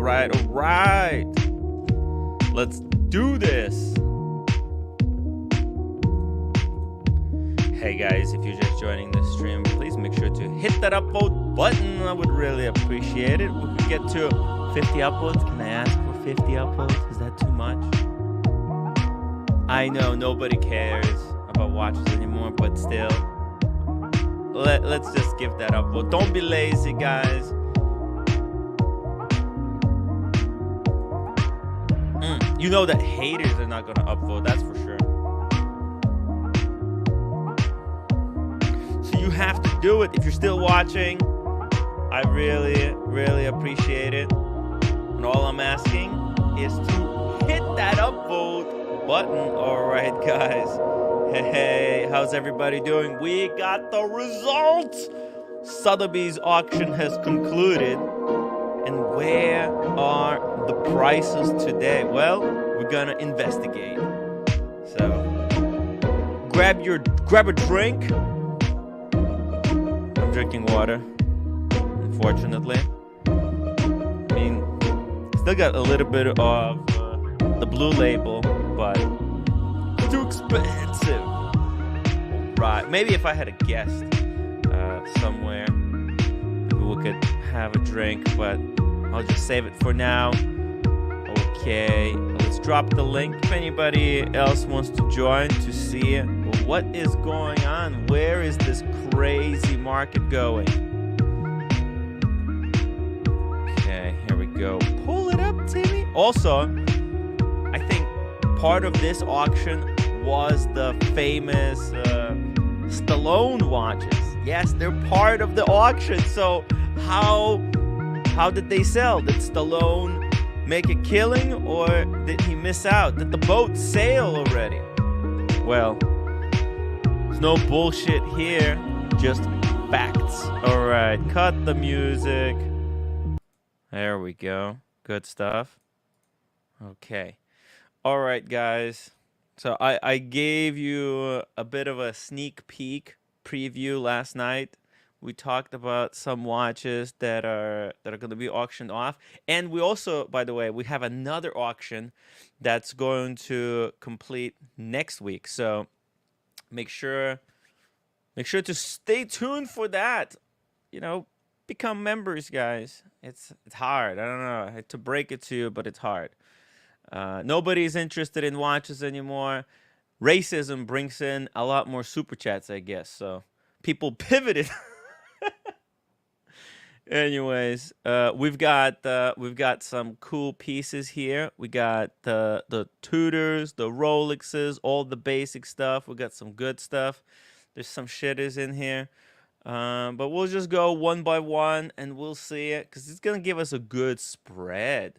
right, all right. Let's do this. Hey guys, if you're just joining the stream, please make sure to hit that upvote button. I would really appreciate it. We could get to 50 upvotes. Can I ask for 50 upvotes? Is that too much? I know nobody cares about watches anymore, but still, let's just give that upvote. Don't be lazy, guys. You know that haters are not gonna upvote, that's for sure. So you have to do it. If you're still watching, I really appreciate it. And all I'm asking is to hit that upvote button. All right, guys. Hey, how's everybody doing? We got the results. Sotheby's auction has concluded. And where are the prices today? Well, we're gonna investigate. So grab a drink. I'm drinking water, unfortunately. I mean, still got a little bit of the blue label, but it's too expensive. Right, maybe if I had a guest somewhere, maybe we could have a drink, but I'll just save it for now. Okay, let's drop the link if anybody else wants to join to see what is going on. Where is this crazy market going? Okay, here we go. Pull it up, Timmy. Also, I think part of this auction was the famous Stallone watches. Yes, they're part of the auction. So how did they sell? Did Stallone make a killing, or did he miss out? Did the boat sail already? Well, there's no bullshit here, just facts. All right, cut the music. There we go. Good stuff. Okay. All right, guys. So I gave you a bit of a sneak peek preview last night. We talked about some watches that are going to be auctioned off, and we also, by the way, we have another auction that's going to complete next week. So make sure to stay tuned for that. You know, become members, guys. It's hard. I don't know. I hate to break it to you, but it's hard. Nobody's interested in watches anymore. Racism brings in a lot more super chats, I guess. So people pivoted. Anyways, we've got some cool pieces here. We got the Tudors, the Rolexes, all the basic stuff. We got some good stuff. There's some shitters in here, but we'll just go one by one and we'll see it because it's gonna give us a good spread.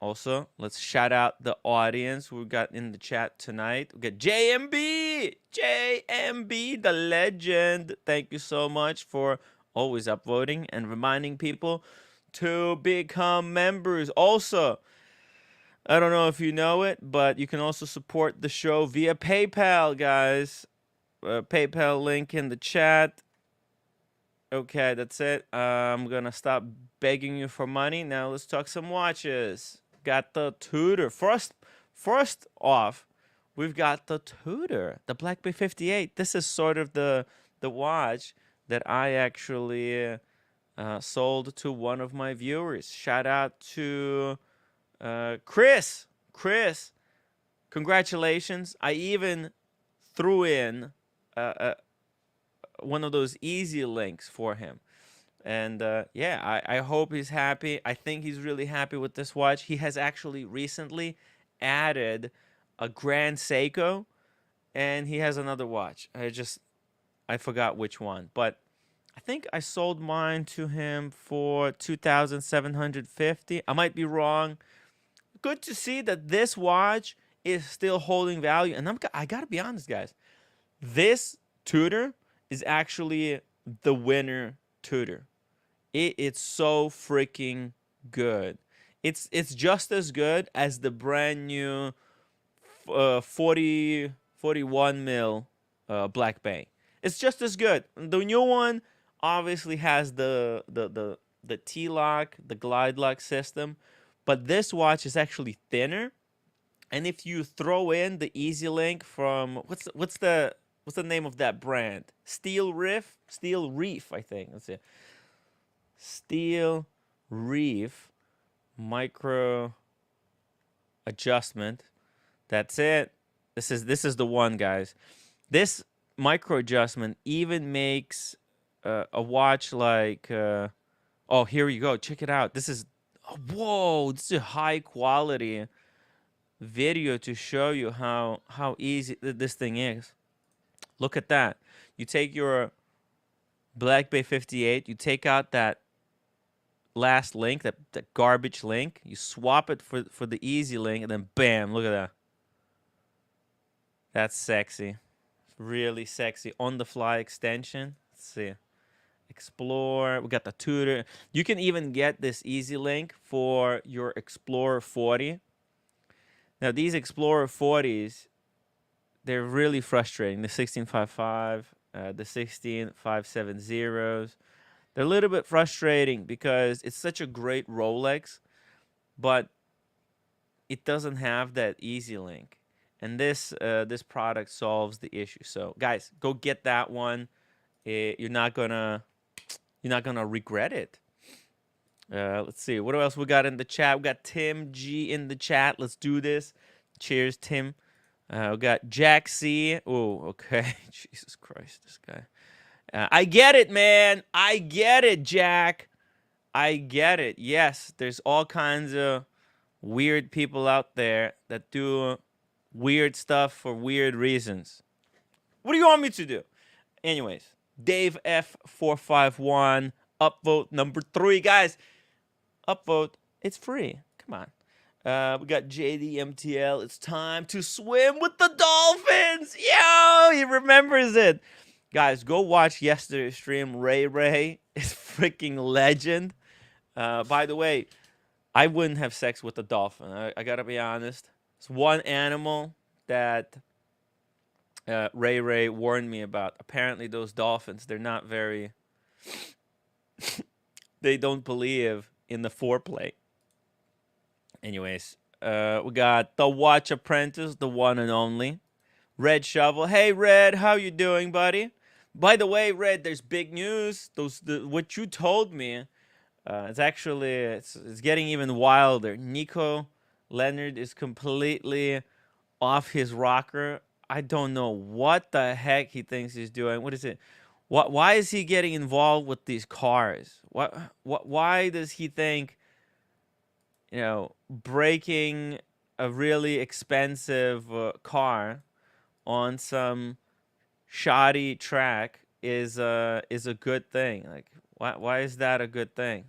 Also, let's shout out the audience we got in the chat tonight. We got JMB, the legend. Thank you so much for always upvoting and reminding people to become members. Also, I don't know if you know it, but you can also support the show via PayPal, guys. PayPal link in the chat. Okay, that's it. I'm gonna stop begging you for money. Now let's talk some watches. Got the Tudor. First off, we've got the Tudor, the Black Bay 58. This is sort of the watch that I actually sold to one of my viewers. Shout out to Chris. Chris, congratulations. I even threw in one of those easy links for him. And yeah, I hope he's happy. I think he's really happy with this watch. He has actually recently added a Grand Seiko, and he has another watch. I forgot which one, but I think I sold mine to him for $2,750. I might be wrong. Good to see that this watch is still holding value. And I gotta be honest, guys. This Tudor is actually the winner Tudor. It's so freaking good. It's just as good as the brand new 41 mil Black Bay. It's just as good. The new one obviously has the the T-lock, the glide lock system, but this watch is actually thinner. And if you throw in the Easy Link from what's the name of that brand? Steel Reef, I think. Let's see. Steel Reef micro adjustment. That's it. This is the one, guys. This micro adjustment even makes a watch like oh, here you go. Check it out. This is whoa, this is a high quality video to show you how easy this thing is. Look at that. You take your Black Bay 58, you take out that last link, that garbage link, you swap it for the Easy Link, and then bam, look at that. That's sexy. Really sexy. On the fly extension. Let's see. Explore. We got the Tudor. You can even get this Easy Link for your Explorer 40. Now these Explorer 40s, they're really frustrating. The 1655, the 16570s. They're a little bit frustrating because it's such a great Rolex, but it doesn't have that Easy Link. And this product solves the issue. So guys, go get that one. You're not gonna regret it. Let's see what else we got in the chat. We got Tim G in the chat. Let's do this. Cheers, Tim. We got Jack C. Oh, okay. Jesus Christ, this guy. I get it, man. I get it, Jack. I get it. Yes, there's all kinds of weird people out there that do weird stuff for weird reasons. What do you want me to do? Anyways, Dave F451, upvote number 3. Guys, upvote. It's free. Come on. We got JDMTL. It's time to swim with the dolphins. Yo, he remembers it. Guys, go watch yesterday's stream. Ray is freaking legend. By the way, I wouldn't have sex with a dolphin. I gotta be honest. It's one animal that Ray warned me about. Apparently, those dolphins, they're not very... they don't believe in the foreplay. Anyways, we got the Watch Apprentice, the one and only. Red Shovel. Hey, Red, how you doing, buddy? By the way, Red, there's big news. What you told me, it's actually it's getting even wilder. Nico Leonard is completely off his rocker. I don't know what the heck he thinks he's doing. What is it? Why is he getting involved with these cars? Why does he think, you know, breaking a really expensive car on some shoddy track is a good thing? Like, why is that a good thing?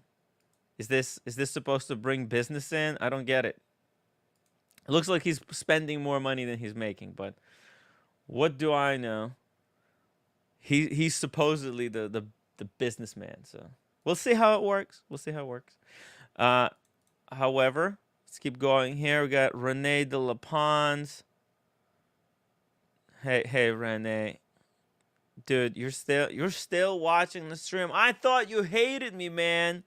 Is this supposed to bring business in? I don't get it. It looks like he's spending more money than he's making, but what do I know? He's supposedly the businessman, so we'll see how it works. We'll see how it works. However, let's keep going here. We got Rene de La Pons. Hey, Rene. Dude, you're still watching the stream. I thought you hated me, man.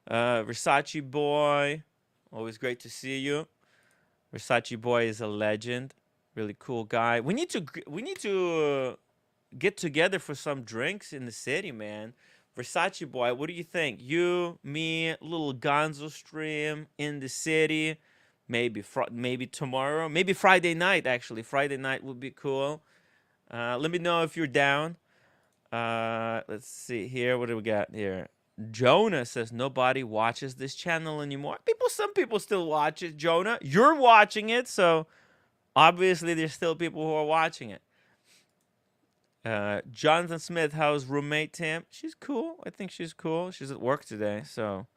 Versace Boy. Always great to see you. Versace Boy is a legend. Really cool guy. We need to get together for some drinks in the city, man. Versace Boy, what do you think? You, me, little Gonzo stream in the city. Maybe tomorrow. Maybe Friday night, actually. Friday night would be cool. Let me know if you're down. Let's see here. What do we got here? Jonah says nobody watches this channel anymore. Some people still watch it. Jonah, you're watching it, so obviously there's still people who are watching it. Jonathan Smith, how's roommate Tim? She's cool. I think she's cool. She's at work today, so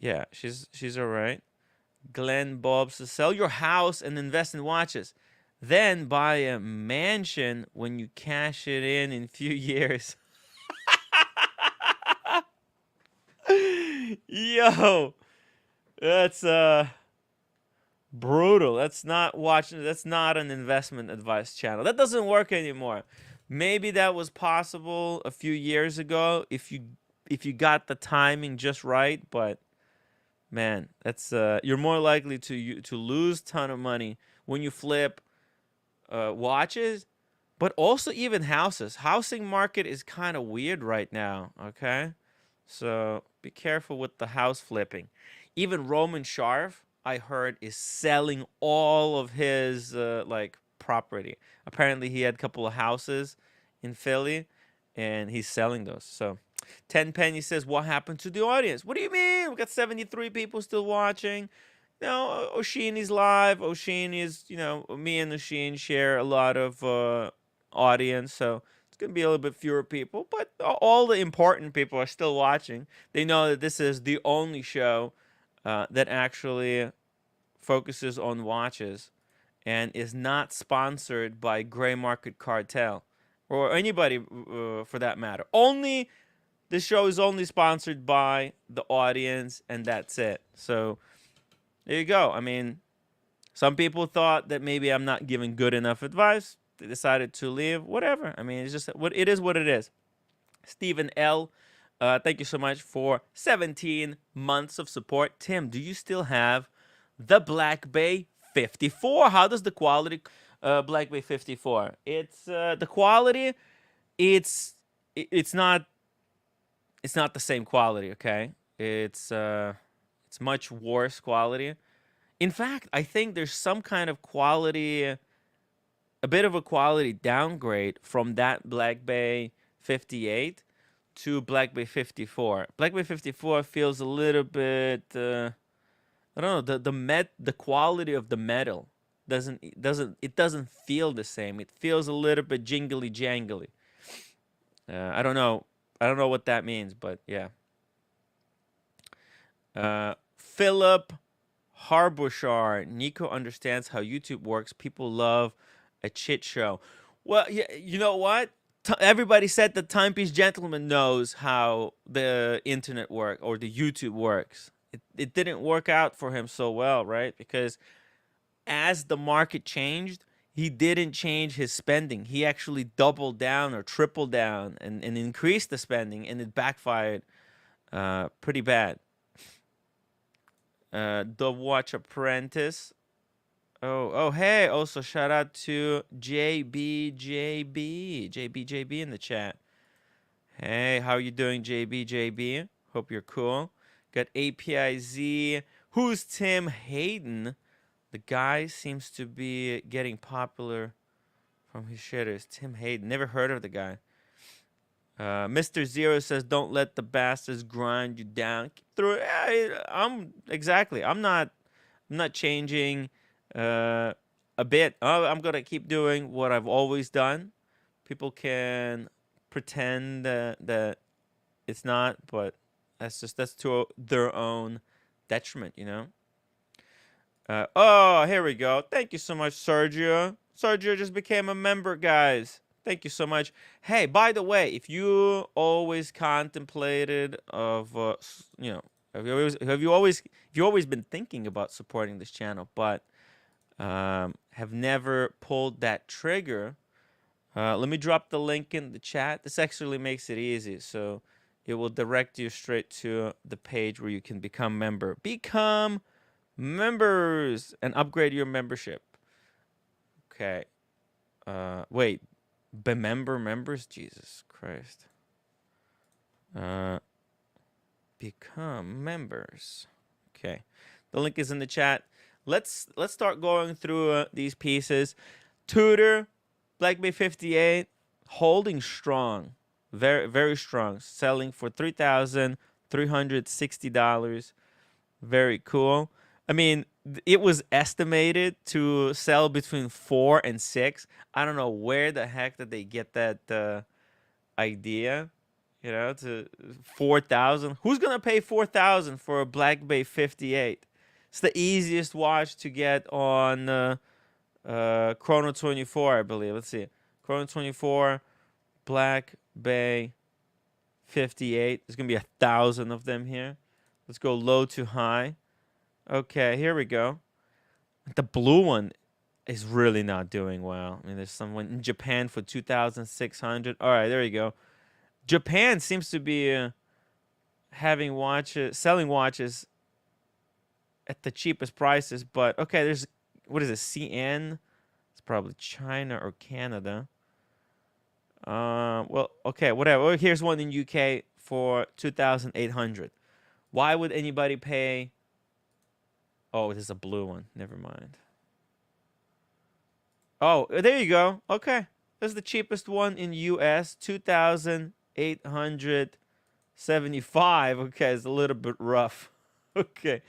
yeah, she's all right. Glenn Bob says, sell your house and invest in watches. Then buy a mansion when you cash it in a few years. Yo, that's brutal. That's not an investment advice channel. That doesn't work anymore. Maybe that was possible a few years ago if you if you got the timing just right. But man, that's you're more likely to lose ton of money when you flip watches, but also even houses. Housing market is kind of weird right now. Okay, so be careful with the house flipping. Even Roman Sharf, I heard, is selling all of his like property. Apparently, he had a couple of houses in Philly, and he's selling those. So, 10 Penny says, "What happened to the audience?" What do you mean? We got 73 people still watching. No, Oshini's live. Oshini is, me and Oshini share a lot of audience, so it's gonna be a little bit fewer people, but all the important people are still watching. They know that this is the only show that actually focuses on watches and is not sponsored by Gray Market Cartel or anybody for that matter. Only this show is only sponsored by the audience, and that's it. So there you go. I mean, some people thought that maybe I'm not giving good enough advice. They decided to leave. Whatever. I mean, it's just what it is. What it is. Stephen L. Thank you so much for 17 months of support. Tim, do you still have the Black Bay 54? How does the quality Black Bay 54? It's the quality. It's it's not the same quality. Okay, it's much worse quality. In fact, I think there's some kind of quality, a bit of a quality downgrade from that Black Bay 58 to Black Bay 54. Black Bay 54 feels a little bit, I don't know, the quality of the metal doesn't feel the same. It feels a little bit jingly jangly. I don't know. I don't know what that means, but yeah. Philip Harbushar, Nico understands how YouTube works. People love a chit show. Well, yeah, you know what? Everybody said the Timepiece Gentleman knows how the internet works or the YouTube works. It didn't work out for him so well, right? Because as the market changed, he didn't change his spending. He actually doubled down or tripled down and increased the spending, and it backfired pretty bad. The Watch Apprentice. Oh, hey. Also, shout out to JBJB in the chat. Hey, how you doing, JBJB? Hope you're cool. Got APIZ. Who's Tim Hayden? The guy seems to be getting popular from his shitters. Tim Hayden. Never heard of the guy. Mr. Zero says, "Don't let the bastards grind you down." Keep through it. I'm not changing a bit. I'm gonna keep doing what I've always done. People can pretend that it's not, but that's to their own detriment, you know. Oh, here we go. Thank you so much, Sergio. Sergio just became a member, guys. Thank you so much. Hey, by the way, if you always contemplated of, have you always been thinking about supporting this channel, but have never pulled that trigger, let me drop the link in the chat. This actually makes it easy, so it will direct you straight to the page where you can become member. Become members and upgrade your membership. Okay. Wait. Bemember members? Jesus Christ. Become members. Okay. The link is in the chat. Let's start going through these pieces. Tudor Black Bay 58 holding strong. Very, very strong. Selling for $3,360. Very cool. I mean, it was estimated to sell between 4 and 6. I don't know where the heck did they get that idea, to 4,000. Who's gonna pay 4,000 for a Black Bay 58? It's the easiest watch to get on Chrono 24, I believe. Let's see, Chrono 24, Black Bay 58. There's gonna be 1,000 of them here. Let's go low to high. Okay, here we go. The blue one is really not doing well. I mean, there's someone in Japan for 2,600. All right, there you go. Japan seems to be having watches, selling watches at the cheapest prices. But okay, there's, what is it, CN? It's probably China or Canada. Well, okay, whatever. Well, here's one in UK for 2,800. Why would anybody pay? Oh, this is a blue one. Never mind. Oh, there you go. Okay, this is the cheapest one in US, 2,875. Okay, it's a little bit rough. Okay,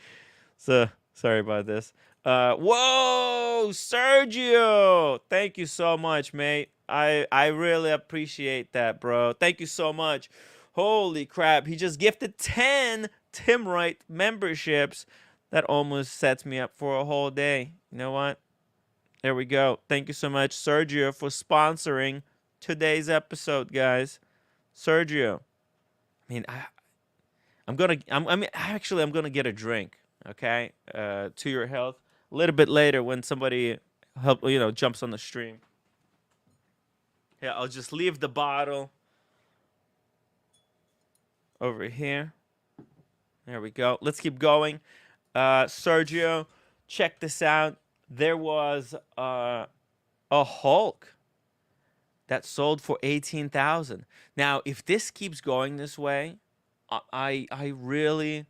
so sorry about this. Whoa, Sergio! Thank you so much, mate. I really appreciate that, bro. Thank you so much. Holy crap, he just gifted 10 Tim Wright memberships. That almost sets me up for a whole day. You know what? There we go. Thank you so much, Sergio, for sponsoring today's episode, guys. Sergio. I mean, I'm gonna get a drink, okay? To your health. A little bit later when somebody jumps on the stream. Yeah, I'll just leave the bottle over here. There we go. Let's keep going. Sergio, check this out. There was a Hulk that sold for 18,000. Now, if this keeps going this way, I really,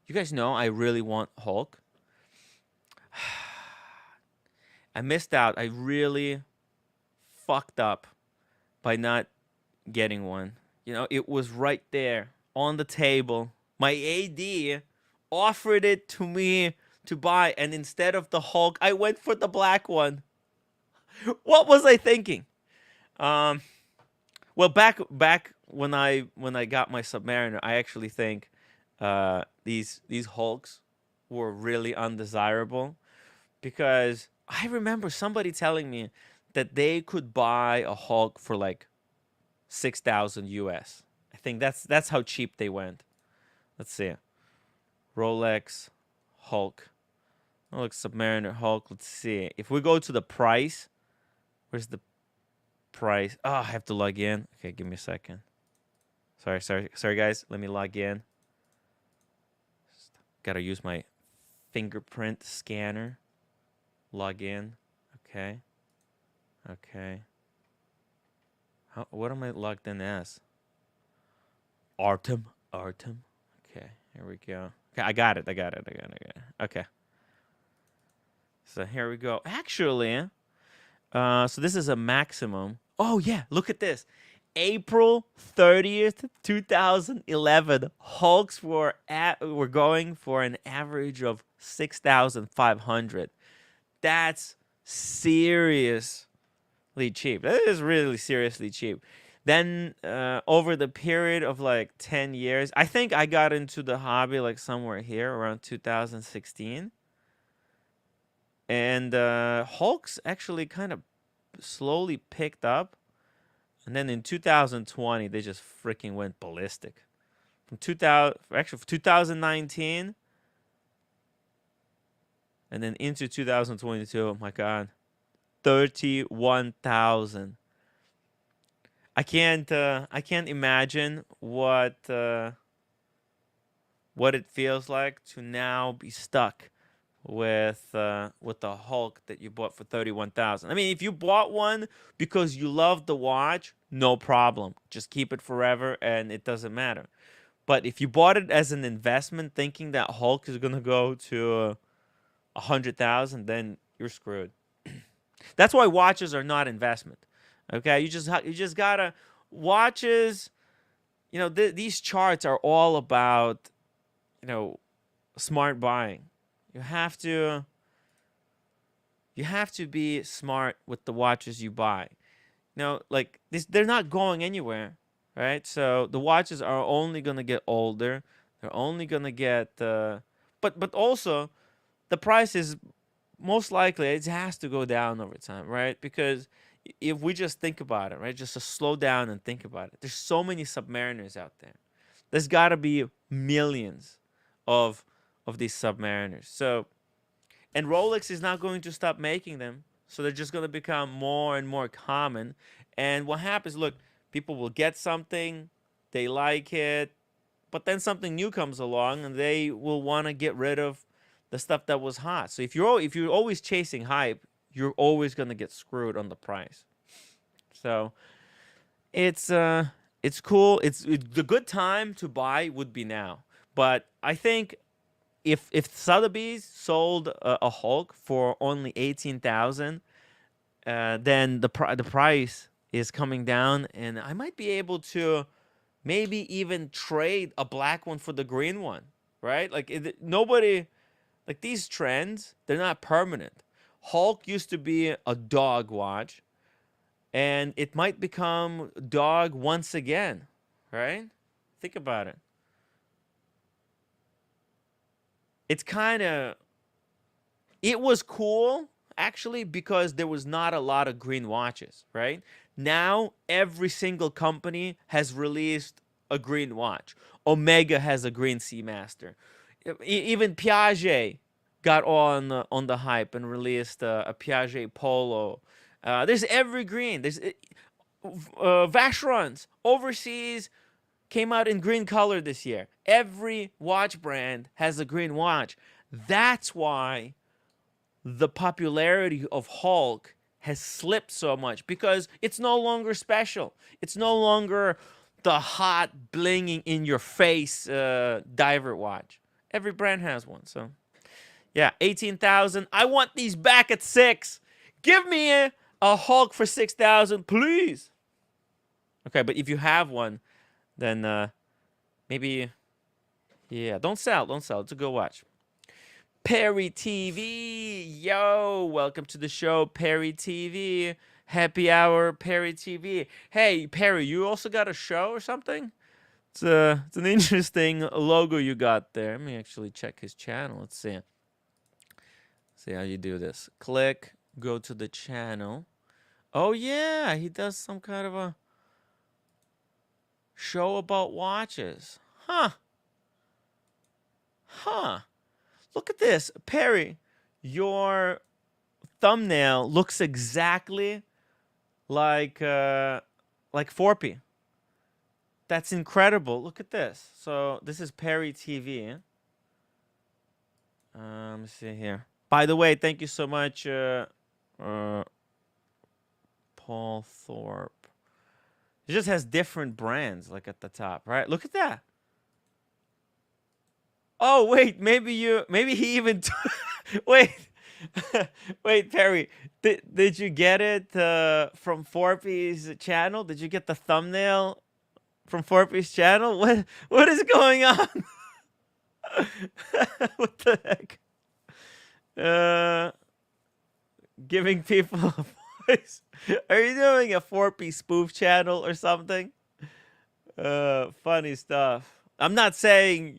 you guys know I really want Hulk. I missed out. I really fucked up by not getting one. You know, it was right there on the table. My AD offered it to me to buy, and instead of the Hulk, I went for the black one. What was I thinking? Well, back when I got my Submariner, I actually think these Hulks were really undesirable, because I remember somebody telling me that they could buy a Hulk for like 6,000 US. I think that's how cheap they went. Let's see. Rolex Hulk. Rolex Submariner Hulk. Let's see. If we go to the price, where's the price? Oh, I have to log in. Okay, give me a second. Sorry, guys. Let me log in. Gotta use my fingerprint scanner. Log in. Okay. What am I logged in as? Artem. Okay, here we go. Okay, I got it. Okay. So here we go. Actually, so this is a maximum. Oh yeah, look at this. April 30th, 2011, Hulks were going for an average of 6,500. That's seriously cheap. That is really seriously cheap. Then over the period of like 10 years, I think I got into the hobby like somewhere here around 2016. And Hulks actually kind of slowly picked up. And then in 2020, they just freaking went ballistic. From 2019 and then into 2022, oh my God, 31,000. I can't imagine what it feels like to now be stuck with the Hulk that you bought for 31,000. I mean, if you bought one because you love the watch, no problem. Just keep it forever and it doesn't matter. But if you bought it as an investment thinking that Hulk is going to go to 100,000, then you're screwed. That's why watches are not investment. Okay? You just got to watches, these charts are all about, smart buying. You have to be smart with the watches you buy. Like this, they're not going anywhere, right? So the watches are only gonna get older. They're only gonna get, but also, the price is most likely it has to go down over time, right? Because if we just think about it, right, just to slow down and think about it, there's so many Submariners out there. There's got to be millions of these Submariners. So, and Rolex is not going to stop making them. So they're just going to become more and more common. And what happens, look, people will get something, they like it, but then something new comes along, and they will want to get rid of the stuff that was hot. So if you're always chasing hype, you're always gonna get screwed on the price. So it's cool. It's the good time to buy would be now. But I think if Sotheby's sold a Hulk for only 18,000, then the price is coming down, and I might be able to maybe even trade a black one for the green one, right? Like nobody, like these trends, they're not permanent. Hulk used to be a dog watch, and it might become dog once again, right? Think about it. It's kind of, it was cool actually because there was not a lot of green watches, right? Now every single company has released a green watch. Omega has a green Seamaster. Even Piaget got on the hype and released a Piaget Polo. There's every green. There's Vacherons overseas came out in green color this year. Every watch brand has a green watch. That's why the popularity of Hulk has slipped so much, because it's no longer special. It's no longer the hot blinging in your face diver watch. Every brand has one. So yeah, 18,000. I want these back at 6. Give me a Hulk for 6,000, please. Okay, but if you have one, then maybe, yeah, don't sell. It's a good watch. Perry TV, yo, welcome to the show, Perry TV. Happy hour, Perry TV. Hey, Perry, you also got a show or something? It's an interesting logo you got there. Let me actually check his channel. Let's see. See how you do this. Click, go to the channel. Oh yeah, he does some kind of a show about watches. Huh. Look at this, Perry. Your thumbnail looks exactly like Thorpe. That's incredible. Look at this. So this is Perry TV. Let me see here. By the way, thank you so much, Paul Thorpe. It just has different brands, like at the top, right? Look at that. Oh wait, maybe he even wait, wait, Perry, did you get it from Thorpe's channel? Did you get the thumbnail from Thorpe's channel? What is going on? What the heck? Giving people a voice. Are you doing a Thorpe spoof channel or something? Funny stuff. I'm not saying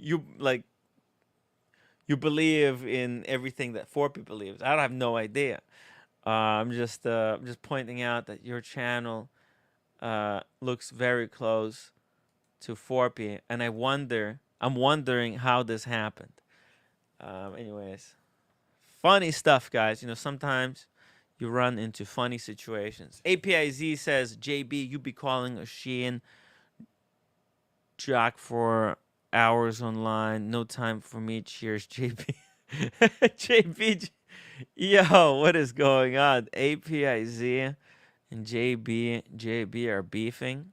you believe in everything that Thorpe believes. I have no idea. I'm just pointing out that your channel looks very close to Thorpe, and I'm wondering how this happened. Anyways, funny stuff, guys. You know, sometimes you run into funny situations. APIZ says, JB, you be calling a Shein jock for hours online. No time for me. Cheers, JB. JB. Yo, what is going on? APIZ and JB are beefing.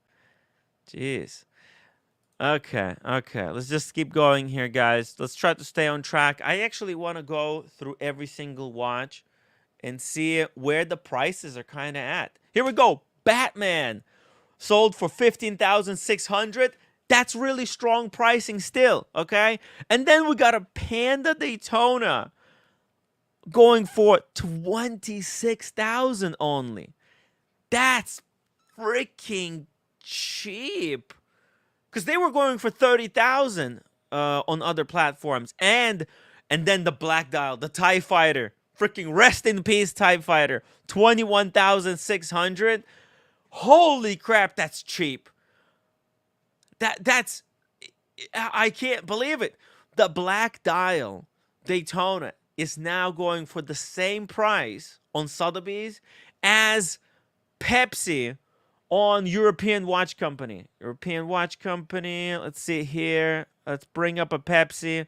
Jeez. Okay. Let's just keep going here, guys. Let's try to stay on track. I actually want to go through every single watch and see where the prices are kind of at. Here we go. Batman sold for 15,600. That's really strong pricing still, okay? And then we got a Panda Daytona going for 26,000 only. That's freaking cheap. Because they were going for 30,000 on other platforms. And then the Black Dial, the TIE Fighter. Freaking rest in peace, TIE Fighter. 21,600. Holy crap, that's cheap. That's... I can't believe it. The Black Dial Daytona is now going for the same price on Sotheby's as Pepsi on European Watch Company. Let's see here. Let's bring up a Pepsi.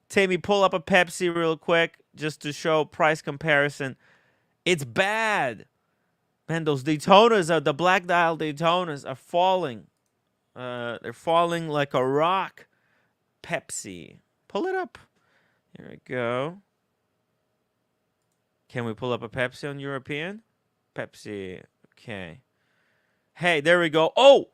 Timmy, pull up a Pepsi real quick just to show price comparison. It's bad. Man, those Daytonas, the black dial Daytonas are falling. They're falling like a rock. Pepsi. Pull it up. Here we go. Can we pull up a Pepsi on European? Pepsi. Okay. Hey, there we go. Oh!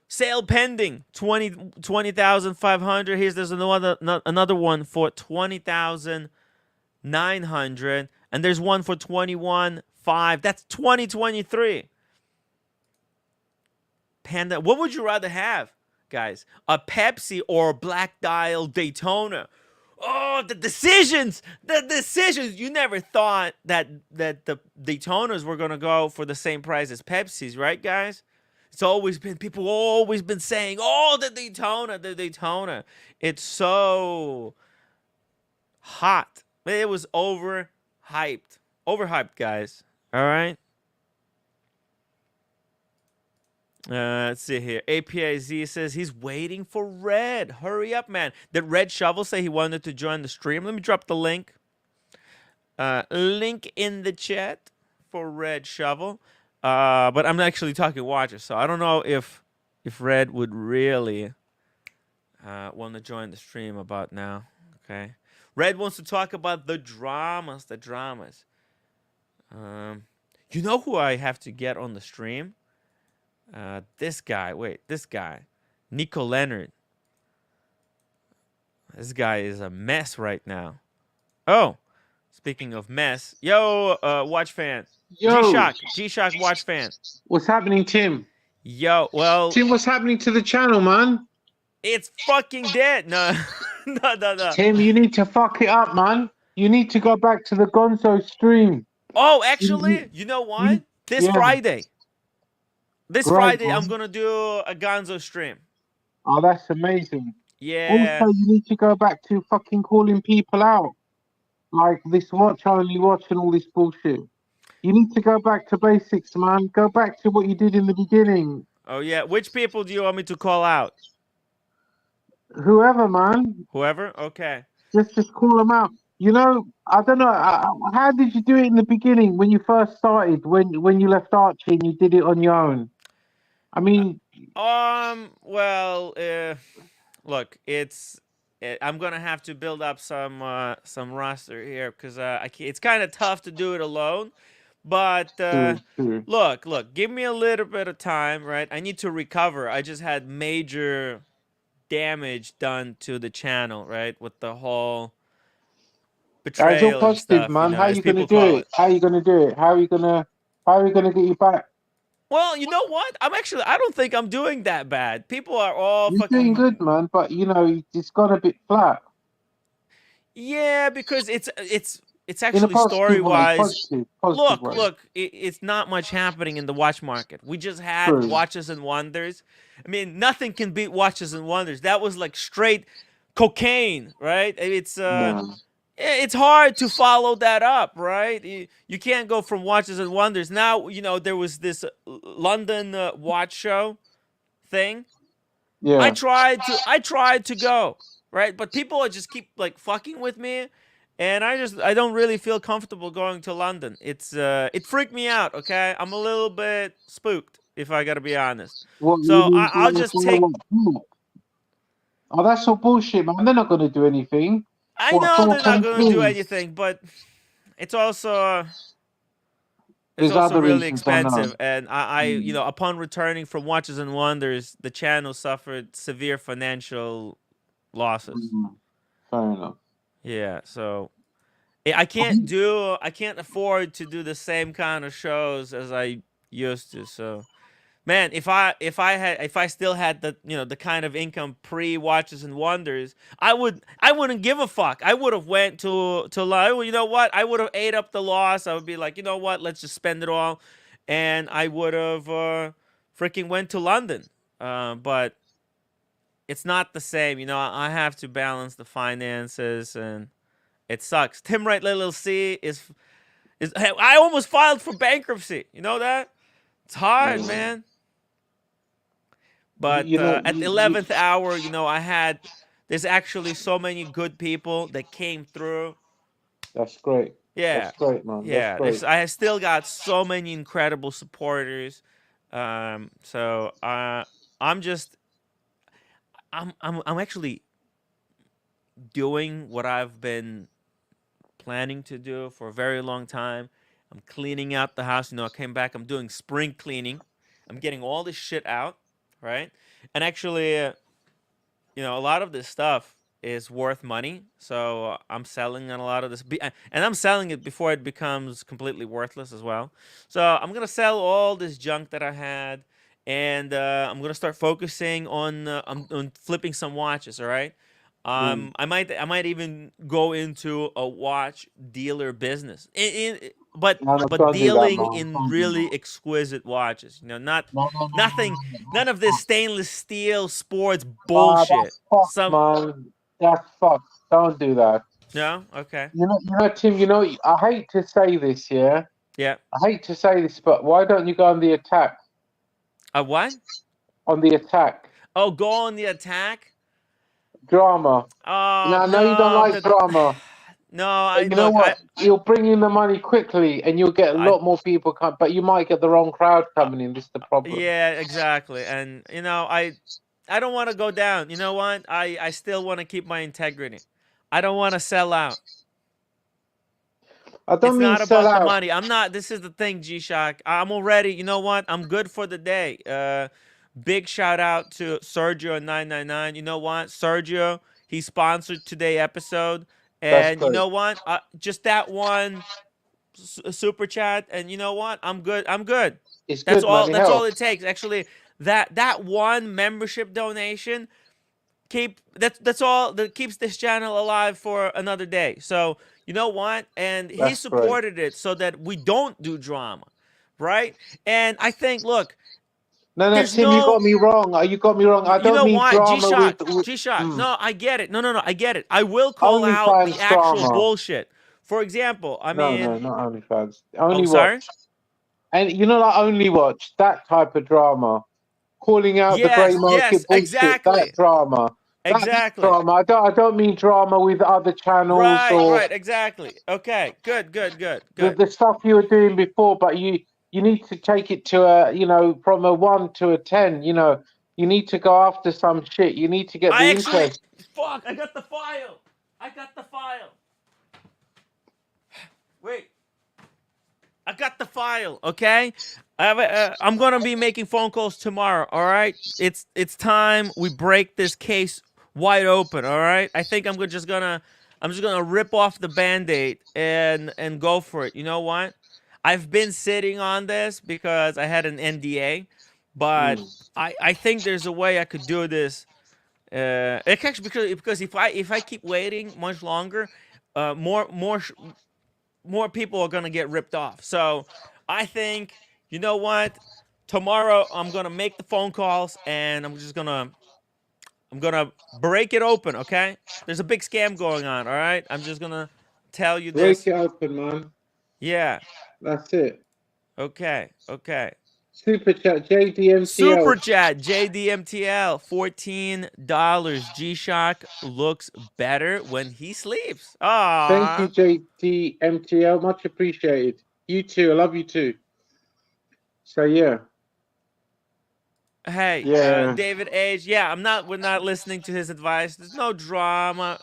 Sale pending. 20,500. There's another one for 20,900. And there's one for 21,500. That's 2023. Panda, what would you rather have, guys? A Pepsi or a black dial Daytona? Oh, the decisions. You never thought that the Daytonas were going to go for the same price as Pepsi's, right, guys? It's always been, people always been saying, oh, the Daytona. It's so hot. It was overhyped. Overhyped, guys. All right. Let's see here. APIZ says he's waiting for Red. Hurry up, man. Did Red Shovel say he wanted to join the stream? Let me drop the link. Link in the chat for Red Shovel. But I'm actually talking watches, so I don't know if Red would really want to join the stream about now. Okay. Red wants to talk about the dramas. You know who I have to get on the stream? This guy. Nico Leonard. This guy is a mess right now. Oh, speaking of mess. Yo, watch fan. Yo. G-Shock watch fan. What's happening, Tim? Yo, well. Tim, what's happening to the channel, man? It's fucking dead. No. No. Tim, you need to fuck it up, man. You need to go back to the Gonzo stream. Oh, actually, you know what? This Friday. Friday, I'm going to do a Gonzo stream. Oh, that's amazing. Yeah. Also, you need to go back to fucking calling people out. Like this watch-only watch and all this bullshit. You need to go back to basics, man. Go back to what you did in the beginning. Oh, yeah. Which people do you want me to call out? Whoever, man. Whoever? Okay. Just call them out. You know, I don't know. How did you do it in the beginning when you first started? When you left Archie and you did it on your own? I mean, well, look, I'm gonna have to build up some roster here because it's kind of tough to do it alone. But look, give me a little bit of time, right? I need to recover. I just had major damage done to the channel, right, with the whole betrayal it's all positive, stuff, man. you know, how are you gonna do it? How are you gonna do it? How are we gonna get you back? Well, you know what? I don't think I'm doing that bad. People are all You're doing good, man, but you know, it's gone a bit flat. Yeah, because it's actually story-wise. Look, it's not much happening in the watch market. We just had Watches and Wonders. I mean, nothing can beat Watches and Wonders. That was like straight cocaine, right? It's hard to follow that up, right? You can't go from Watches and Wonders. Now, you know, there was this London watch show thing. Yeah. I tried to go, right? But people just keep like fucking with me, and I don't really feel comfortable going to London. It freaked me out, okay? I'm a little bit spooked, if I gotta be honest. So I'll just take. Oh, that's all bullshit, man. They're not gonna do anything. I know they're not going to do anything, but it's also really expensive. And I you know, upon returning from Watches and Wonders, the channel suffered severe financial losses. Fair enough. Yeah, so I can't afford to do the same kind of shows as I used to. So, man, if I still had the, you know, the kind of income pre Watches and Wonders, I wouldn't give a fuck. I would have went to you know what? I would have ate up the loss. I would be like, you know what? Let's just spend it all, and I would have freaking went to London. But it's not the same. You know, I have to balance the finances, and it sucks. Tim Wright LLC is I almost filed for bankruptcy. You know that? It's hard, man. But at the 11th hour, you know, I had There's actually so many good people that came through. That's great. Yeah, That's great, man. That's yeah. great. I have still got so many incredible supporters. So I'm just I'm actually doing what I've been planning to do for a very long time. I'm cleaning out the house. You know, I came back. I'm doing spring cleaning. I'm getting all this shit out, right? And actually, you know, a lot of this stuff is worth money. So I'm selling on a lot of this, and I'm selling it before it becomes completely worthless as well. So I'm gonna sell all this junk that I had, and I'm gonna start focusing on flipping some watches. All right. I might even go into a watch dealer business, No, no, but don't do that, dealing man. in Don't do really that. exquisite watches. You know, not No, no, no, no, no, nothing, no, no. none of this stainless steel sports Ah, bullshit. that's fucked, Some man. That's fucked. Don't do that. no, okay, Tim. I hate to say this, yeah. yeah. I hate to say this, but why don't you go on the attack? A what? On the attack, Oh, go on the attack. drama. Oh Now, I know you don't no, like drama, no. but I you know look. what? You'll bring in the money quickly, and you'll get a I lot more people come. But you might get the wrong crowd coming in. This is the problem. yeah, exactly. And you know, I don't want to go down. You know what? I still want to keep my integrity. I don't want to sell out. I It's don't mean not sell about the out. money. I'm not. This is the thing, G-Shock. I'm already. You know what? I'm good for the day. Big shout out to Sergio999. You know what? Sergio, he sponsored today's episode, That's and you great. know what? Just that one super chat, and you know what? I'm good. I'm good. It's That's good, man. all. It That's all helps. it takes. Actually, that one membership donation that's all that keeps this channel alive for another day. So you know what? And he That's great. supported it so that we don't do drama, right? And I think, look, No, no, there's Tim, you got no. me wrong. You got me wrong. I You don't know mean what? drama with. G-Shock, G-Shock. Mm, No, I get it. No, I get it. I will call out the OnlyFans actual drama. bullshit. For example, I No, no, mean, not OnlyFans. oh, Only sorry. watch. And like Only Watch, that type of drama. Calling out the grey Yes, market bullshit, that exactly, drama. That exactly. drama. I don't mean drama with other channels or Right, exactly. Okay, good. the stuff you were doing before, but you need to take it to from a 1 to a 10. You need to go after some shit. You need to get I the actually, interest. fuck, I got the file. I got the file. Wait, I got the file. Okay, I'm gonna be making phone calls tomorrow. All right, it's time we break this case wide open. All right, I think I'm just gonna rip off the band-aid and go for it. You know what? I've been sitting on this because I had an NDA, but Mm. I think there's a way I could do this. It actually because if I keep waiting much longer, more people are gonna get ripped off. So I think, you know what? Tomorrow I'm gonna make the phone calls and I'm gonna break it open. Okay? There's a big scam going on. All right? I'm just gonna tell you Break this. it open, man. Yeah. That's it. Okay. Super chat JDMTL. Super chat JDMTL $14. G-Shock looks better when he sleeps. Thank you, Ah. JDMTL. Much appreciated. You too. I love you too. So yeah. Hey, Yeah. David Age. Yeah, we're not listening to his advice. There's no drama.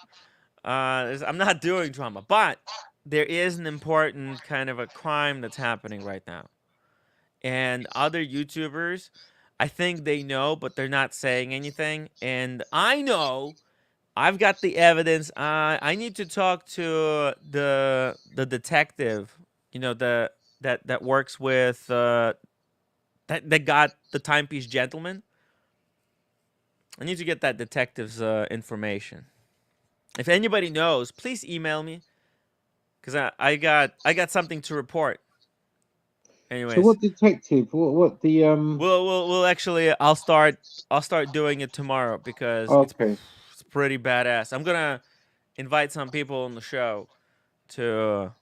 I'm not doing drama, but there is an important kind of a crime that's happening right now. And other YouTubers, I think they know, but they're not saying anything. And I know I've got the evidence. I need to talk to the detective, you know, that works with that got the timepiece gentleman. I need to get that detective's information. If anybody knows, please email me, because I got something to report. So Anyways, what detective? What the we'll actually I'll start doing it tomorrow because Okay. it's pretty badass. I'm gonna invite some people on the show to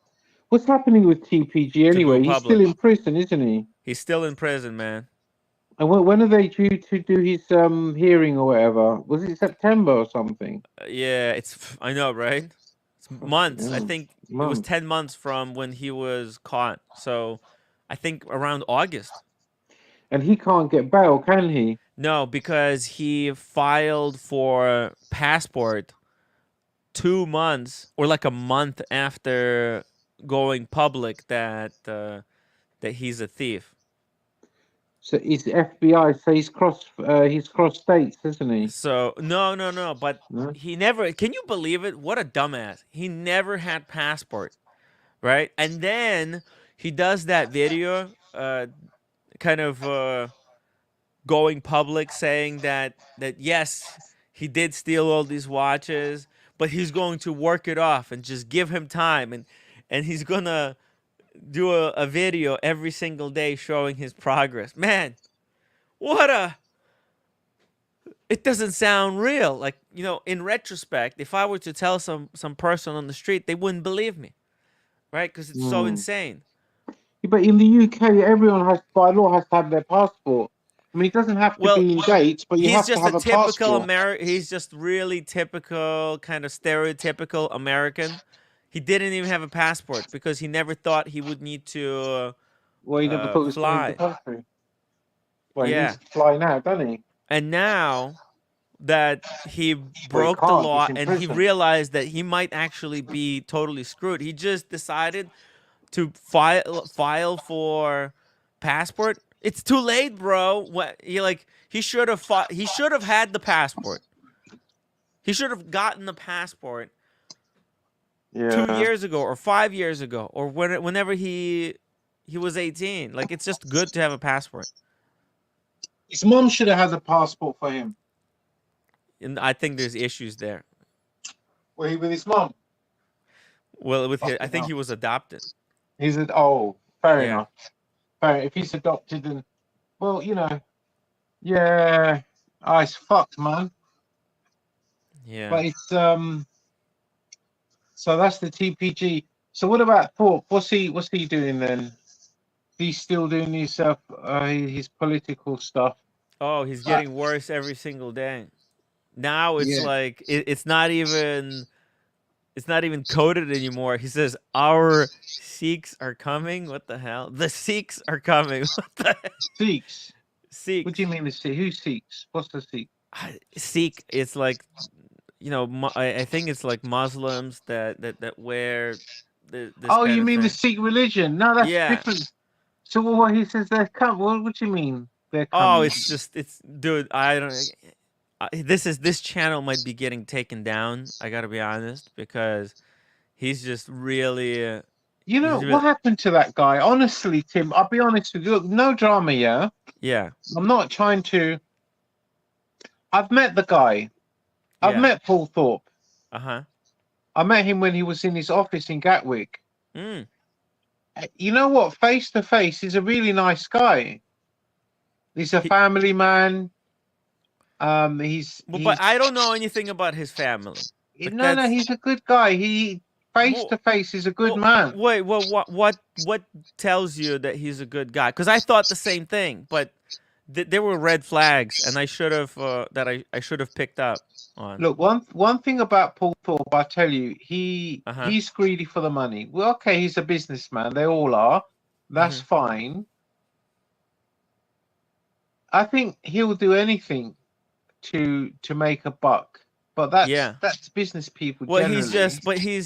What's happening with TPG go anyway? He's still public. in prison, isn't he? He's still in prison, man. And when are they due to do his hearing or whatever? Was it September or something? Yeah, I know, right? It's months. I think it was Month. 10 months from when he was caught. So I think around August. And he can't get bail, can he? No, because he filed for passport 2 months or like a month after going public that he's a thief. So his FBI say he's crossed states, isn't he? So no, but No? he never. Can you believe it? What a dumbass! He never had passport, right? And then he does that video, kind of going public, saying that yes, he did steal all these watches, but he's going to work it off and just give him time, and he's gonna do a video every single day showing his progress. Man, what a it doesn't sound real. Like, in retrospect, if I were to tell some person on the street, they wouldn't believe me, right? Because it's so insane. Yeah, but in the UK, everyone has, by law, has to have their passport. I mean, it doesn't have to be in dates, but you he's have to just have a a typical passport. He's just really typical, kind of stereotypical American. He didn't even have a passport because he never thought he would need to Well, he never thought he was coming to the fly. country. Well, he Yeah. needs to fly now, doesn't he? And now that he Well, he broke the can't. He's law in and he prison. realized that he might actually be totally screwed, he just decided to file for passport. It's too late, bro. What he should have he should have had the passport. He should have gotten the passport 2 years ago or 5 years ago or whenever he was 18. Like, it's just good to have a passport. His mom should have had a passport for him. And I think there's issues there. Were he with his mom? Well, I think he was adopted. Fair enough. Fair. If he's adopted, then, well, yeah, it's fucked, man. Yeah. But it's so that's the TPG. So what about Thorpe? What's he doing then? He's still doing his political stuff. Oh, he's getting worse every single day. Now it's like it's not even coded anymore. He says our Sikhs are coming. What the hell? The Sikhs are coming. What the hell? Sikhs. Sikhs. What do you mean the Sikhs? Who's Sikhs? What's the Sikh? Sikh. It's like, I think it's like Muslims that wear this Oh, kind you of mean the thing. Sikh religion? No, that's different. So what he says they're coming. What do you mean they're coming? Oh, it's dude. I don't. This channel might be getting taken down. I gotta be honest, because he's just really. What happened to that guy? Honestly, Tim, I'll be honest with you. Look, no drama, yeah. Yeah. I'm not trying to. I've met the guy. I've met Paul Thorpe. I met him when he was in his office in Gatwick. You know what? Face to face, he's a really nice guy. He's a family man. But I don't know anything about his family. No, he's a good guy. He face to face is a good man. Wait, what tells you that he's a good guy? Because I thought the same thing, but there were red flags, and I should have I should have picked up on. Look, one thing about Paul Thorpe, I tell you, he's greedy for the money. Well, okay, he's a businessman. They all are. That's fine. I think he'll do anything to make a buck. But that's business people. Well, generally.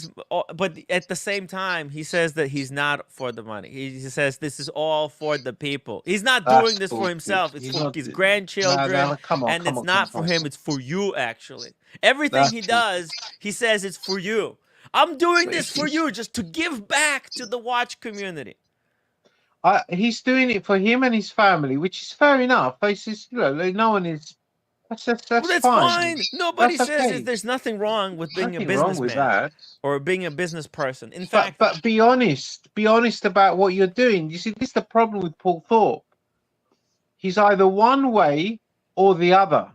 but at the same time, he says that he's not for the money. He says this is all for the people. He's not doing this for himself. It's for his grandchildren, and it's not for him. It's for you, actually. Everything he does, he says it's for you. I'm doing this for you, just to give back to the watch community. He's doing it for him and his family, which is fair enough. It's just, no one is. That's fine. Nobody says there's nothing wrong with being a businessman or being a business person. In fact, but be honest. Be honest about what you're doing. You see, this is the problem with Paul Thorpe. He's either one way or the other.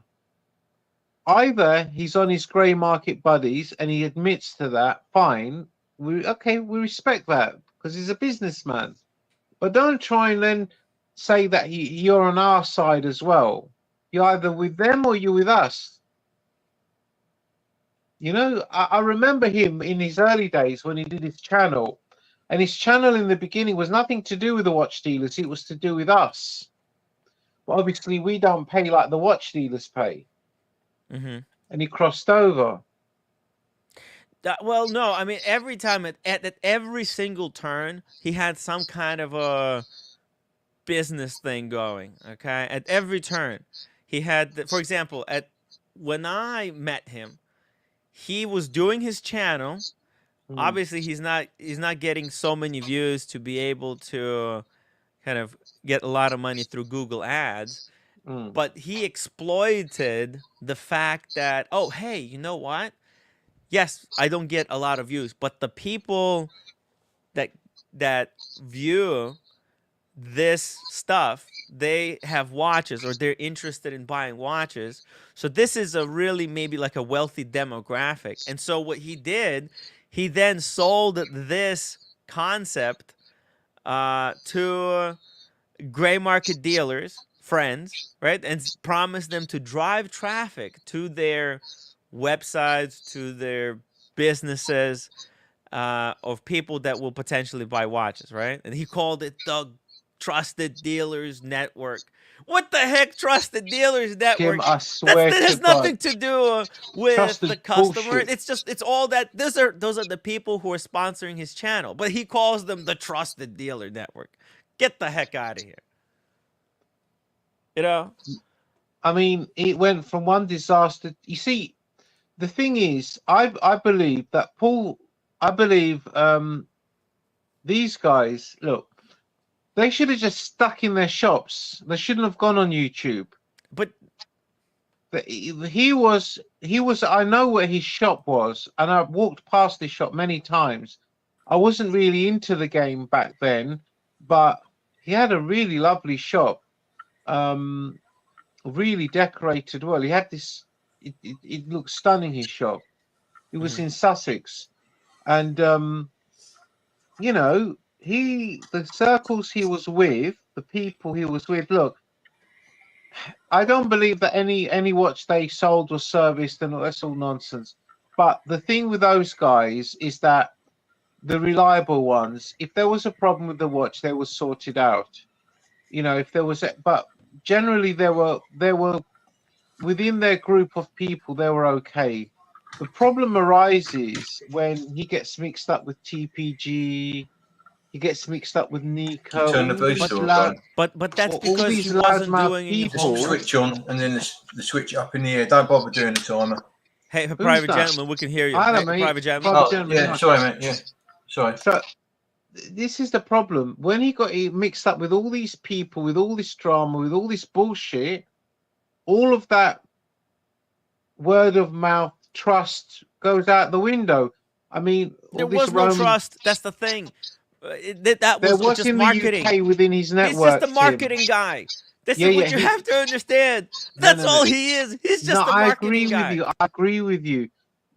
Either he's on his grey market buddies and he admits to that. Fine, we respect that because he's a businessman. But don't try and then say that you're on our side as well. You're either with them or you're with us. You know, I remember him in his early days when he did his channel, and his channel in the beginning was nothing to do with the watch dealers. It was to do with us. But obviously, we don't pay like the watch dealers pay. Mm-hmm. And he crossed over. Well, no, I mean, every time at every single turn, he had some kind of a business thing going. Okay, at every turn, he had, for example, when I met him, he was doing his channel. Obviously, he's not getting so many views to be able to kind of get a lot of money through Google Ads. But he exploited the fact that, oh, hey, you know what? Yes, I don't get a lot of views, but the people that view this stuff, they have watches or they're interested in buying watches. So this is a really maybe like a wealthy demographic. And so what he did, he then sold this concept to gray market dealers, friends, right? And promised them to drive traffic to their websites, to their businesses, of people that will potentially buy watches, right? And he called it the Trusted Dealers Network. What the heck, Trusted Dealers Network? Jim, I swear that has nothing to do with Trusted the customer. bullshit. It's all that. Those are the people who are sponsoring his channel, but he calls them the Trusted Dealer Network. Get the heck out of here. You know? I mean, it went from one disaster. You see, the thing is, I believe that these guys, look, they should have just stuck in their shops. They shouldn't have gone on YouTube. But he was. I know where his shop was, and I walked past his shop many times. I wasn't really into the game back then, but he had a really lovely shop, really decorated well. He had this. It looked stunning. His shop. It was in Sussex, and you know, the circles he was with, the people he was with. Look, I don't believe that any watch they sold was serviced, and that's all nonsense. But the thing with those guys is that the reliable ones, if there was a problem with the watch, they were sorted out. You know, if there was, but generally there were within their group of people, they were okay. The problem arises when he gets mixed up with TPG. He gets mixed up with Nico. Turn the boost on. But that's because he wasn't doing people. Just switch on and then the switch up in the air. Don't bother doing the timer. Hey, private gentleman, we can hear you. Private gentleman. Yeah, sorry, mate. Yeah, sorry. So this is the problem. When he got mixed up with all these people, with all this drama, with all this bullshit, all of that word of mouth trust goes out the window. I mean, there was no trust. That's the thing. That was just marketing. The UK within his network. He's just a marketing guy. This is what you have to understand. That's all he is. He's just a marketing guy. I agree with you.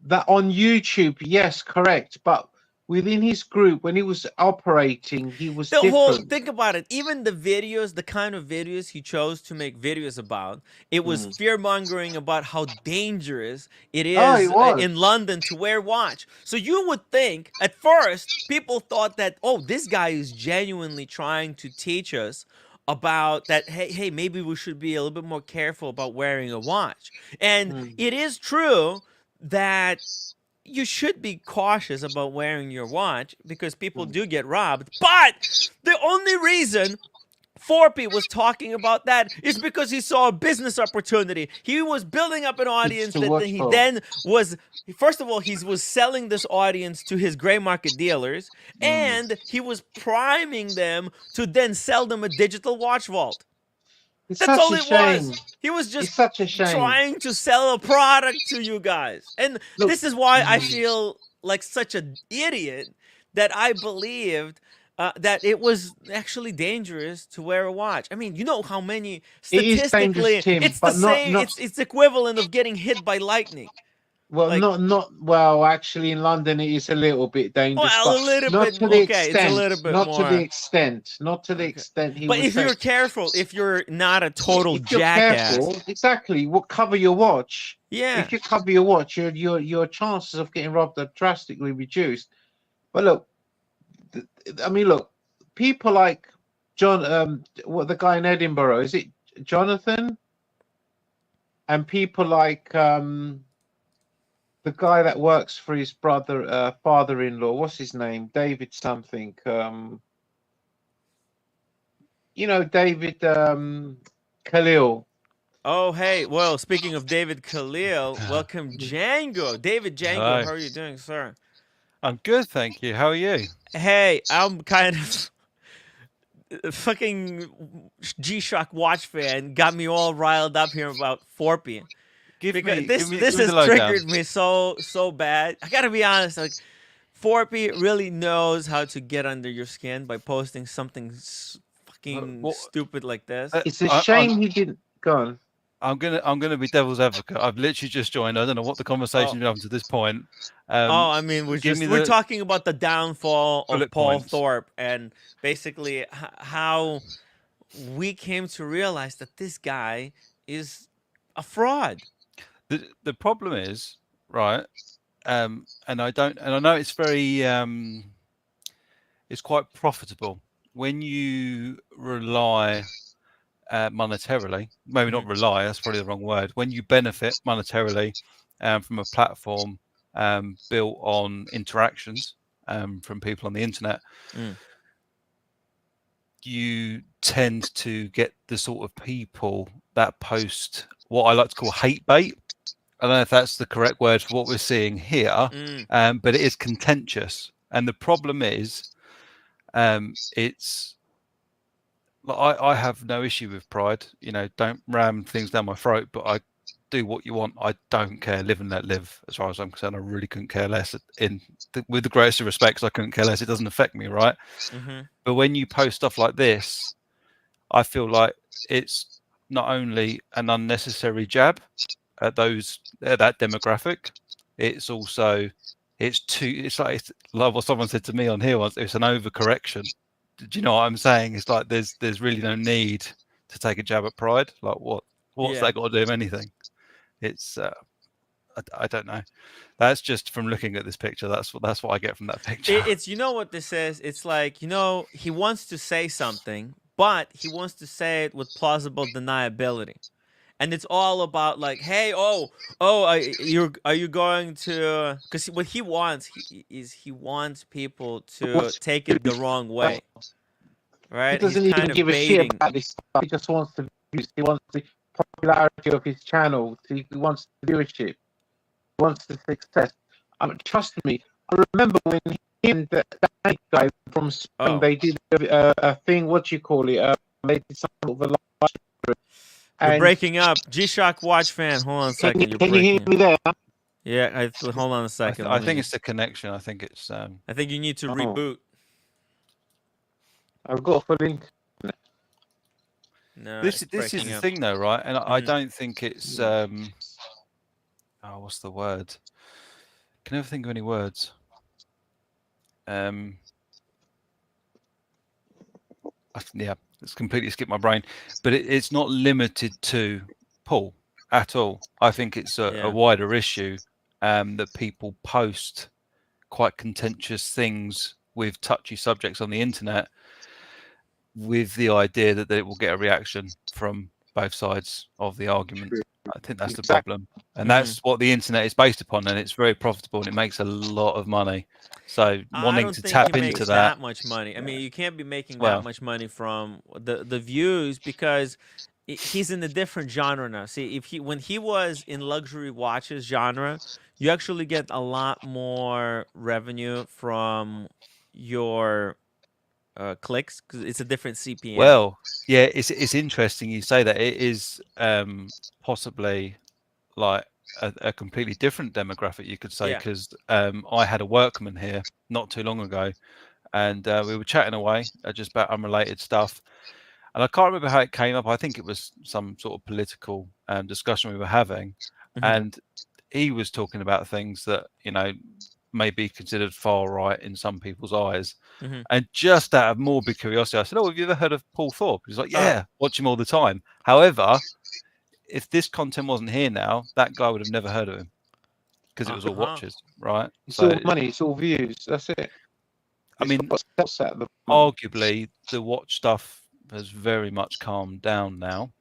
That on YouTube, yes, correct. But within his group, when he was operating, he was different. Think about it. Even the videos, the kind of videos he chose to make videos about, it was fear-mongering about how dangerous it is in London to wear watch. So you would think, at first, people thought that, oh, this guy is genuinely trying to teach us about that, hey, maybe we should be a little bit more careful about wearing a watch. And it is true that you should be cautious about wearing your watch because people do get robbed. But the only reason Thorpe was talking about that is because he saw a business opportunity. He was building up an audience that he then was, first of all, he was selling this audience to his gray market dealers, and he was priming them to then sell them a digital watch vault. That's all it was. He was just trying to sell a product to you guys. And look, this is why I feel like such an idiot that I believed that it was actually dangerous to wear a watch. I mean, you know how many statistically it's the same. It's equivalent of getting hit by lightning. Well, Like, not well. Actually, in London, it is a little bit dangerous, well, but a little not bit. to the Okay, it's a extent. little bit Not to the more. extent. Not to the Okay. extent he But was if you're saying. careful, if you're not a total If you're jackass, careful, exactly. What cover your watch? yeah. If you cover your watch, your chances of getting robbed are drastically reduced. But look, I mean, look, people like John, what the guy in Edinburgh, is it Jonathan? And people like the guy that works for his brother, father-in-law, what's his name? David something. David Khalil. Oh, hey. Well, speaking of David Khalil, welcome Django. David Django, Hello. how are you doing, sir? I'm good, thank you. How are you? Hey, I'm kind of fucking G-Shock watch fan. Got me all riled up here about Thorpe. Give me This the has lowdown. triggered me so bad. I gotta be honest, like Thorpe really knows how to get under your skin by posting something fucking stupid like this. It's a shame he didn't go on. I'm gonna be devil's advocate. I've literally just joined. I don't know what the conversation's been up to this point. I mean, we're talking about the downfall of Paul Thorpe and basically how we came to realize that this guy is a fraud. The problem is, right, and I know it's very it's quite profitable when you rely monetarily, maybe not rely, that's probably the wrong word, when you benefit monetarily from a platform built on interactions from people on the internet, you tend to get the sort of people that post what I like to call hate bait. I don't know if that's the correct word for what we're seeing here, but it is contentious. And the problem is, it's I have no issue with pride. Don't ram things down my throat, but I do what you want. I don't care. Live and let live. As far as I'm concerned, I really couldn't care less. With the greatest of respects, I couldn't care less. It doesn't affect me, right? But when you post stuff like this, I feel like it's not only an unnecessary jab at that demographic, it's also it's like what someone said to me on here once. It's an overcorrection. Do you know what I'm saying? It's like there's really no need to take a jab at pride. Like what's that got to do with anything? It's I don't know. That's just from looking at this picture. That's what I get from that picture. It's what this is. It's like he wants to say something, but he wants to say it with plausible deniability. And it's all about like, hey, are you going to? Because what he wants he wants people to take it the wrong way, right? He doesn't even give a shit about this stuff. He just wants the views. He wants the popularity of his channel. He wants the viewership. He wants the success. Trust me. I remember when he and that guy from Spain, they did a thing. What do you call it? They did some sort of a live. You're breaking up. G-Shock watch fan. Hold on a second. Can you hear me there? Yeah, hold on a second. I think it's the connection. I think it's. I think you need to reboot. I've got a link. No, this is the thing, though, right? And I don't think it's. What's the word? Can never think of any words. Yeah, it's completely skipped my brain. But it's not limited to Paul at all. I think it's a wider issue that people post quite contentious things with touchy subjects on the internet with the idea that it will get a reaction from both sides of the argument. I think that's the problem. And that's what the internet is based upon, and it's very profitable and it makes a lot of money. So wanting to tap into that much money. I mean, you can't be making that much money from the views because he's in a different genre now. See, when he was in luxury watches genre, you actually get a lot more revenue from your clicks because it's a different CPM. Well, yeah, it's interesting you say that. It is possibly like a completely different demographic, you could say, because I had a workman here not too long ago, and we were chatting away just about unrelated stuff, and I can't remember how it came up. I think it was some sort of political discussion we were having, and he was talking about things that may be considered far right in some people's eyes. Mm-hmm. And just out of morbid curiosity, I said, "Oh, have you ever heard of Paul Thorpe?" He's like, "Yeah, watch him all the time." However, if this content wasn't here now, that guy would have never heard of him because it was all watches, right? It's all money, it's all views. That's it. I mean, arguably, the watch stuff has very much calmed down now.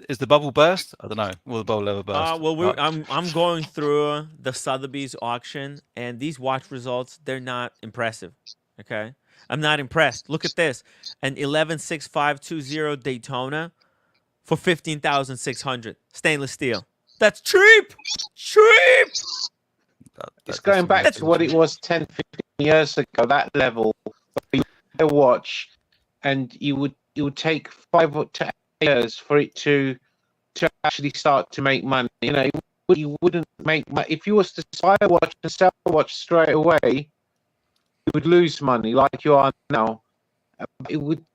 Is the bubble burst? I don't know. Will the bubble ever burst? Well, I'm going through the Sotheby's auction, and these watch results, they're not impressive. Okay, I'm not impressed. Look at this: an 116520 Daytona for 15,600 stainless steel. That's cheap. Cheap. It's going back to what it was 10, 15 years ago. That level, you would watch, and it would take 5 or 10 years for it to actually start to make money. You wouldn't make money if you was to buy a watch and sell a watch straight away. You would lose money like you are now. It would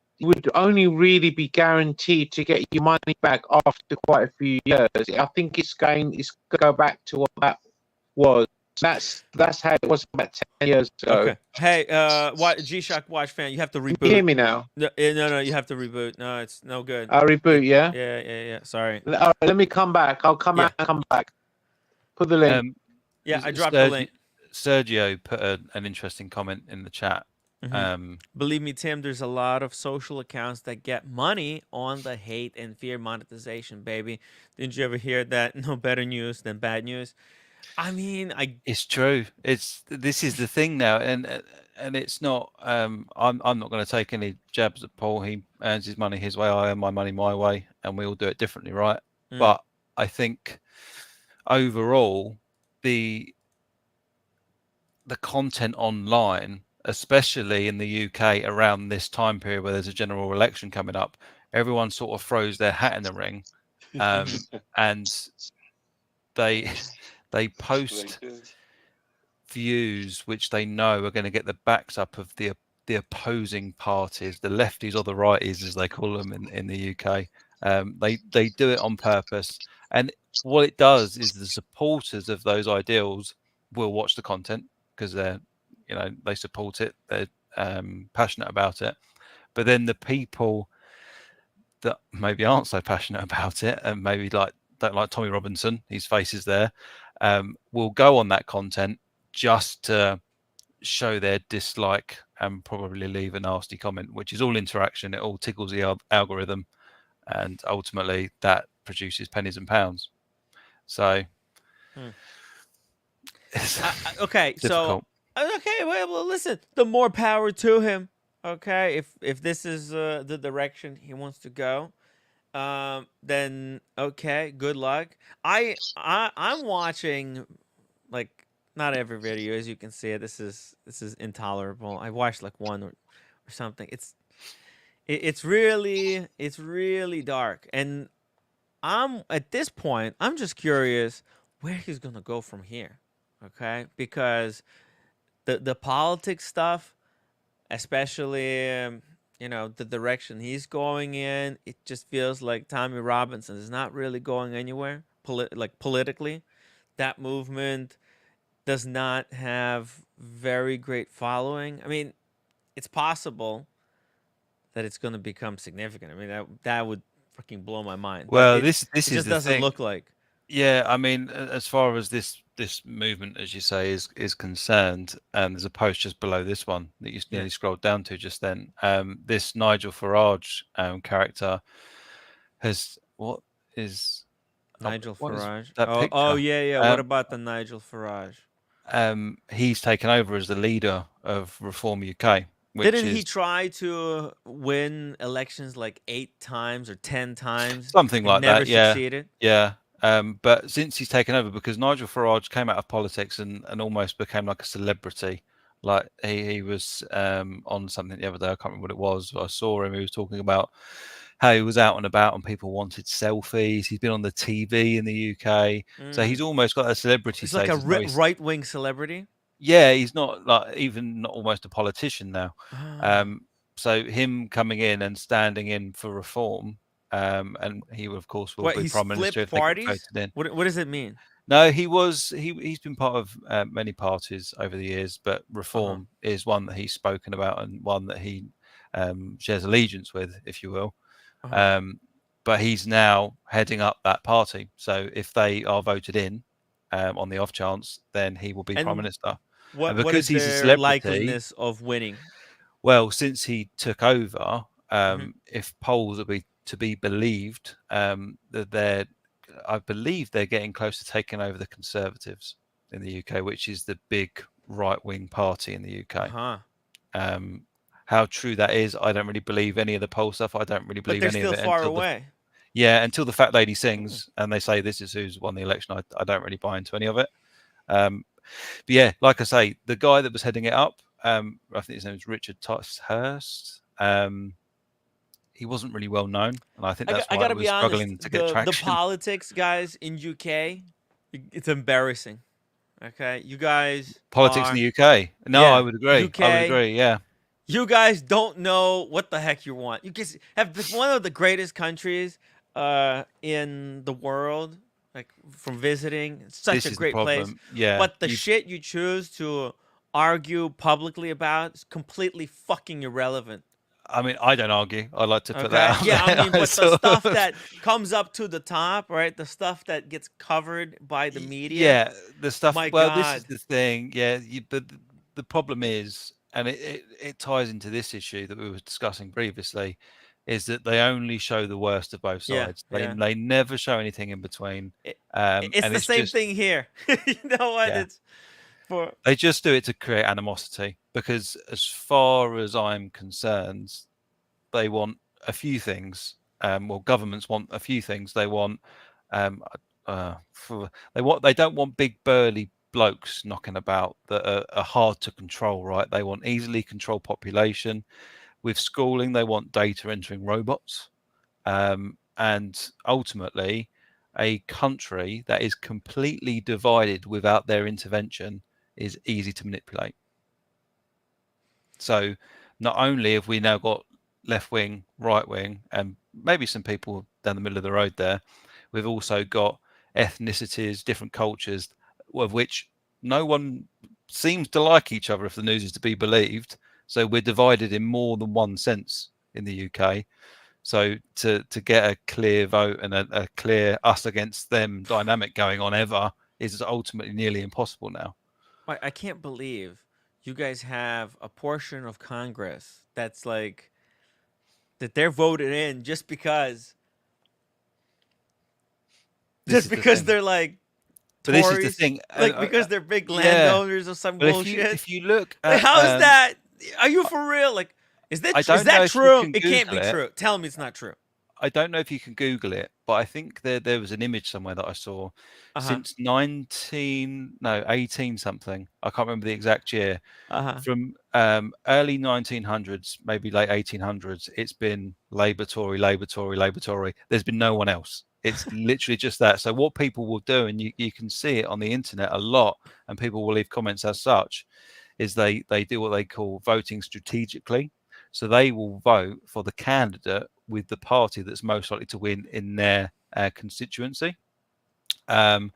only really be guaranteed to get your money back after quite a few years. I think it's going to go back to what that was. That's how it was about 10 years ago. Okay. Hey, G-Shock Watch fan, you have to reboot. Can you hear me now? No, you have to reboot. No, it's no good. I'll reboot, yeah? Yeah. Sorry. All right, let me come back. I'll come out and come back. Put the link. I dropped the link. Sergio put an interesting comment in the chat. Mm-hmm. Believe me, Tim, there's a lot of social accounts that get money on the hate and fear monetization, baby. Didn't you ever hear that? No better news than bad news. I mean, it's true. This is the thing now, and it's not. I'm not going to take any jabs at Paul. He earns his money his way. I earn my money my way, and we all do it differently, right? But I think overall, the content online, especially in the UK around this time period where there's a general election coming up, everyone sort of throws their hat in the ring, and they post views which they know are going to get the backs up of the opposing parties, the lefties or the righties, as they call them in the UK. They do it on purpose, and what it does is the supporters of those ideals will watch the content because they support it, they're passionate about it. But then the people that maybe aren't so passionate about it and maybe don't like Tommy Robinson, his face is there, will go on that content just to show their dislike and probably leave a nasty comment, which is all interaction. It all tickles the algorithm, and ultimately that produces pennies and pounds. So okay, so well, listen, the more power to him. Okay, if this is the direction he wants to go, then okay, good luck. I'm watching, like, not every video, as you can see. This is intolerable. I watched like one or something. It's really dark, and at this point I'm just curious where he's gonna go from here. Okay, because the politics stuff, especially the direction he's going in, it just feels like Tommy Robinson is not really going anywhere politically. That movement does not have very great following. I mean, it's possible that it's going to become significant. I mean, that would freaking blow my mind. Well, this just is the doesn't thing. Look like. Yeah, I mean, as far as this movement, as you say, is concerned, there's a post just below this one that you nearly scrolled down to just then. This Nigel Farage character has what is Nigel Farage? Yeah. What about the Nigel Farage? He's taken over as the leader of Reform UK. Didn't he try to win elections like 8 times or 10 times? Something like that, yeah. Succeeded? Yeah. But since he's taken over, because Nigel Farage came out of politics and almost became like a celebrity. Like he was on something the other day, I can't remember what it was. I saw him, he was talking about how he was out and about and people wanted selfies. He's been on the TV in the UK. So he's almost got a celebrity status. He's like a right-wing celebrity? Yeah, he's not not almost a politician now. So him coming in and standing in for reform and he of course will be he's prime minister if they get voted in. What does it mean? No, he's been part of many parties over the years, but Reform is one that he's spoken about and one that he shares allegiance with, if you will. But he's now heading up that party. So if they are voted in on the off chance, then he will be prime minister. What is their likeliness of winning? Well, since he took over, if polls are to be believed, that I believe they're getting close to taking over the Conservatives in the UK, which is the big right-wing party in the UK. How true that is, I don't really believe any of the poll stuff. I don't really believe any of it. But they're still far away. Until the fat lady sings and they say this is who's won the election, I don't really buy into any of it. But yeah, like I say, the guy that was heading it up, I think his name is Richard Hurst. He wasn't really well known, and I think that's why I was struggling to get traction. The politics, guys, in UK, it's embarrassing. Okay, you guys. Politics in the UK? No, I would agree. UK, I would agree. Yeah. You guys don't know what the heck you want. You guys have one of the greatest countries in the world, like from visiting. It's such a great place. Yeah. But the shit you choose to argue publicly about is completely fucking irrelevant. I mean, I don't argue. I like to put that out there. I mean, but the stuff that comes up to the top, right? The stuff that gets covered by the media. Yeah, the stuff. My God. This is the thing. Yeah, but the problem is, and it ties into this issue that we were discussing previously, is that they only show the worst of both sides. They never show anything in between. It's the same thing here. You know what? Yeah. They just do it to create animosity, because as far as I'm concerned, they want a few things. Governments want a few things. They want they don't want big burly blokes knocking about that are hard to control, right? They want easily controlled population. With schooling, they want data entering robots, and ultimately a country that is completely divided without their intervention is easy to manipulate. So not only have we now got left wing, right wing, and maybe some people down the middle of the road there, we've also got ethnicities, different cultures, of which no one seems to like each other if the news is to be believed. So we're divided in more than one sense in the UK. So to get a clear vote and a clear us against them dynamic going on ever is ultimately nearly impossible now. I can't believe you guys have a portion of Congress that's like that they're voted in just because they're like Tories, but this is the thing, like because they're big landowners or some bullshit. If you look at, like, how is that? Are you for real? Like, is that true? It can't be true. Tell me it's not true. I don't know if you can Google it, but I think there was an image somewhere that I saw since 18 something. I can't remember the exact year. From early 1900s, maybe late 1800s, it's been Labour, Tory, Labour, Tory, Labour, Tory. There's been no one else. It's literally just that. So what people will do, and you can see it on the internet a lot, and people will leave comments as such, is they do what they call voting strategically. So they will vote for the candidate with the party that's most likely to win in their constituency. So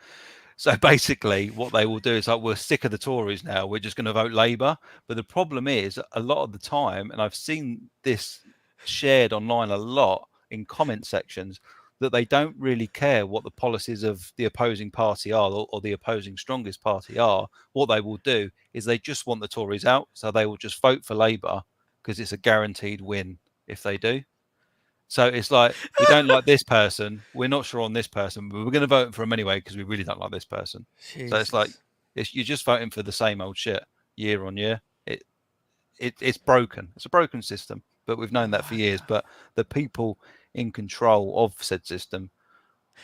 basically what they will do is like, we're sick of the Tories now, we're just going to vote Labour. But the problem is a lot of the time, and I've seen this shared online a lot in comment sections, that they don't really care what the policies of the opposing party are or the opposing strongest party are. What they will do is they just want the Tories out. So they will just vote for Labour because it's a guaranteed win if they do. So it's like, we don't like this person, we're not sure on this person, but we're going to vote for him anyway because we really don't like this person. Jesus. So it's like, you're just voting for the same old shit year on year. It's broken. It's a broken system, but we've known that for years. But the people in control of said system,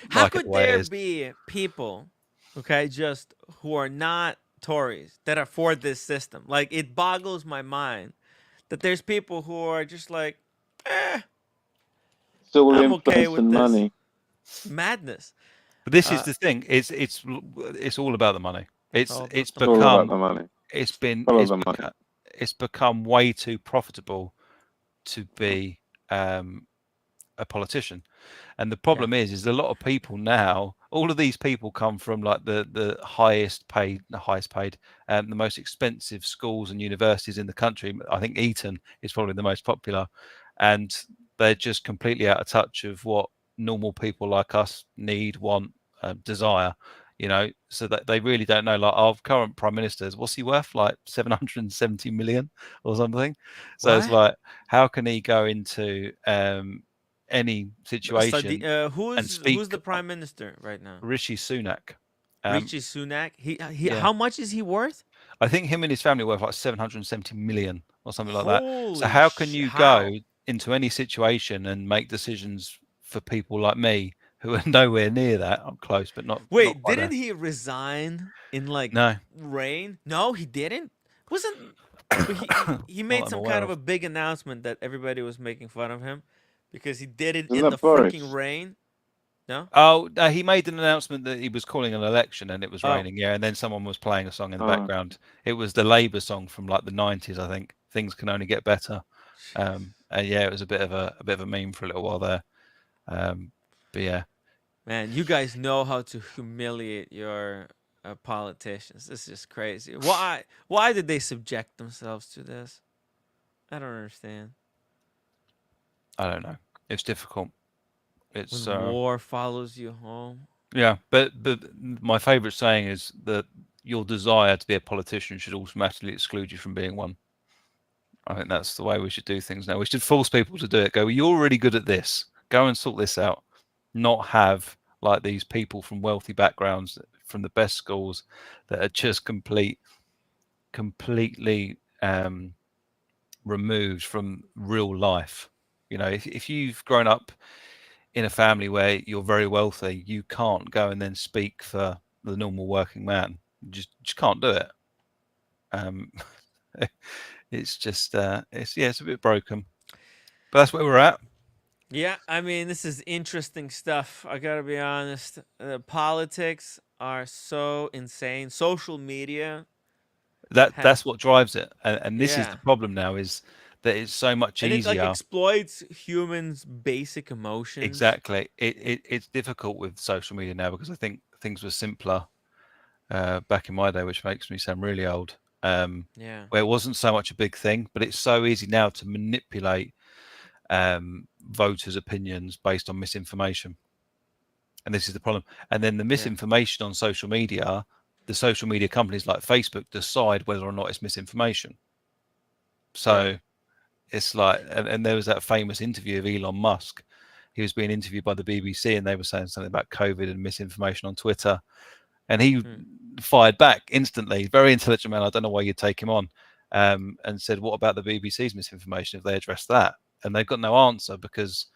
how could there be people, okay, just who are not Tories that are for this system? Like, it boggles my mind that there's people who are just like, it's all I'm okay with this money. Madness. But this is the thing. It's all about the money. It's become way too profitable to be a politician. And the problem is a lot of people now, all of these people come from like the highest paid, the most expensive schools and universities in the country. I think Eton is probably the most popular, and they're just completely out of touch of what normal people like us need, want, desire. So that they really don't know. Like our current prime minister, what's he worth? Like 770 million or something. So it's like, how can he go into any situation and speak? Who's the prime minister right now? Rishi Sunak. Rishi Sunak. How much is he worth? I think him and his family are worth like 770 million or something like that. So how can you go into any situation and make decisions for people like me who are nowhere near that? I'm close, but not. Wait, not didn't he resign in like rain? No, he didn't. Wasn't. He made some kind of a big announcement that everybody was making fun of him because he did it in the freaking rain. No? Oh, he made an announcement that he was calling an election and it was raining. Yeah, and then someone was playing a song in the background. It was the Labour song from like the 90s, I think. Things Can Only Get Better. And yeah, it was a bit of a meme for a little while there. But yeah, man, you guys know how to humiliate your politicians. This is crazy. Why did they subject themselves to this? I don't understand. I don't know. It's difficult. It's when war follows you home. Yeah, but my favourite saying is that your desire to be a politician should automatically exclude you from being one. I think that's the way we should do things now. We should force people to do it. Go, well, you're really good at this. Go and sort this out. Not have like these people from wealthy backgrounds, from the best schools, that are just completely removed from real life. If you've grown up in a family where you're very wealthy, you can't go and then speak for the normal working man. You just can't do it. It's just it's a bit broken, but that's where we're at. Yeah, I mean, this is interesting stuff. I gotta be honest. Politics are so insane. Social media. That's what drives it, and this is the problem now, is that it's so much easier. And it like exploits humans' basic emotions. Exactly. It's difficult with social media now because I think things were simpler back in my day, which makes me sound really old. Where it wasn't so much a big thing, but it's so easy now to manipulate voters' opinions based on misinformation. And this is the problem. And then the misinformation on social media, the social media companies like Facebook decide whether or not it's misinformation. So it's like, and there was that famous interview of Elon Musk. He was being interviewed by the BBC and they were saying something about COVID and misinformation on Twitter. And he fired back instantly. Very intelligent man. I don't know why you'd take him on. And said, what about the BBC's misinformation if they address that? And they've got no answer because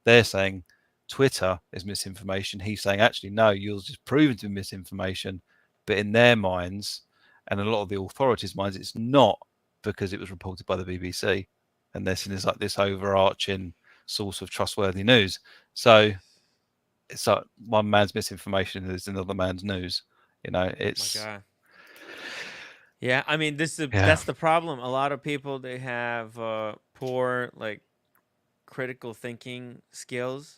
they're saying Twitter is misinformation. He's saying, actually, no, you're just proven to be misinformation. But in their minds, and a lot of the authorities' minds, it's not, because it was reported by the BBC. And they're seen as like this overarching source of trustworthy news. So it's like one man's misinformation is another man's news. It's. Oh my God. Yeah, I mean, that's the problem. A lot of people, they have poor like critical thinking skills.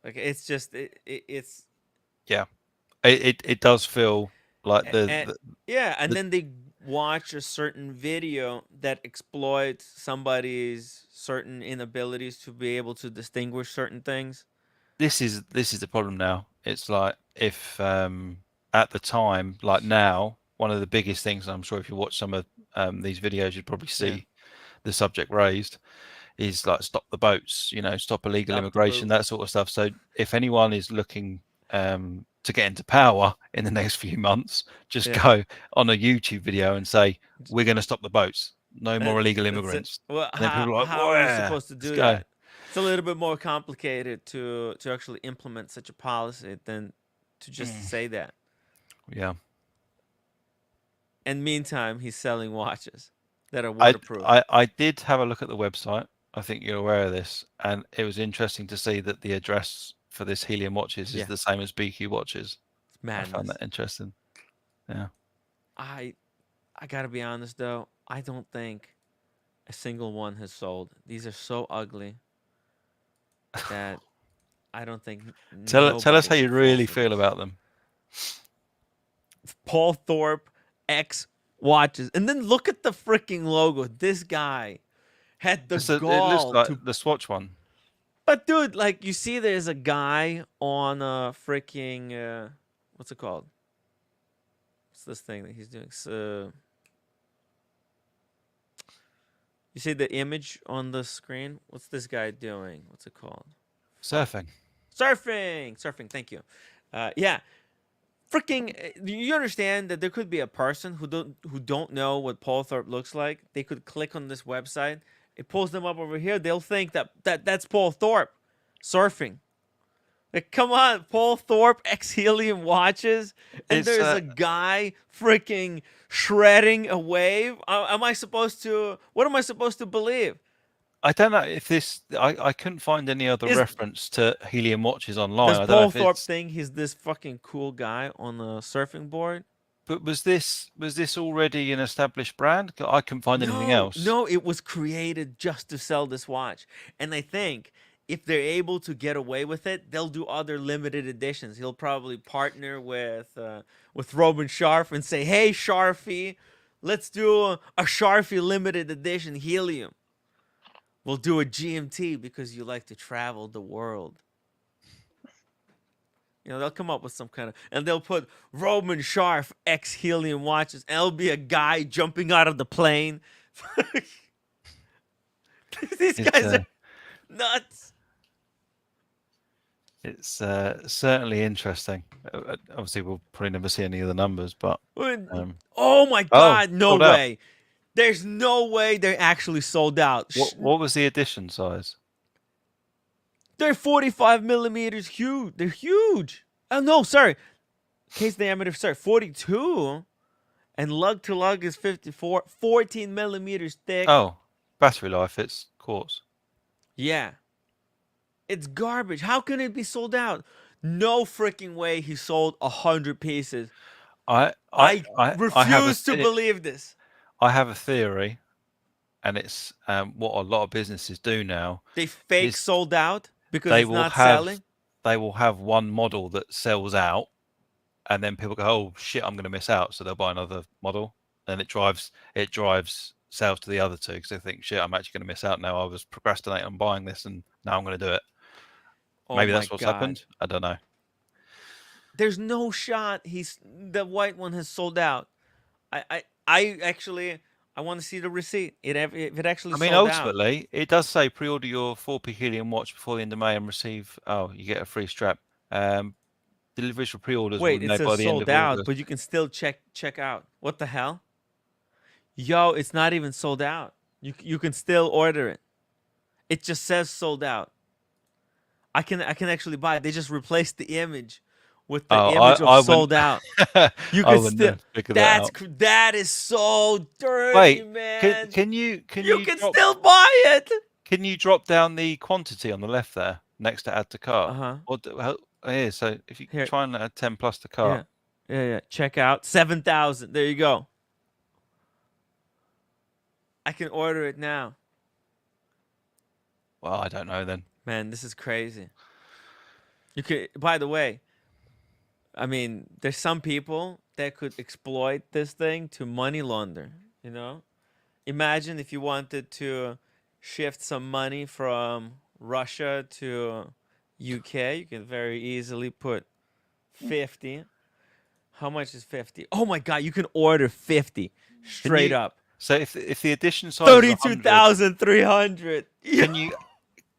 Like it's just it's. Yeah, it does feel like and then they watch a certain video that exploits somebody's certain inabilities to be able to distinguish certain things. This is the problem now. It's like if at the time, like now, one of the biggest things, I'm sure if you watch some of these videos, you'd probably see the subject raised, is like stop the boats, stop illegal immigration, that sort of stuff. So if anyone is looking to get into power in the next few months, just go on a YouTube video and say, we're going to stop the boats. No more illegal immigrants. Well, and then people are like, how are you supposed to do that? It's a little bit more complicated to actually implement such a policy than to just say that. Yeah. And meantime, he's selling watches that are waterproof. I did have a look at the website. I think you're aware of this. And it was interesting to see that the address for this Helium watches is the same as BQ watches. It's madness. I found that interesting. Yeah. I got to be honest, though. I don't think a single one has sold. These are so ugly. that I don't think. Tell us how nobody you can really fall for feel this. about them. Paul Thorpe X watches, and then look at the freaking logo. This guy had the It looks gall like to. the Swatch one. But dude, like you see, there's a guy on a freaking what's it called? What's this thing that he's doing? So, you see the image on the screen? What's this guy doing? What's it called? Surfing. Surfing. Thank you. Yeah. Freaking, you understand that there could be a person who don't know what Paul Thorpe looks like. They could click on this website. It pulls them up over here. They'll think that's Paul Thorpe surfing. Like, come on, Paul Thorpe X Helium watches, and there's a guy freaking shredding a wave. What am I supposed to believe? I don't know if this. I couldn't find any other reference to Helium watches online. Does I don't know Paul if Thorpe think he's this fucking cool guy on the surfing board? But was this already an established brand? I couldn't find anything else. No, it was created just to sell this watch. And I think if they're able to get away with it, they'll do other limited editions. He'll probably partner with Robin Sharf and say, "Hey, Sharfie, let's do a Sharfie limited edition Helium. We'll do a GMT because you like to travel the world." You know, they'll come up with some kind of, and they'll put Roman Sharf X Helium watches, and it'll be a guy jumping out of the plane. These guys are nuts. It's certainly interesting. Obviously, we'll probably never see any of the numbers, but oh my God, no way! There's no way they're actually sold out. What was the edition size? They're 45 millimeters huge. They're huge. Oh, no, sorry. Case diameter, sorry, 42. And lug to lug is 54. 14 millimeters thick. Oh, battery life, it's quartz. Yeah. It's garbage. How can it be sold out? No freaking way he sold 100 pieces. I refuse to believe this. I have a theory, and it's what a lot of businesses do now. They fake sold out? Because it's not selling? They will have one model that sells out, and then people go, "Oh shit, I'm going to miss out," so they'll buy another model, and it drives sales to the other two because they think, "Shit, I'm actually going to miss out now. I was procrastinating on buying this, and now I'm going to do it." Maybe that's what's happened. I don't know. There's no shot the white one has sold out. I actually. I want to see the receipt. If it actually sold out. Ultimately, it does say pre-order your 4P Helium watch before the end of May and receive. Oh, you get a free strap. Deliveries for pre-orders. Wait, it says sold out, but you can still check out. What the hell? Yo, it's not even sold out. You can still order it. It just says sold out. I can actually buy it. They just replaced the image with the image of sold out. You can still. That is so dirty, man. Can you still buy it? Can you drop down the quantity on the left there next to add to cart? Yeah. So if you try and add 10 plus to cart. Yeah. Check out 7,000. There you go. I can order it now. Well, I don't know then. Man, this is crazy. You could. By the way. I mean, there's some people that could exploit this thing to money launder, you know? Imagine if you wanted to shift some money from Russia to UK, you can very easily put 50. How much is 50? Oh my God, you can order 50 straight up. So if the edition size 32,300.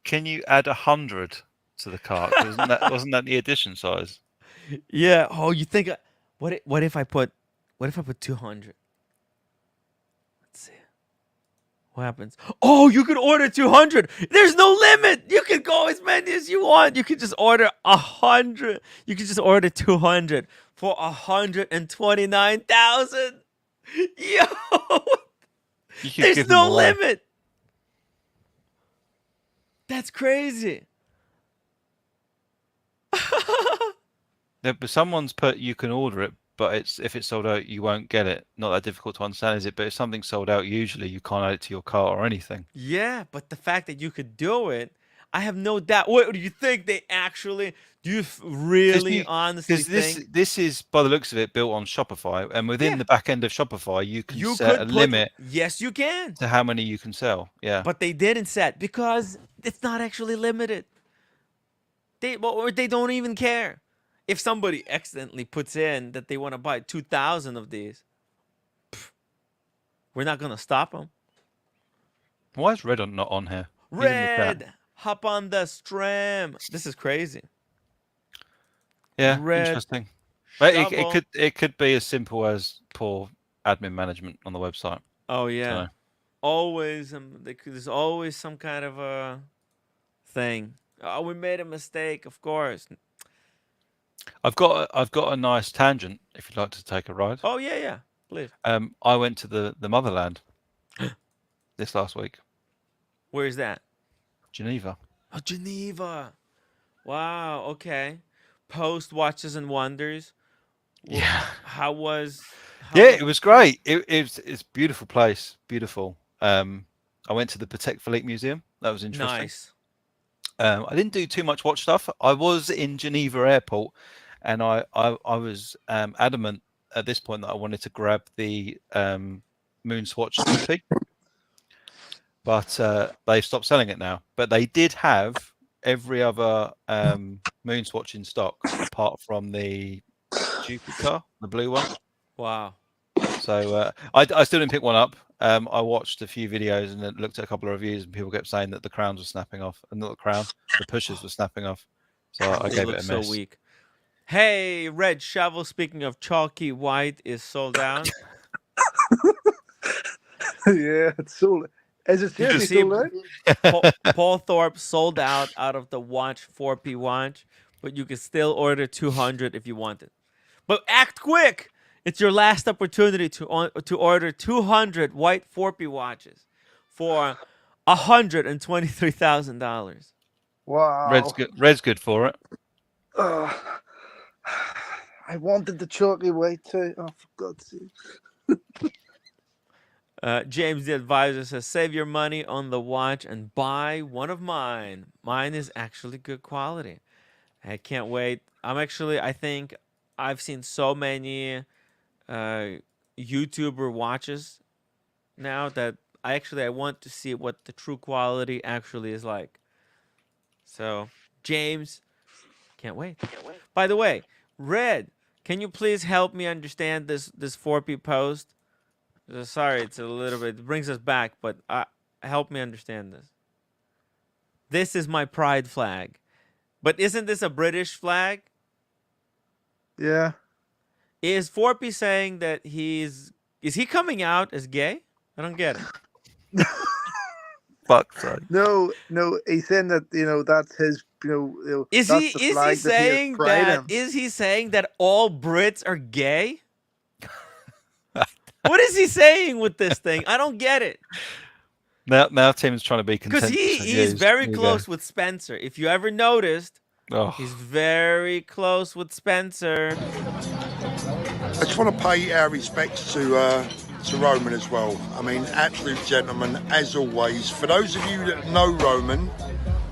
Can you add 100 to the cart? Wasn't that the edition size? Yeah. Oh, you think? What if I put 200? Let's see. What happens? Oh, you can order 200. There's no limit. You can go as many as you want. You can just order 100. You can just order 200 for 129,000. Yo, there's no limit. That's crazy. No, but someone's put you can order it, but if it's sold out, you won't get it. Not that difficult to understand, is it? But if something's sold out, usually you can't add it to your cart or anything. Yeah, but the fact that you could do it, I have no doubt. What do you think they actually? Do you really honestly think? This is, by the looks of it, built on Shopify, and within the back end of Shopify, you can set a limit. Yes, you can. To how many you can sell. Yeah. But they didn't set because it's not actually limited. Or they don't even care. If somebody accidentally puts in that they want to buy 2,000 of these, we're not gonna stop them. Why is Red not on here? Red, hop on the stream. This is crazy. Yeah, Red, interesting. But it could be as simple as poor admin management on the website. Oh yeah, so. Always there's always some kind of a thing. Oh, we made a mistake. Of course. I've got a nice tangent. If you'd like to take a ride. Oh yeah, please. I went to the motherland this last week. Where is that? Geneva. Oh, Geneva. Wow. Okay. Post Watches and Wonders. Yeah. It was great. It's a beautiful place. Beautiful. I went to the Patek Philippe Museum. That was interesting. Nice. I didn't do too much watch stuff. I was in Geneva Airport, and I was adamant at this point that I wanted to grab the Moon Swatch scooty, but they stopped selling it now. But they did have every other Moon Swatch in stock, apart from the Jupiter, the blue one. Wow. So I still didn't pick one up. I watched a few videos and then looked at a couple of reviews, and people kept saying that the crowns were snapping off, and not the crown, the pushers were snapping off. So I gave it a miss. So weak. Hey, Red Shovel. Speaking of chalky white, is sold out. Yeah, it's sold. Is it seriously sold out? Paul Thorpe sold out of the watch 4P watch, but you can still order 200 if you want it. But act quick. It's your last opportunity to order 200 white 4P watches for $123,000. Wow. Red's good for it. I wanted the chalky white too. Oh, for God's sake. James the advisor says, save your money on the watch and buy one of mine. Mine is actually good quality. I can't wait. I think I've seen so many YouTuber watches now that I want to see what the true quality actually is like. So, James, can't wait. By the way, Red, can you please help me understand this 4P post? Sorry, it's a little bit, it brings us back, but help me understand this. This is my pride flag. But isn't this a British flag? Yeah. Is 4P saying that is he coming out as gay? I don't get it. Fuck, sorry. No, he's saying that, that's his, is he saying that all Brits are gay? What is he saying with this thing? I don't get it. Now Tim's trying to be because he's very close with Spencer. If you ever noticed, he's very close with Spencer. I just want to pay our respects to Roman as well. I mean, absolute gentleman as always. For those of you that know Roman,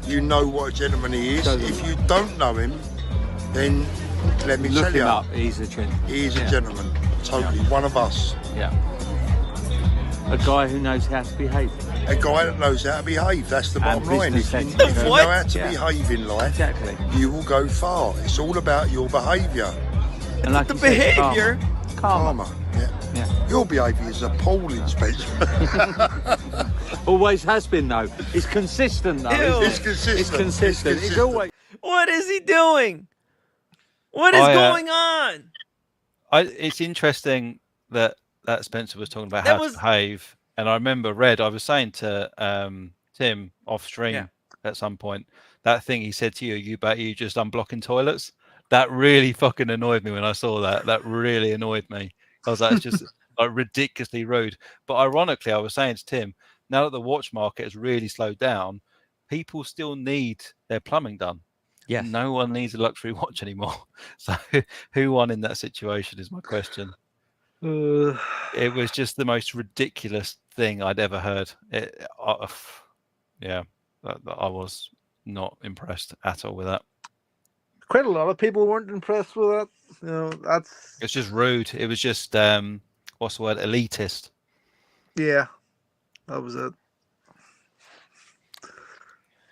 you know what a gentleman he is. If you don't know him, then let me tell you, him up. He's a gentleman. He's a gentleman, totally one of us. Yeah. A guy who knows how to behave. A guy that knows how to behave. That's the bottom line. If you know how to behave in life, you will go far. It's all about your behaviour. And like the behaviour. Karma. Yeah. Your behaviour is appalling, Spencer. Always has been, though. It's consistent, though. It's consistent. It's always. What is he doing? What is going on? It's interesting that Spencer was talking about how to behave, and I remember Red. I was saying to Tim off stream at some point that thing he said to you. You just unblocking toilets. That really fucking annoyed me when I saw that. That really annoyed me. I was like, it's just like ridiculously rude. But ironically, I was saying to Tim, now that the watch market has really slowed down, people still need their plumbing done. Yeah. No one needs a luxury watch anymore. So who won in that situation is my question. It was just the most ridiculous thing I'd ever heard. I was not impressed at all with that. Quite a lot of people weren't impressed with that. You know, that's. It's just rude. It was just what's the word? Elitist. Yeah, that was it.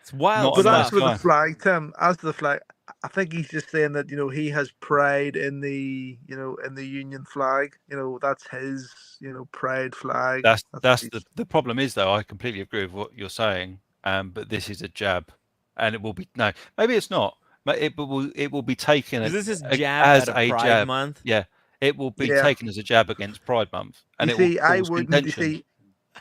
It's wild. But stuff. as for the flag, Tim, as to the flag, I think he's just saying that, you know, he has pride in the, you know, in the Union flag. You know, that's his, you know, pride flag. That's the problem is, though, I completely agree with what you're saying. But this is a jab, and it will be maybe it's not. But it will be taken this is jab as at a Pride jab. Month. Yeah, it will be taken as a jab against Pride Month, and you it see, will I cause wouldn't. contention. You see,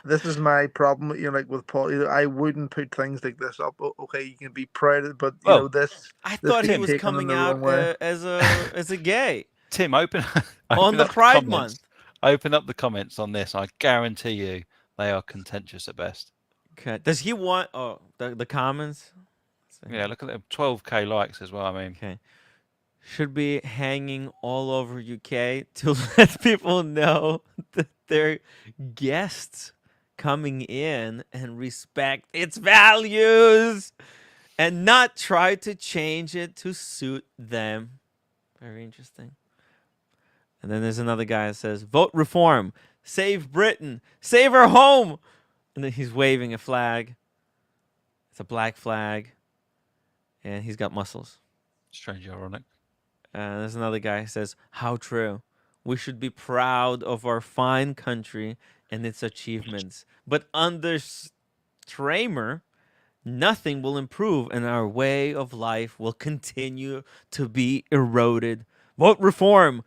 this is my problem. You know, like with Paul, I wouldn't put things like this up. Okay, you can be proud, but you know this. I thought he was coming out as a gay. Tim, open on the Pride Month. Open up the comments on this. I guarantee you they are contentious at best. Okay. Does he want the comments? Yeah, look at them. 12k likes as well. I mean, okay. Should be hanging all over UK to let people know that they're guests coming in and respect its values and not try to change it to suit them. Very interesting. And then there's another guy that says, vote reform, save Britain, save our home. And then he's waving a flag. It's a black flag. And he's got muscles. Strange, ironic. There's another guy who says, how true. We should be proud of our fine country and its achievements. But under Stramer, nothing will improve and our way of life will continue to be eroded. Vote reform.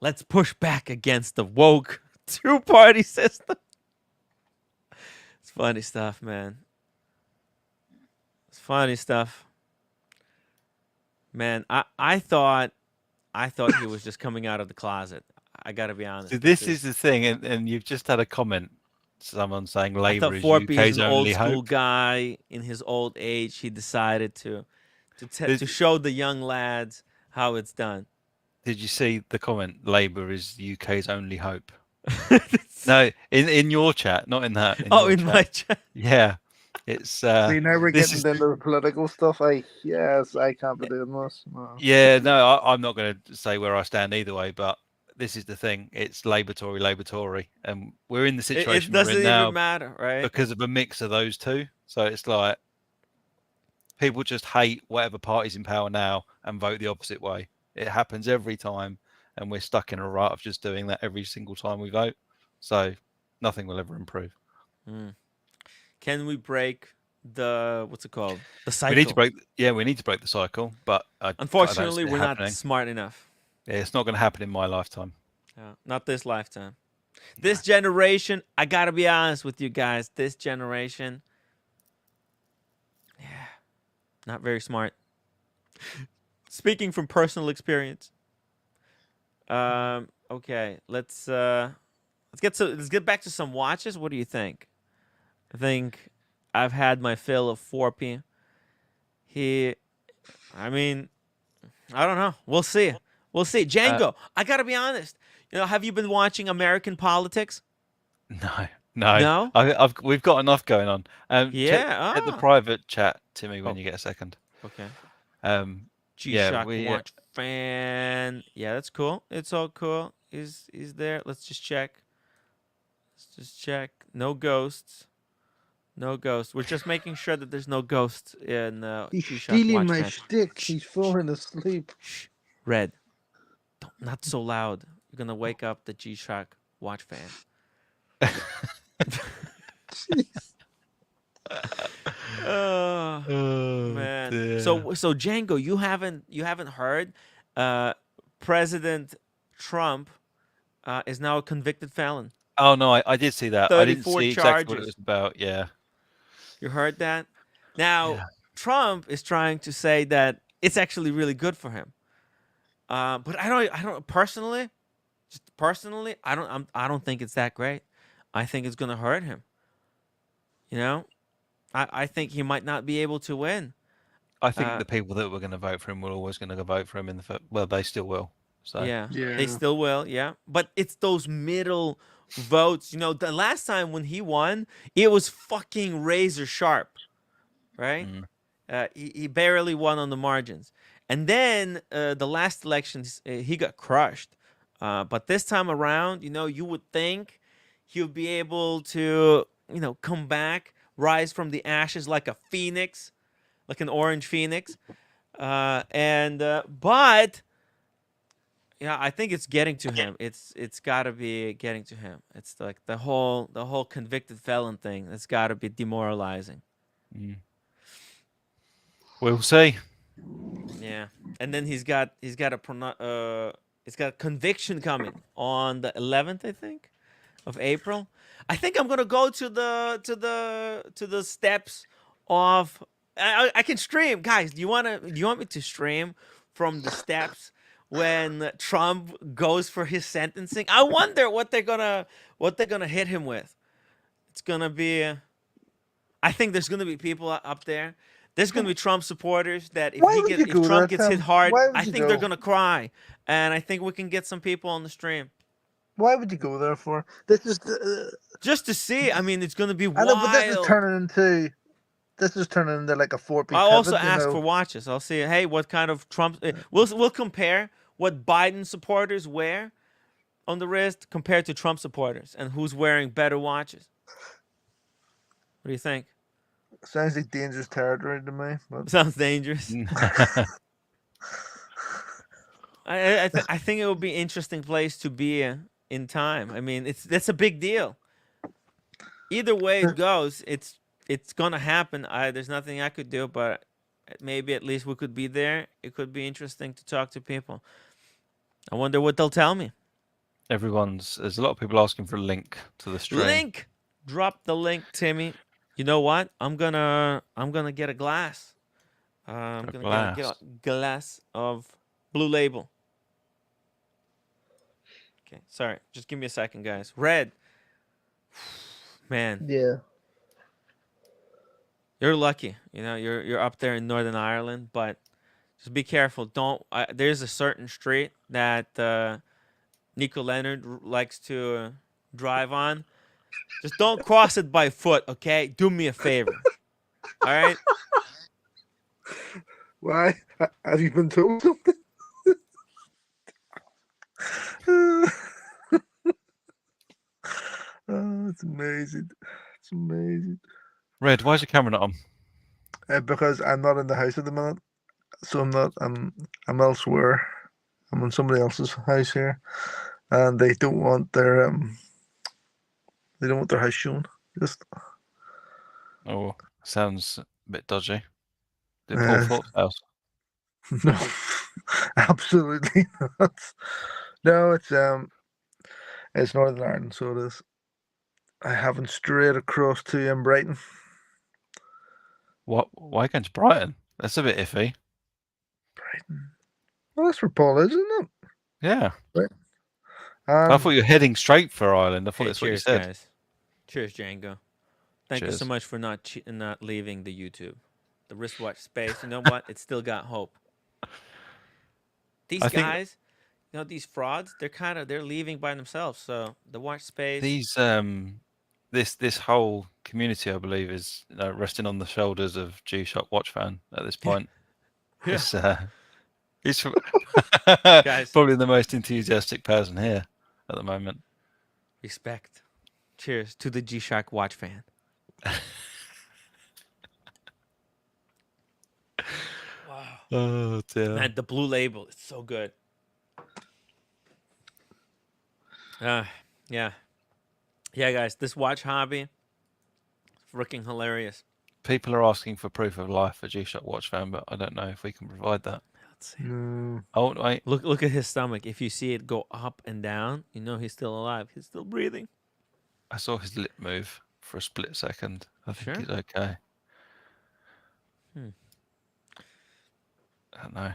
Let's push back against the woke two-party system. It's funny stuff, man. It's funny stuff. Man, I thought he was just coming out of the closet. I gotta be honest. So this is the thing, and you've just had a comment. Someone saying Labour is Thorpe UK's is an only old school hope. guy. In his old age, he decided to show the young lads how it's done. Did you see the comment? Labour is the UK's only hope. No, in your chat, not in that. In my chat. Yeah. It's See, now we're getting into the political stuff. I can't be doing this. No. Yeah, no, I'm not going to say where I stand either way, but this is the thing. It's Labour Tory, and we're in the situation it doesn't we're in now even matter, right? because of a mix of those two. So it's like people just hate whatever party's in power now and vote the opposite way. It happens every time, and we're stuck in a rut of just doing that every single time we vote. So nothing will ever improve. Can we break the what's it called? The cycle. We need to break the cycle, but unfortunately, we're not smart enough. Yeah, it's not going to happen in my lifetime. Not this lifetime. This generation, I gotta be honest with you guys. This generation, not very smart. Speaking from personal experience. Okay, let's get back to some watches. What do you think? I think I've had my fill of Thorpe. I mean, I don't know. We'll see. We'll see. Django, I got to be honest. You know, have you been watching American politics? No. We've got enough going on. Check the private chat, Timmy, when you get a second. Okay. G-Shock watch fan. Yeah, that's cool. It's all cool. Is there? Let's just check. No ghosts. No ghosts. We're just making sure that there's no ghosts in He's G-Shock stealing watch my fan. stick. He's falling asleep. Shh. Red. Not so loud. You're gonna wake up the G-Shock watch fan. Oh man. Dear. So Django, you haven't heard President Trump is now a convicted felon. Oh no, I did see that. I didn't see exactly what it was about. Yeah. You heard that? Now Trump is trying to say that it's actually really good for him. But I don't personally, I don't think it's that great. I think it's gonna hurt him. You know? I think he might not be able to win. I think the people that were going to vote for him were always going to vote for him well, they still will. So yeah, they still will. Yeah, but it's those middle votes. You know, the last time when he won, it was fucking razor sharp, right? He barely won on the margins. And then the last elections, he got crushed. But this time around, you would think he would be able to, come back, rise from the ashes like a phoenix, like an orange phoenix. But yeah, I think it's getting to him. It's got to be getting to him. It's like the whole convicted felon thing. It's got to be demoralizing. We'll see. Yeah, and then he's got a conviction coming on the 11th, I think, of April. I think I'm gonna go to the steps of. I can stream, guys. Do you want me to stream from the steps when Trump goes for his sentencing? I wonder what they're gonna hit him with. It's gonna be. I think there's gonna be people up there. There's gonna be Trump supporters that if Trump gets hit hard, I think they're gonna cry, and I think we can get some people on the stream. Why would you go there for? This is just to see. I mean, it's gonna be wild. But this is turning into like a Thorpe. I'll also ask for watches. I'll see. Hey, what kind of Trump? We'll compare what Biden supporters wear on the wrist compared to Trump supporters, and who's wearing better watches. What do you think? Sounds like dangerous territory to me. But... Sounds dangerous. I think it would be an interesting place to be in time. I mean, that's a big deal. Either way it goes, it's gonna happen. There's nothing I could do, but maybe at least we could be there. It could be interesting to talk to people. I wonder what they'll tell me. There's a lot of people asking for a link to the stream. Link. Drop the link, Timmy. You know what? I'm gonna get a glass. I'm gonna get a glass of Blue Label. Okay, sorry. Just give me a second, guys. Red. Man. Yeah. You're lucky. You're up there in Northern Ireland, but just be careful. There's a certain street that Nico Leonard likes to drive on. Just don't cross it by foot, okay? Do me a favor. All right? Why? Have you been told something? Oh, it's amazing. It's amazing. Red, why is your camera not on? Because I'm not in the house at the minute. So I'm not. I'm elsewhere. I'm in somebody else's house here, and they don't want their house shown. Just. Oh, sounds a bit dodgy. Did Paul Thorpe's house? No, absolutely not. No, it's Northern Ireland, so it is. I haven't straight across to Brighton. What? Why going to Brighton? That's a bit iffy. Brighton. Well, that's where Paul is, isn't it? Yeah. Right. I thought you were heading straight for Ireland. I thought that's what you said. Guys. Cheers, Django. Thank you so much for not leaving the YouTube, the wristwatch space. You know what? It's still got hope. These guys, these frauds, they're leaving by themselves. So the watch space. These this whole community, I believe, is resting on the shoulders of G-Shock watch fan at this point. Yeah. He's guys, probably the most enthusiastic person here at the moment. Respect. Cheers to the G-Shock watch fan. Wow. Oh dear. Man, the Blue Label, it's so good. Yeah, guys, this watch hobby, freaking hilarious. People are asking for proof of life for G-Shock watch fan, but I don't know if we can provide that. Let's see. Oh wait, look at his stomach. If you see it go up and down, he's still alive. He's still breathing. I saw his lip move for a split second. I think he's okay. I don't know.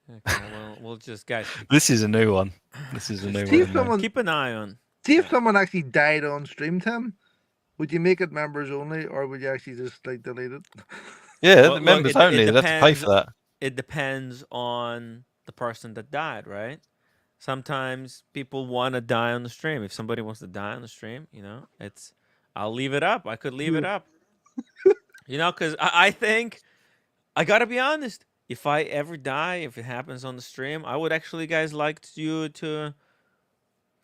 Okay, well, we'll just, guys. This is a new one. Keep an eye on. See if someone actually died on stream, Tim. Would you make it members only, or would you actually just delete it? Yeah, members only. They'd have to pay for that. It depends on the person that died, right? Sometimes people want to die on the stream. If somebody wants to die on the stream, I'll leave it up. I could leave it up. You know, because I think I gotta be honest. If I ever die, if it happens on the stream, I would actually, guys, like you to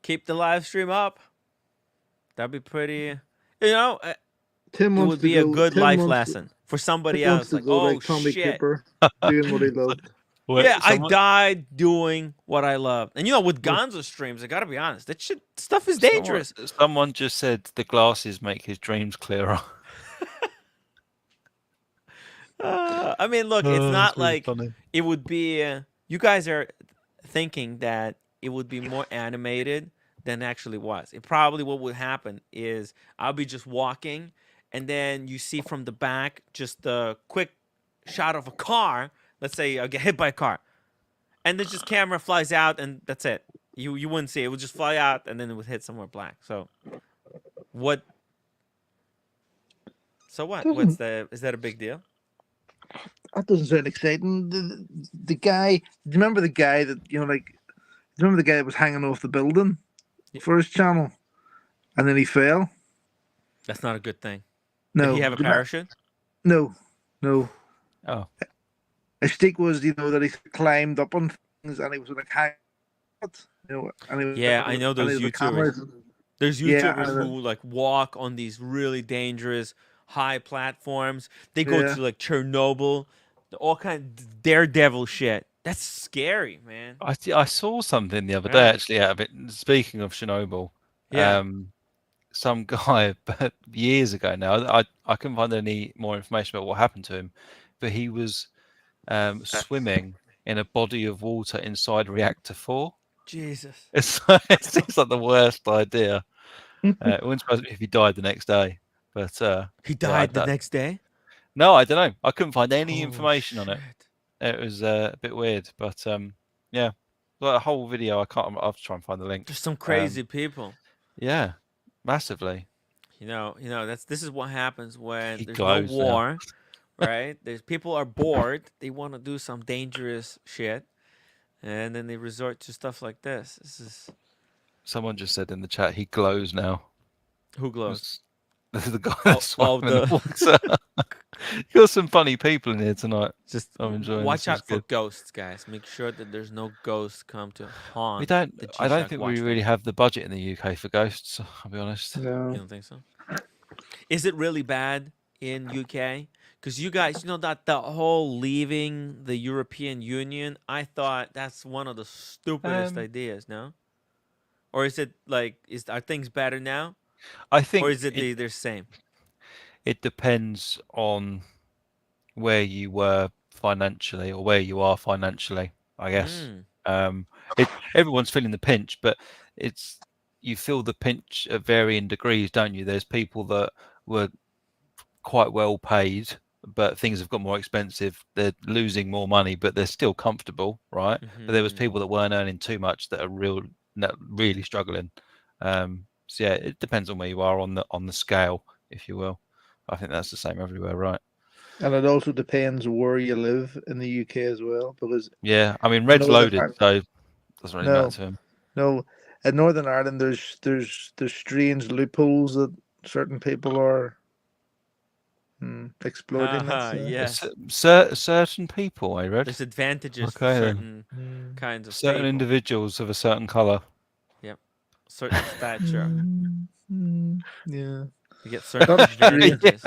keep the live stream up. That'd be pretty. You know, Tim it wants would to be a go. good life lesson for somebody Tim wants else. to Like, go oh like Tommy shit. Cooper, doing what he loved. Yeah, I died doing what I loved. And you know, with Gonzo streams, I gotta be honest, that stuff is dangerous. Someone just said the glasses make his dreams clearer. I mean, look, it's not like funny. It would be. You guys are thinking that it would be more animated than it actually was. It probably what would happen is I'll be just walking, and then you see from the back just a quick shot of a car. Let's say I get hit by a car, and then just camera flies out, and that's it. You wouldn't see it. It would just fly out, and then it would hit somewhere black. So what? So what? Is that a big deal? That doesn't sound exciting. The guy, do you remember the guy that, do you remember the guy that was hanging off the building for his channel and then he fell? That's not a good thing. No. Did he have a parachute? No. Oh. A stick was, that he climbed up on things and he was like hanging. I know those YouTubers. There's YouTubers who like walk on these really dangerous high platforms. They go to like Chernobyl, all kind of daredevil shit. That's scary, man. I saw something the other day actually out of it. Speaking of Chernobyl, some guy years ago now. I couldn't find any more information about what happened to him, but he was swimming in a body of water inside reactor 4. Jesus, it seems like the worst idea. It wouldn't surprise me if he died the next day. But he died the next day? No, I don't know. I couldn't find any information on it. It was a bit weird, but yeah, like a whole video. I'll have to try and find the link. There's some crazy people. Yeah, massively. You know, this is what happens when there's no war, right? There's people are bored. They want to do some dangerous shit, and then they resort to stuff like this. This is. Someone just said in the chat he glows now. Who glows? The guy that's in the water. You got some funny people in here tonight. Just I'm enjoying. Watch out for ghosts, guys. Make sure that there's no ghosts come to haunt. I don't think we really have the budget in the UK for ghosts. I'll be honest. No. You don't think so? Is it really bad in UK? Because you guys, that the whole leaving the European Union, I thought that's one of the stupidest ideas. No. Or is it like are things better now? I think, or is it they're the same? It depends on where you were financially or where you are financially, I guess. Everyone's feeling the pinch, but you feel the pinch at varying degrees, don't you? There's people that were quite well paid, but things have got more expensive. They're losing more money, but they're still comfortable, right? But there was people that weren't earning too much that are really struggling. So yeah, it depends on where you are on the scale, if you will. I think that's the same everywhere, right? And it also depends where you live in the UK as well, because I mean, Red's loaded, so it doesn't really matter to him. No, in Northern Ireland, there's strange loopholes that certain people are exploiting. Yes, certain people, I read. There's advantages for certain kinds of certain people. Individuals of a certain color. Yep, certain stature. Yeah, you get certain advantages.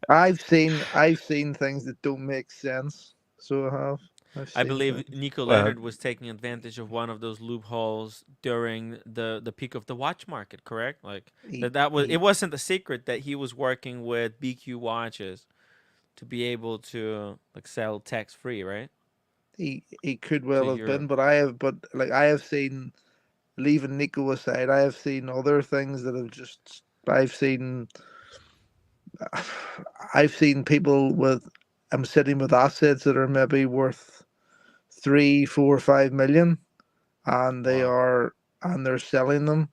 I've seen things that don't make sense. So I believe Nico Leonard was taking advantage of one of those loopholes during the peak of the watch market, correct? Like it wasn't a secret that he was working with BQ watches to be able to like sell tax free, right? He could well have been, but I have seen, leaving Nico aside, I have seen other things that have just I've seen people I'm sitting with assets that are maybe worth 3, 4, 5 million, and they're selling them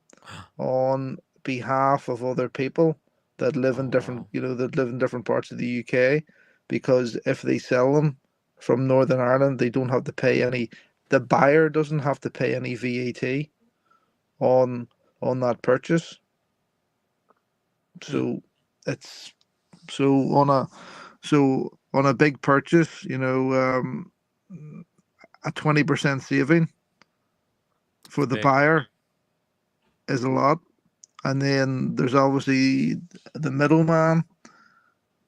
on behalf of other people that live in different different parts of the UK, because if they sell them from Northern Ireland, they don't have to pay the buyer doesn't have to pay any VAT on that purchase. So it's on So on a big purchase, a 20% saving for the buyer is a lot. And then there's obviously the middleman.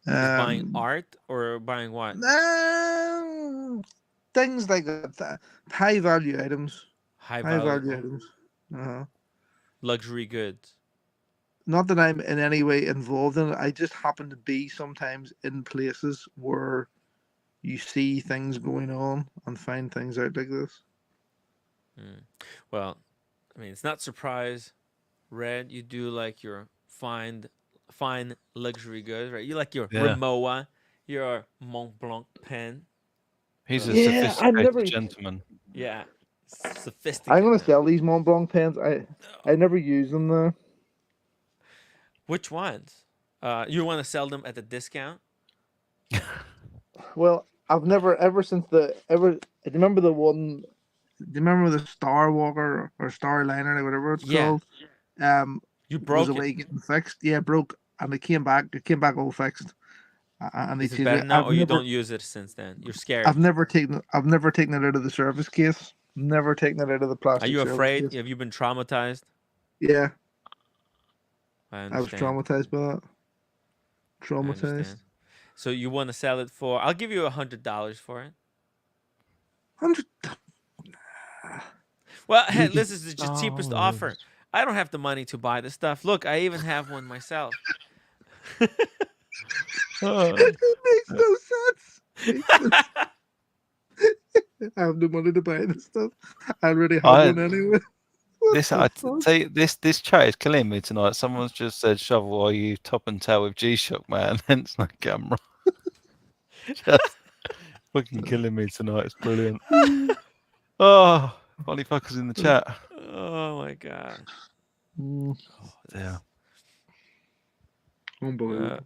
Buying art or buying what? Things like that. High value items. High value items. Luxury goods. Not that I'm in any way involved in it. I just happen to be sometimes in places where you see things going on and find things out like this. Well, I mean, it's not surprise, Red. You do like your fine luxury goods, right? You like your Rimowa, your Mont Blanc pen. He's a sophisticated gentleman. Yeah, sophisticated. I'm gonna sell these Mont Blanc pens. I never use them though. Which ones? You want to sell them at a discount? Well, I've never remember the one. Do you remember the Star Walker or Star Liner or whatever it's called? You broke was away getting fixed. Yeah, broke, and it came back. It came back all fixed. And is it better now, or you don't use it since then? You're scared. I've never taken it out of the service case. Never taken it out of the plastic. Are you afraid? Case. Have you been traumatized? Yeah. I was traumatized by that. Traumatized. So you want to sell it for? I'll give you $100 for it. 100. Well, hey, this is the cheapest offer. I don't have the money to buy the stuff. Look, I even have one myself. It makes no sense. I have no money to buy this stuff. I already have one anyway. This chat is killing me tonight. Someone's just said, "Shovel, are you top and tail with G-Shock, man?" Hence my camera. Just fucking killing me tonight. It's brilliant. Oh, funny fuckers in the chat. Oh my god. Oh, yeah. Unbelievable.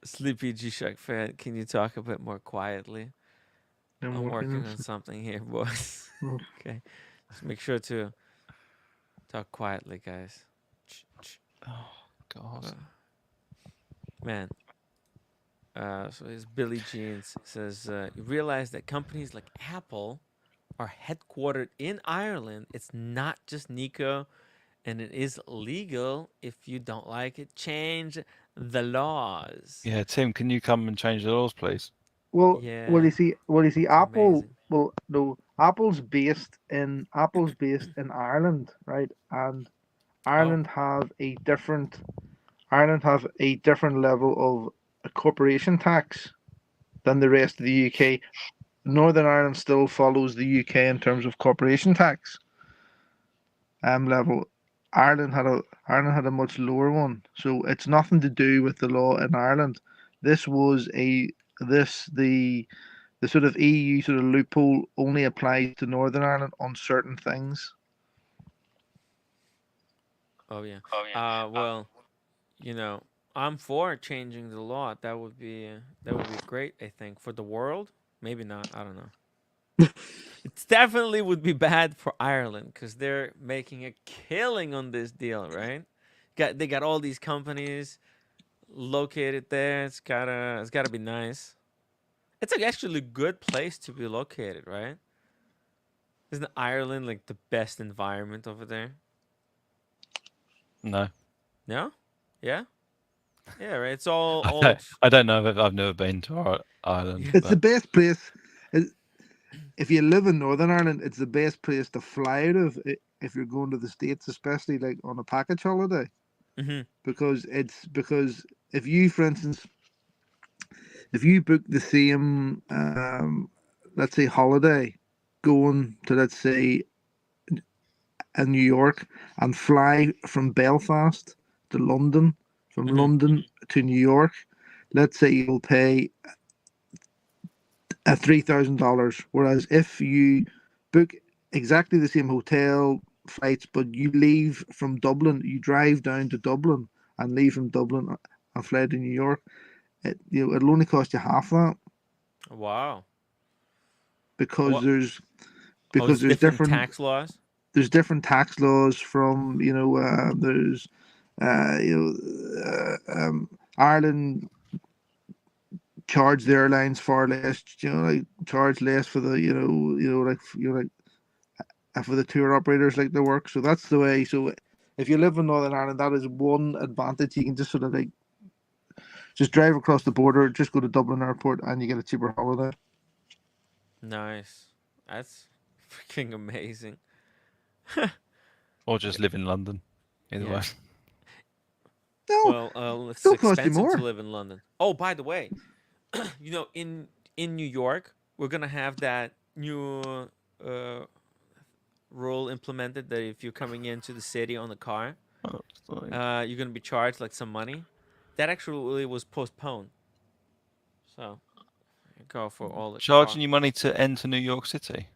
Sleepy G-Shock fan, can you talk a bit more quietly? I'm working on something here, boys. Okay. Just make sure to talk quietly, guys. Oh, God. Man. So his Billy Jeans says, you realize that companies like Apple are headquartered in Ireland. It's not just Nico, and it is legal. If you don't like it, change the laws. Yeah, Tim, can you come and change the laws, please? Well, you see, Apple. Amazing. Well, no, Apple's based in Ireland, right? And Ireland have a different level of a corporation tax than the rest of the UK. Northern Ireland still follows the UK in terms of corporation tax level. Ireland had a much lower one, so it's nothing to do with the law in Ireland. This was the sort of EU sort of loophole only applies to Northern Ireland on certain things. Oh yeah. Well, I'm for changing the law. That would be great, I think, for the world. Maybe not. I don't know. It definitely would be bad for Ireland because they're making a killing on this deal, right? They got all these companies located there. It's gotta be nice. It's actually a good place to be located, right? Isn't Ireland like the best environment over there? No. No? Yeah? Yeah, right. It's all I don't know. I've never been to Ireland. It's the best place. If you live in Northern Ireland, it's the best place to fly out of if you're going to the States, especially like on a package holiday. Mm-hmm. Because if you, for instance, if you book the same, let's say, holiday going to, let's say, in New York and fly from Belfast to London, from London to New York, let's say you'll pay $3,000. Whereas if you book exactly the same hotel flights, but you leave from Dublin, you drive down to Dublin and leave from Dublin and fly to New York, it'll only cost you half that. Wow. Because there's different tax laws. There's different tax laws from Ireland. charge the airlines far less. Like charge less for the for the tour operators like their work. So that's the way. So if you live in Northern Ireland, that is one advantage. You can just sort of like just drive across the border, just go to Dublin Airport, and you get a cheaper holiday. Nice. That's freaking amazing. Or just live in London. Either way. No, well, it's it'll cost you expensive more. to live in London. Oh, by the way, in New York, we're gonna have that new rule implemented that if you're coming into the city on the car, you're gonna be charged like some money. That actually was postponed. So, go for all the charging you money to enter New York City.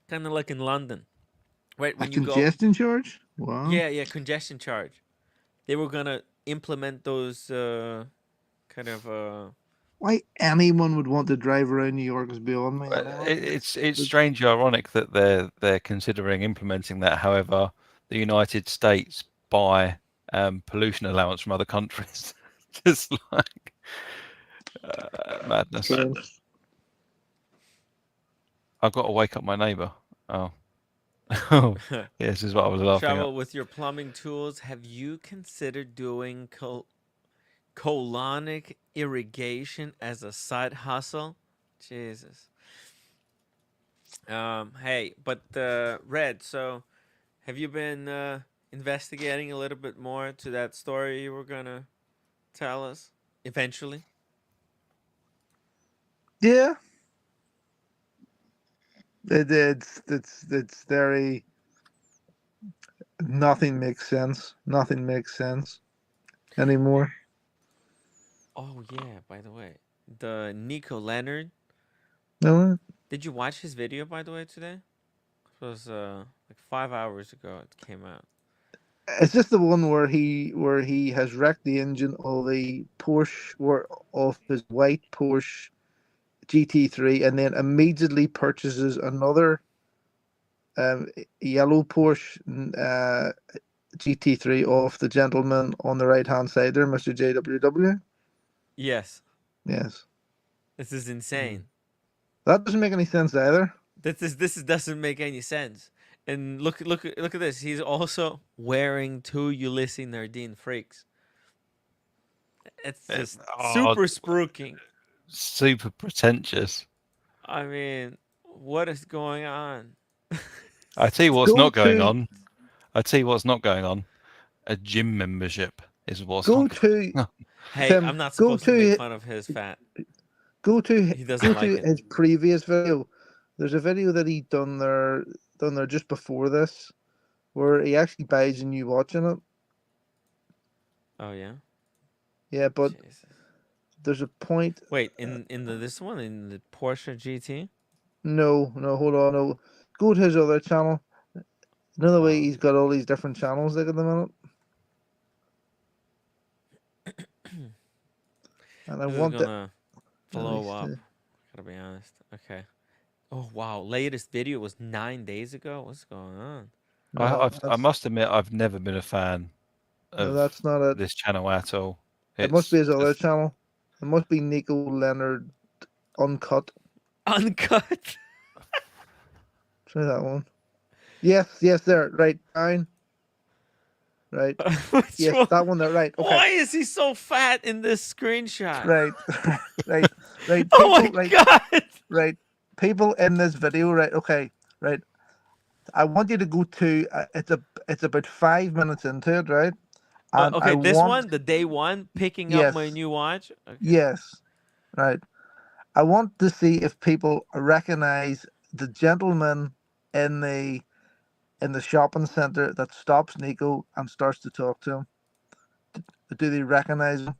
Kind of like in London, right? When A you congestion charge? Wow. Yeah, congestion charge. They were gonna implement those kind of. Why anyone would want to drive around New York is beyond me. It's strangely ironic that they're considering implementing that. However, the United States buy pollution allowance from other countries. Just like madness. I've got to wake up my neighbour. Oh. Yeah, this is what I was laughing Travel at. with your plumbing tools. Have you considered doing colonic irrigation as a side hustle? Jesus. Hey, but Red, so have you been investigating a little bit more to that story you were gonna tell us eventually? Yeah. It's very nothing makes sense. Nothing makes sense anymore. Oh yeah, by the way, the Nico Leonard. No. Did you watch his video by the way today? It was like 5 hours ago it came out. It's just the one where he has wrecked the engine of a Porsche or of his white Porsche GT3 and then immediately purchases another yellow Porsche GT3 off the gentleman on the right hand side there, Mr. JWW. Yes. Yes. This is insane. That doesn't make any sense either. This doesn't make any sense. And look at this. He's also wearing 2 Ulysses Nardine freaks. It's just super spooking. Super pretentious. I mean, what is going on? I tell you what's not going on. I tell you what's not going on. A gym membership is what's Go not to. going on. Hey, Tim, I'm not supposed to make fun of his fat. Go to He doesn't like it. his previous video. There's a video that he done there just before this, where he actually buys a new watch in it. Oh yeah. Yeah, but Jesus. there's a point. Wait, in this one, in the Porsche GT? No, hold on, no. Go to his other channel. Another way he's got all these different channels like at the minute. And I want to blow up. Gotta be honest. Okay. Oh wow, latest video was 9 days ago. What's going on? I must admit, I've never been a fan of that's not it. This channel at all. It must be his other channel. It must be Nico Leonard Uncut. Uncut? Try that one. Yes, there. Right, fine. Right. Yes, one? that one there. Right. Okay. Why is he so fat in this screenshot? Right. right. Oh my God. Right. People in this video. Right. Okay. Right. I want you to go to. It's about 5 minutes into it. Right. And okay. One, the day one, picking up my new watch. Okay. Yes. Right. I want to see if people recognize the gentleman in the shopping center that stops Nico and starts to talk to him. Do they recognize him?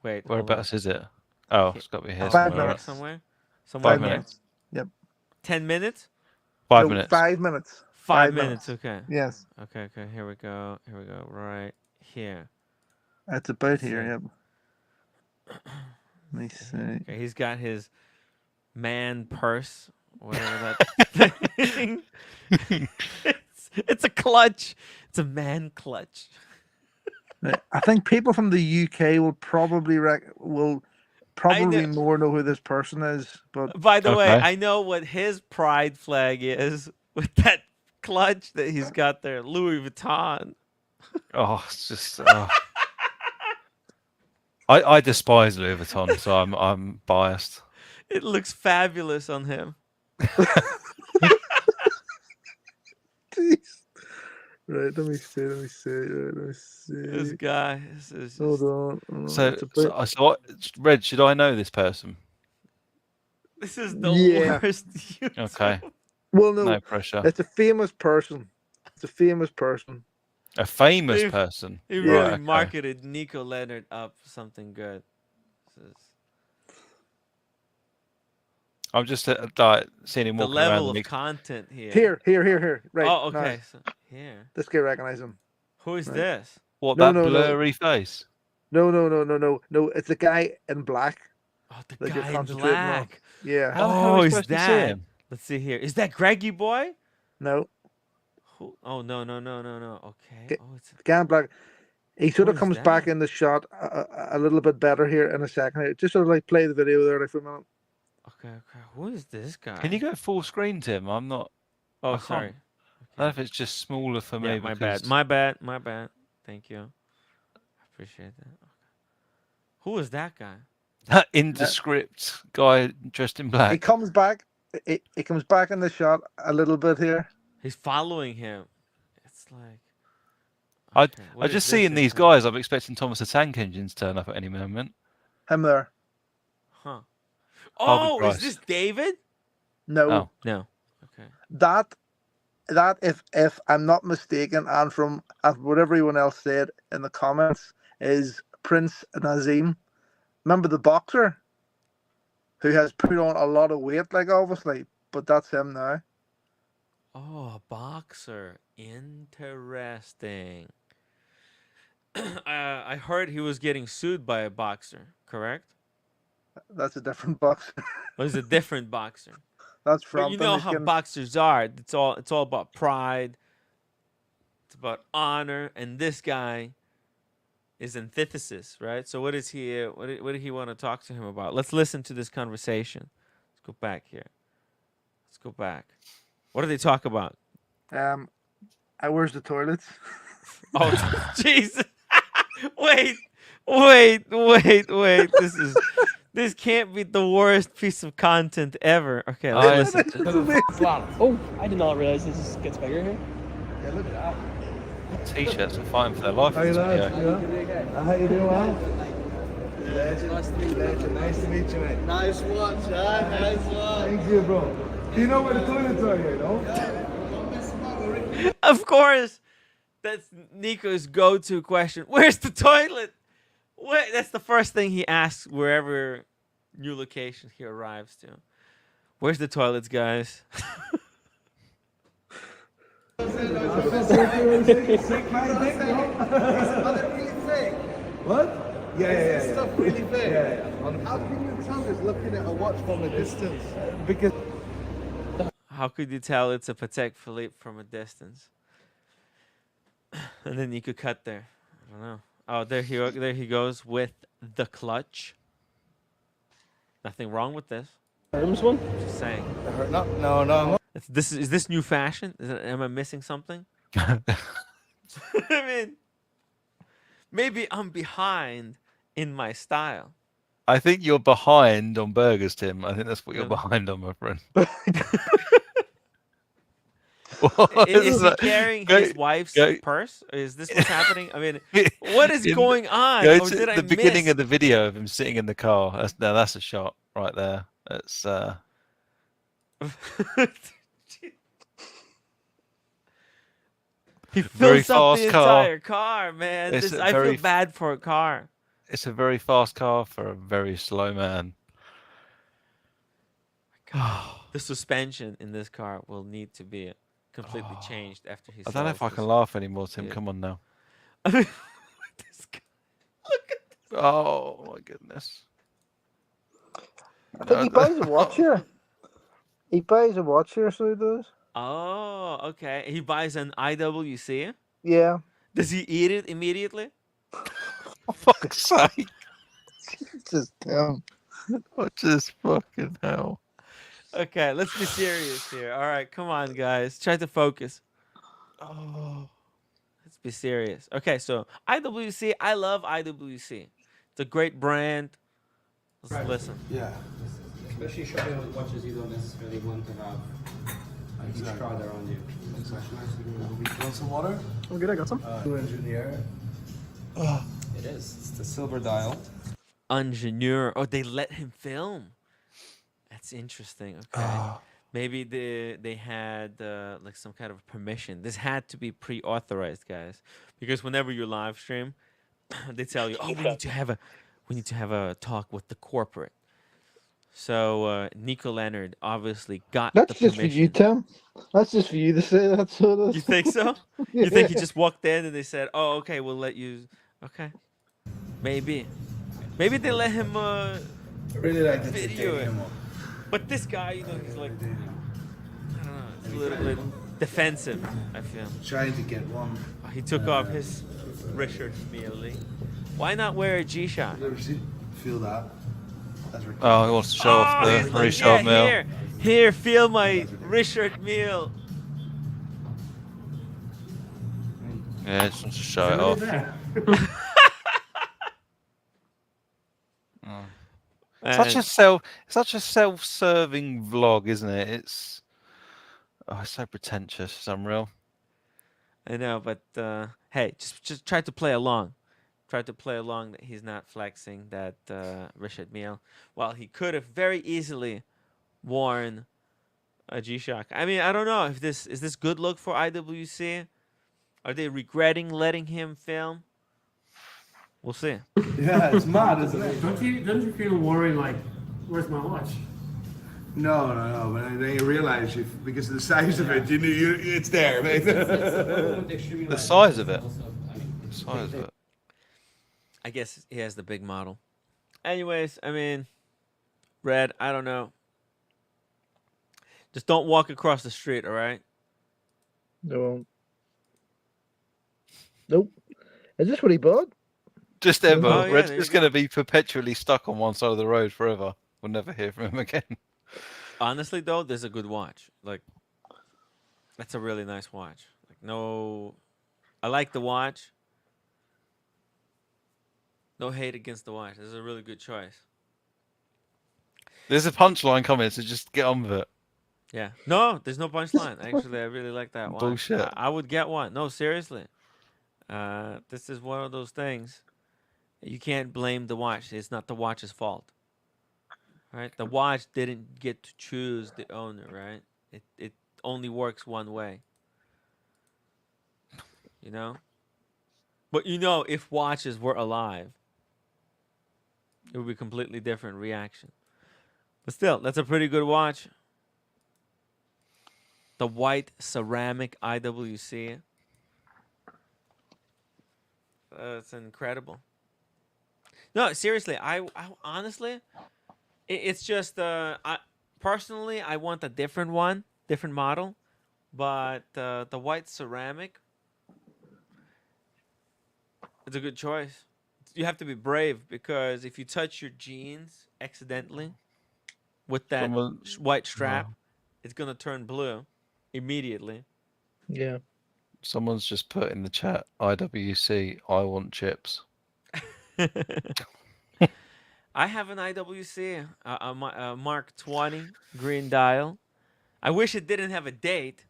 Wait, whereabouts is it? Oh, it's got to be here 5 minutes. Somewhere. 5 minutes. Yep. 10 minutes? 5 minutes. 5 minutes. 5 minutes. Okay. Yes. Okay. Here we go. Right here. It's about here. Yep. Let me see. Okay, he's got his man purse, whatever that thing. It's a clutch. It's a man clutch. I think people from the UK will probably more know who this person is. But by the way, I know what his pride flag is with that clutch that he's got there, Louis Vuitton. Oh, it's just. I despise Louis Vuitton, so I'm biased. It looks fabulous on him. Right, let me see. This guy is just... Hold on. So, Red, should I know this person? This is the worst. Okay. Well, no pressure. It's a famous person. A famous person. He really marketed Nico Leonard up for something good. I'm just seeing him walking around. The level of content here. Here. Right. Oh, okay. So, here. This guy recognize him. Who is this? What, that blurry face? No. It's the guy in black. Oh, the guy in black. Yeah. Oh, is that? Let's see here. Is that Greggy boy? No. Who? Oh, no. Okay. It's the guy in black. He sort of comes back in the shot a little bit better here in a second. Just sort of like play the video there for a minute. Okay. Who is this guy? Can you go full screen, Tim? I'm not. Oh, sorry. I don't know if it's just smaller for me. My bad. Thank you. I appreciate that. Okay. Who is that guy? That indescript guy dressed in black. He comes back. He comes back in the shot a little bit here. He's following him. It's like. I just seeing these guys. I'm expecting Thomas the Tank Engine to turn up at any moment. Him there. Huh. Oh, is this David? No. No. Okay. That if I'm not mistaken, and from what everyone else said in the comments, is Prince Nazim. Remember the boxer who has put on a lot of weight, like obviously, but that's him now. Oh, a boxer. Interesting. I heard he was getting sued by a boxer, correct? That's a different boxer. Well, he's a different boxer. That's from. But you know how boxers are. It's all about pride. It's about honor, and this guy is antithesis, right? So what is he? What did he want to talk to him about? Let's listen to this conversation. Let's go back here. Let's go back. What do they talk about? Where's the toilets? Oh, Jesus! Wait! This can't be the worst piece of content ever. Okay, let's listen. Oh, I did not realize this gets bigger here. Yeah, look at that. T-shirts are fighting for their life. How you doing? How you doing, man? Nice to meet you, mate. Nice one, Chad. Nice one. Thank you, bro. Do you know where the toilets are here, no? Of course, that's Nico's go-to question. Where's the toilet? That's the first thing he asks wherever new location he arrives to. Where's the toilets, guys? What? Yeah. Stuff really big. Yeah. How can you tell just looking at a watch from a distance? Because. How could you tell it's a Patek Philippe from a distance? And then you could cut there. I don't know. Oh, there he goes with the clutch. Nothing wrong with this. Hermes one? Just saying. No. Is this new fashion? Am I missing something? I mean, maybe I'm behind in my style. I think you're behind on burgers, Tim. I think that's what you're behind on, my friend. Is he carrying his wife's purse? Is this what's happening? I mean, what is going on? Go to the beginning of the video of him sitting in the car. That's a shot right there. That's he fills up the entire car, man. I feel bad for a car. It's a very fast car for a very slow man. The suspension in this car will need to be completely changed after he. I don't know if I can laugh anymore, Tim. Yeah. Come on now. I mean, this guy. Look at this. Oh my goodness. I think he buys a watch here. He buys a watch here, so he does. Oh, okay. He buys an IWC. Yeah. Does he eat it immediately? Fuck's sake. Just damn. What just fucking hell? Okay, let's be serious here. All right, come on, guys. Try to focus. Oh. Let's be serious. Okay, so IWC, I love IWC. It's a great brand. Let's listen. Yeah. Especially shopping with watches you don't necessarily want to have each card around you. Exactly. You want some water? Oh, good. I got some. Engineer. It is. It's the silver dial. Ingenieur. Oh, they let him film. That's interesting. Okay. Maybe they had like some kind of permission. This had to be pre-authorized, guys, because whenever you live stream, they tell you, "Oh, we need to have a talk with the corporate." So Nico Leonard obviously got That's the just permission. for you, Tim. That's just for you to say that sort of. You think so? Yeah. You think he just walked in and they said, "Oh, okay, we'll let you." Okay, maybe they let him I really like the video it. titanium one. But this guy, you know, he's like, I don't know, he's a little bit defensive, I feel. Trying to get one. He took off his Richard Mille. Why not wear a G-Shock? You ever feel that? That's ridiculous. Oh, he wants to show off the he's like, Richard Mille. Here, feel my Richard Mille. Yeah, just wants to show it off. Such a self-serving vlog, isn't it? It's so pretentious. It's unreal. I know, but hey, just try to play along. Try to play along that he's not flexing that Richard Mille. Well, he could have very easily worn a G-Shock. I mean, I don't know if this is this good look for IWC. Are they regretting letting him film? We'll see. Yeah, it's mad, isn't it? Don't you feel worried like, where's my watch? No. But then you realize because of the size of it, it's there. The size of it. The size of it. I guess he has the big model. Anyways, I mean, Red, I don't know. Just don't walk across the street, all right? No. Nope. Is this what he bought? Just ever. Oh, yeah, Red's there just you go. going to be perpetually stuck on one side of the road forever. We'll never hear from him again. Honestly, though, this is a good watch. Like, that's a really nice watch. Like, no, I like the watch. No hate against the watch. This is a really good choice. There's a punchline coming, so just get on with it. Yeah. No, there's no punchline. Actually, I really like that watch. Bullshit. I would get one. No, seriously. This is one of those things. You can't blame the watch. It's not the watch's fault. Right? The watch didn't get to choose the owner, right? It only works one way. You know? But you know, if watches were alive, it would be a completely different reaction. But still, that's a pretty good watch. The white ceramic IWC. It's incredible. No, seriously, I honestly, it's just I personally I want a different one, different model, but the white ceramic, it's a good choice. You have to be brave because if you touch your jeans accidentally with that white strap, it's gonna turn blue immediately. Yeah. Someone's just put in the chat, IWC, I want chips. I have an IWC, a Mark 20 green dial. I wish it didn't have a date.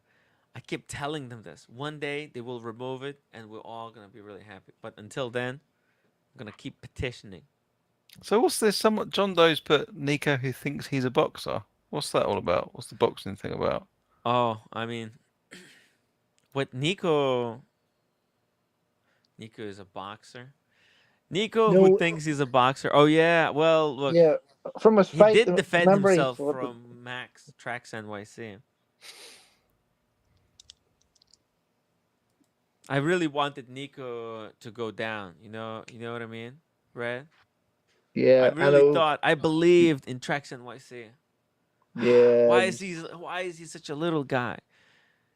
I keep telling them this. One day they will remove it and we're all going to be really happy. But until then, I'm going to keep petitioning. So what's this? John Doe's put Nico who thinks he's a boxer. What's that all about? What's the boxing thing about? Oh, I mean, what Nico is a boxer. Nico, who thinks he's a boxer. Oh, yeah. Well, look. Yeah, from his fight. He did defend himself from Max Trax NYC. I really wanted Nico to go down. You know what I mean, Red? Yeah, I really thought. I believed in Trax NYC. Yeah. Why is he such a little guy?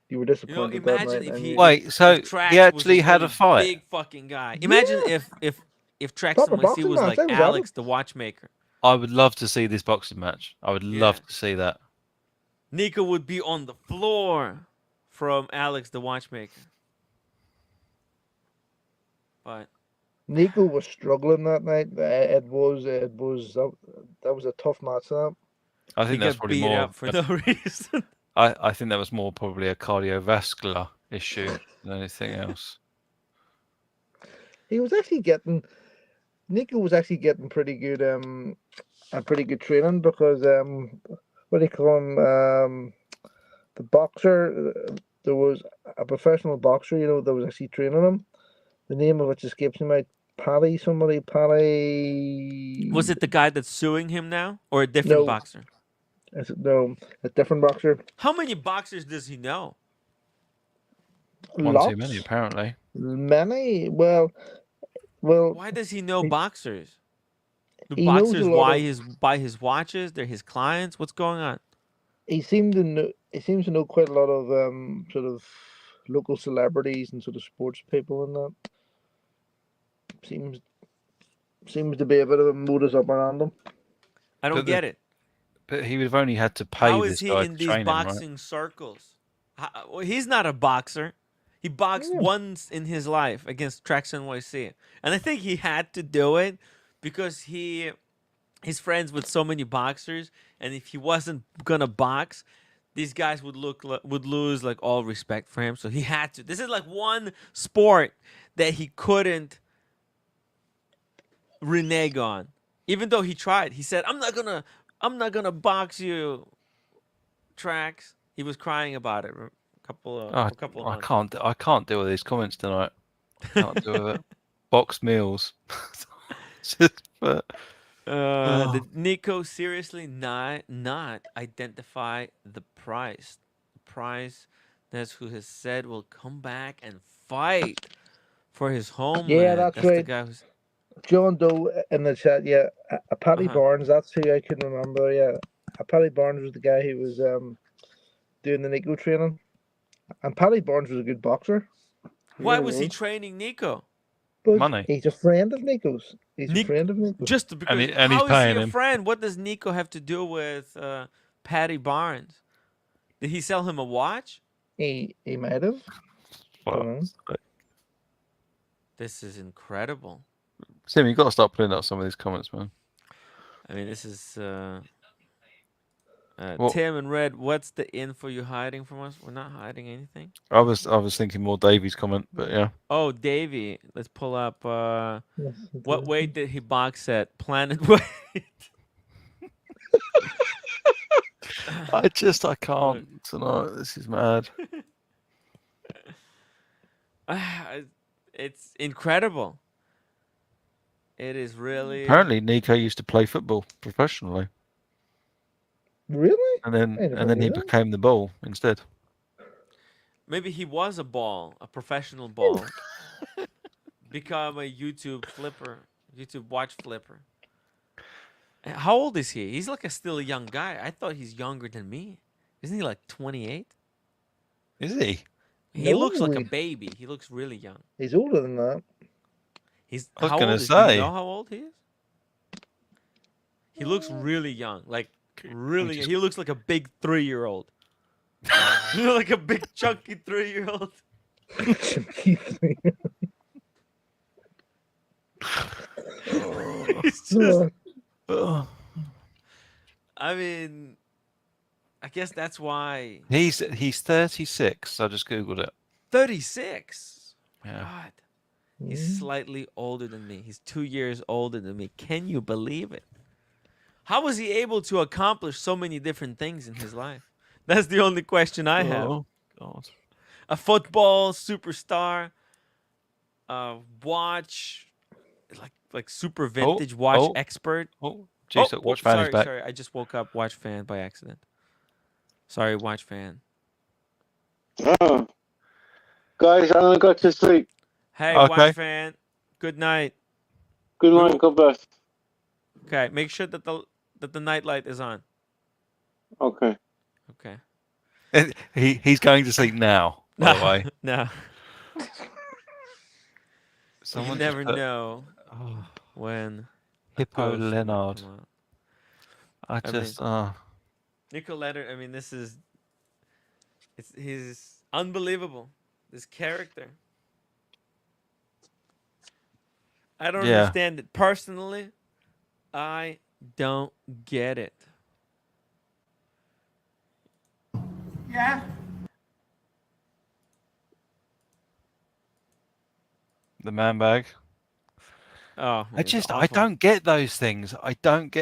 You were disappointed. Imagine if he he actually had a fight. Big fucking guy. Imagine if if Traxxon YC was like Alex the watchmaker. I would love to see this boxing match. I would love to see that. Nico would be on the floor from Alex the watchmaker. But Nico was struggling that night. That was a tough match. I think that's probably more up for no reason. I think that was more probably a cardiovascular issue than anything else. Nico was actually getting pretty good training because what do you call him, the boxer, there was a professional boxer, that was actually training him, the name of which escapes me, Paddy. Was it the guy that's suing him now, or a different boxer? No, a different boxer. How many boxers does he know? One too many, apparently. Many. Well. Why does he know boxers? Do boxers buy his watches? They're his clients. What's going on? He seems to know quite a lot of sort of local celebrities and sort of sports people, and that seems to be a bit of a modus operandi. I don't get it. But he would have only had to pay this guy to train him, right? How is he in these boxing circles? Well, he's not a boxer. He boxed once in his life against Traxxon YC. And I think he had to do it because he's friends with so many boxers. And if he wasn't going to box, these guys would lose like all respect for him. So he had to. This is like one sport that he couldn't renege on. Even though he tried. He said, I'm not gonna box you, Trax. He was crying about it. I can't deal with these comments tonight. I can't deal with it. Box meals. Did Nico seriously not identify the price? The price, that's who has said will come back and fight for his homeland. Yeah, that's right. The guy who's... John Doe in the chat. Yeah, Paddy Barnes. That's who I couldn't remember. Yeah, Paddy Barnes was the guy who was doing the Nico training. And Paddy Barnes was a good boxer. Why was he training Nico? But money. He's a friend of Nico's. He's a friend of Nico's. Just because, and he's paying him. Friend? What does Nico have to do with Paddy Barnes? Did he sell him a watch? He might have. Wow. This is incredible. Tim, you've got to start putting up some of these comments, man. I mean, this is... Tim and Red, what's the info you're hiding from us? We're not hiding anything. I was thinking more Davey's comment, but yeah. Oh, Davey, let's pull up. What weight did he box at? Planet weight. I can't tonight. This is mad. It's incredible. It is really. Apparently, Nico used to play football professionally. Really? And then he became the ball instead. Maybe he was a professional ball. Become a YouTube watch flipper. How old is he? He's like still a young guy. I thought he's younger than me. Isn't he like 28? Is he? He looks like a baby. He looks really young. He's older than that. I was going to say. Do you know how old he is? He looks really young. Like, really, he looks like a big 3-year-old. Like a big chunky 3-year-old. Chunky 3-year-old. He's just. I mean, I guess that's why he's 36. I just googled it. 36. Yeah. God, he's slightly older than me. He's 2 years older than me. Can you believe it? How was he able to accomplish so many different things in his life? That's the only question I have. Oh, God. A football superstar, watch, like super vintage watch expert. Geez, watch fan is back. Sorry, I just woke up. Watch fan by accident. Sorry, watch fan. Oh. Guys, I'm gonna go to sleep. Hey, watch fan. Good night. Good night. God bless. Okay, make sure that the nightlight is on. Okay. Okay. And he's going to sleep now, by the way. No. Someone you never know. when Hippo Leonard. I just Nico Leonard. I mean, he's unbelievable. This character. I don't understand it personally. I don't get it. Yeah. The man bag. Oh, I don't get those things. I don't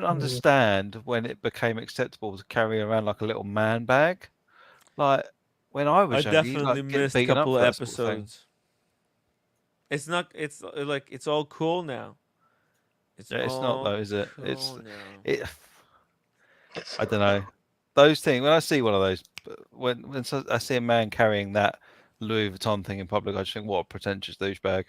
understand when it became acceptable to carry around like a little man bag. Like when I was younger, definitely missed a couple of episodes. It's not. It's like it's all cool now. It's not though, is it? I don't know. Those things. When I see one of those, when I see a man carrying that Louis Vuitton thing in public, I just think, what a pretentious douchebag.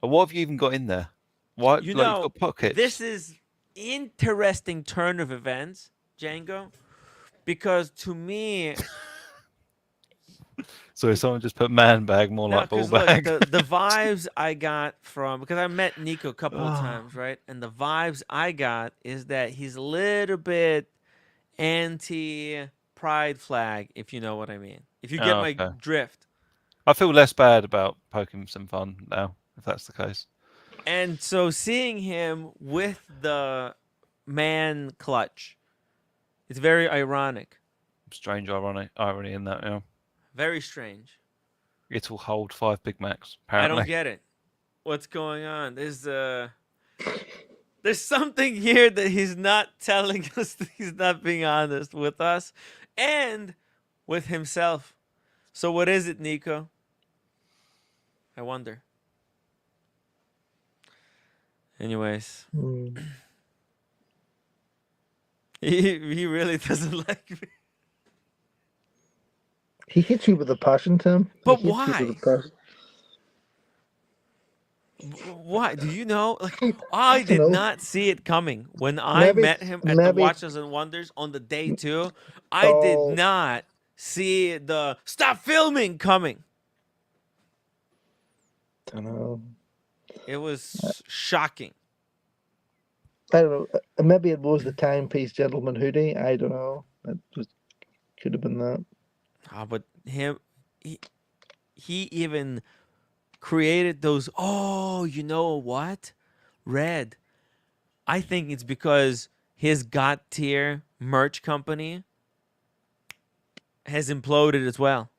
But what have you even got in there? Why? You've got pockets. This is interesting turn of events, Django, because to me. So someone just put man bag more like ball bag. Look, the vibes I got from, because I met Nico a couple of times, right? And the vibes I got is that he's a little bit anti-pride flag, if you know what I mean. If you get my drift. I feel less bad about poking some fun now, if that's the case. And so seeing him with the man clutch, it's very ironic. Strange irony in that, yeah. Very strange. It will hold 5 Big Macs, apparently. I don't get it. What's going on? There's something here that he's not telling us, that he's not being honest with us and with himself. So what is it, Nico? I wonder. Anyways. He really doesn't like me. He hits you with a passion, Tim. But why? Why? Do you know? Like, I did not see it coming. When I met him at the Watches and Wonders on the day 2, I did not see the stop filming coming. I don't know. It was shocking. I don't know. Maybe it was the timepiece gentleman hoodie. I don't know. It just could have been that. But he even created those. Oh, you know what? Red. I think it's because his Cartier merch company has imploded as well.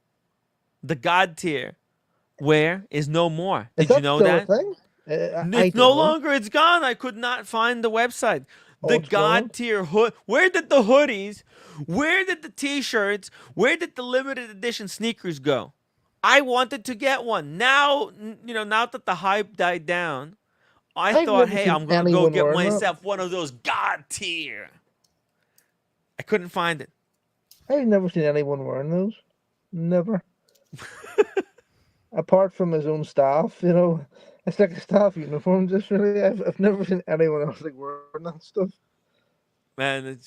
The Cartier wear is no more. Did you know that? It's no longer. It's gone. I could not find the website. The Cartier hood. Where did the hoodies? Where did the T-shirts? Where did the limited edition sneakers go? I wanted to get one. Now, now that the hype died down, I thought, hey, I'm gonna go get myself one of those Cartier. I couldn't find it. I've never seen anyone wearing those. Never. Apart from his own staff, it's like a staff uniform. Just really, I've never seen anyone else like wearing that stuff. Man,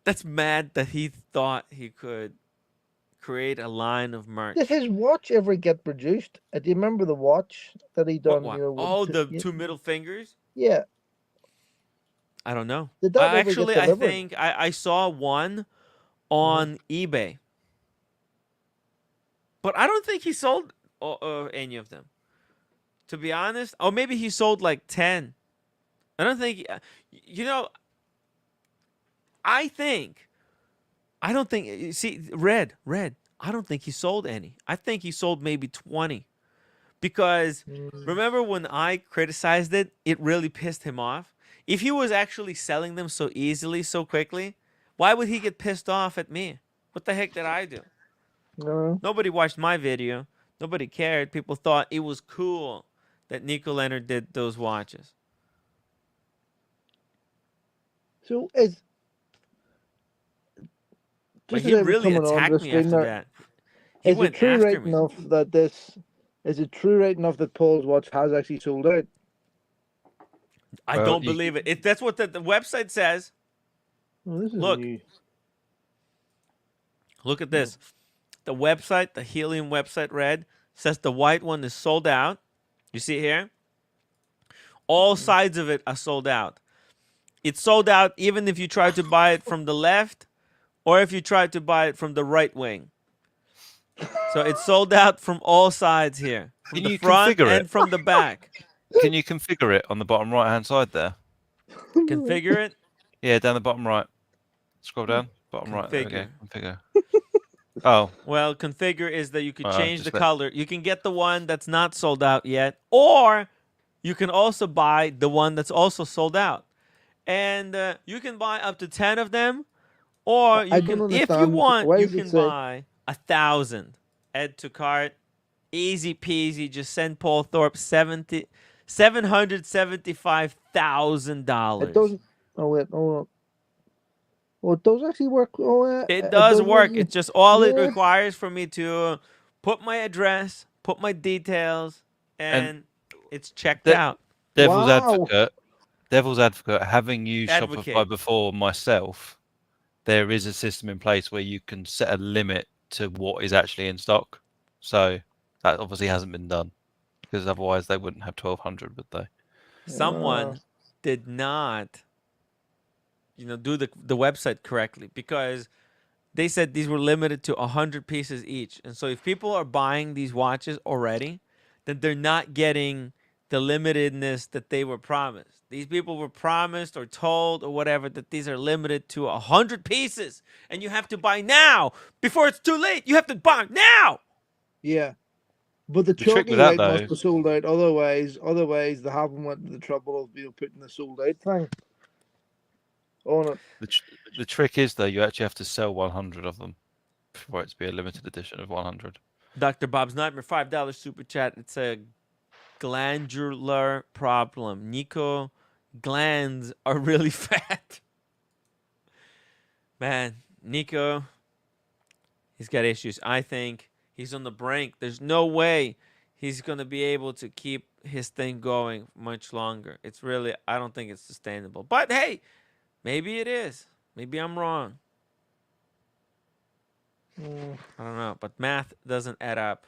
that's mad that he thought he could create a line of merch. Did his watch ever get produced? Do you remember the watch that he done? The 2 middle fingers? Yeah. I don't know. I think I saw one on eBay. But I don't think he sold any of them. To be honest. Or maybe he sold like 10. I don't think... I don't think... See, Red. I don't think he sold any. I think he sold maybe 20. Because remember when I criticized it, it really pissed him off. If he was actually selling them so easily, so quickly, why would he get pissed off at me? What the heck did I do? No. Nobody watched my video. Nobody cared. People thought it was cool that Nico Leonard did those watches. So but he really attacked me after that. Is it true right enough that Paul's watch has actually sold out? I don't believe it. That's what the website says. Well, this is Look. new. Look at this. The website, the Helium website, Red, says the white one is sold out. You see it here? All sides of it are sold out. It's sold out even if you try to buy it from the left or if you try to buy it from the right wing. So it's sold out from all sides here. From Can the you front configure and it? from the back. Can you configure it on the bottom right-hand side there? Configure it? Yeah, down the bottom right. Scroll down. Bottom right. There we go. Configure. Oh. Well, configure is that you could Oh, change the just let- color. You can get the one that's not sold out yet, or you can also buy the one that's also sold out. And you can buy up to 10 of them, or you can, if you want, you can buy 1,000. Add to cart. Easy peasy. Just send Paul Thorpe $775,000. It doesn't. Oh wait, hold on. Oh, it does actually work. Oh, yeah. It does work. It's just all it Yeah. requires for me to put my address, put my details, and it's checked out. Devil's Wow. advocate, having used Advocate. Shopify before myself, there is a system in place where you can set a limit to what is actually in stock. So that obviously hasn't been done, because otherwise they wouldn't have 1,200, would they? Someone did not, do the website correctly, because they said these were limited to 100 pieces each. And so if people are buying these watches already, then they're not getting the limitedness that they were promised. These people were promised or told or whatever that these are limited to 100 pieces, and you have to buy now before it's too late. You have to buy now. Yeah. But the trick chalky with that, white though- must be sold out. Otherwise they haven't went to the trouble of putting the sold out thing on it. The trick is, though, you actually have to sell 100 of them for it to be a limited edition of 100. Dr. Bob's Nightmare, $5 super chat. It's a glandular problem. Nico, glands are really fat. Man, Nico, he's got issues. I think he's on the brink. There's no way he's going to be able to keep his thing going much longer. It's really, I don't think it's sustainable. But hey, maybe it is. Maybe I'm wrong. I don't know. But math doesn't add up.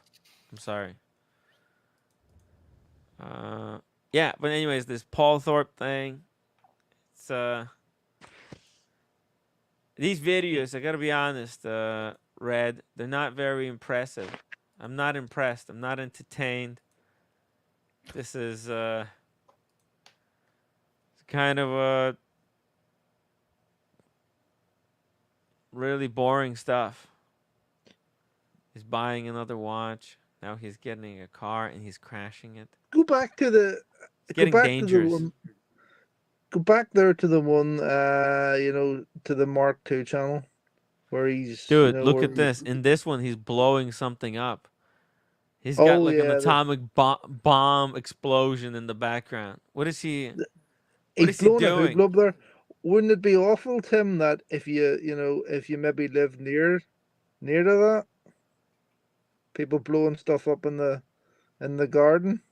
I'm sorry. Yeah, but anyways, this Paul Thorpe thing, it's these videos, I gotta be honest, Red, they're not very impressive. I'm not impressed. I'm not entertained. This is kind of a really boring stuff. He's buying another watch. Now he's getting a car and he's crashing it. Go back to the. It's getting dangerous. Go back there to the one, to the Mark II channel, where he's. Dude, look at this. In this one, he's blowing something up. He's got like an atomic bomb explosion in the background. What is he? What is he doing? Up there. Wouldn't it be awful, Tim, that if you maybe live near to that, people blowing stuff up in the garden?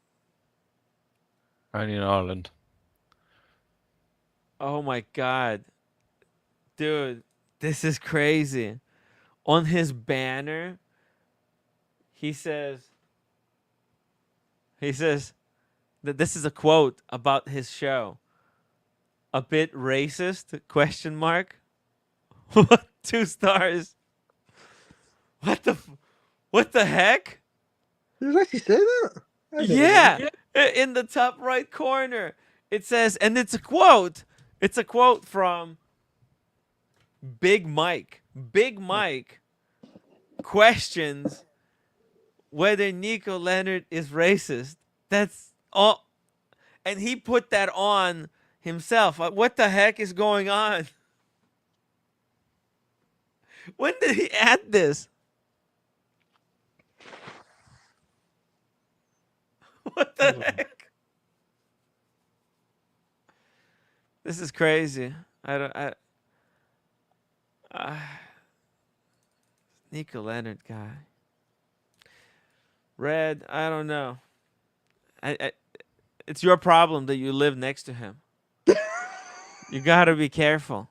Only in Ireland. Oh my God. Dude, this is crazy. On his banner, he says that this is a quote about his show. A bit racist? ? What? 2 stars. What the heck? Did it actually say that? Yeah. In the top right corner. It says, and it's a quote. It's a quote from Big Mike. Big Mike questions whether Nico Leonard is racist. That's all. And he put that on himself. What the heck is going on? When did he add this? What the heck? This is crazy. Nico Leonard guy. Red, I don't know. It's your problem that you live next to him. You gotta be careful.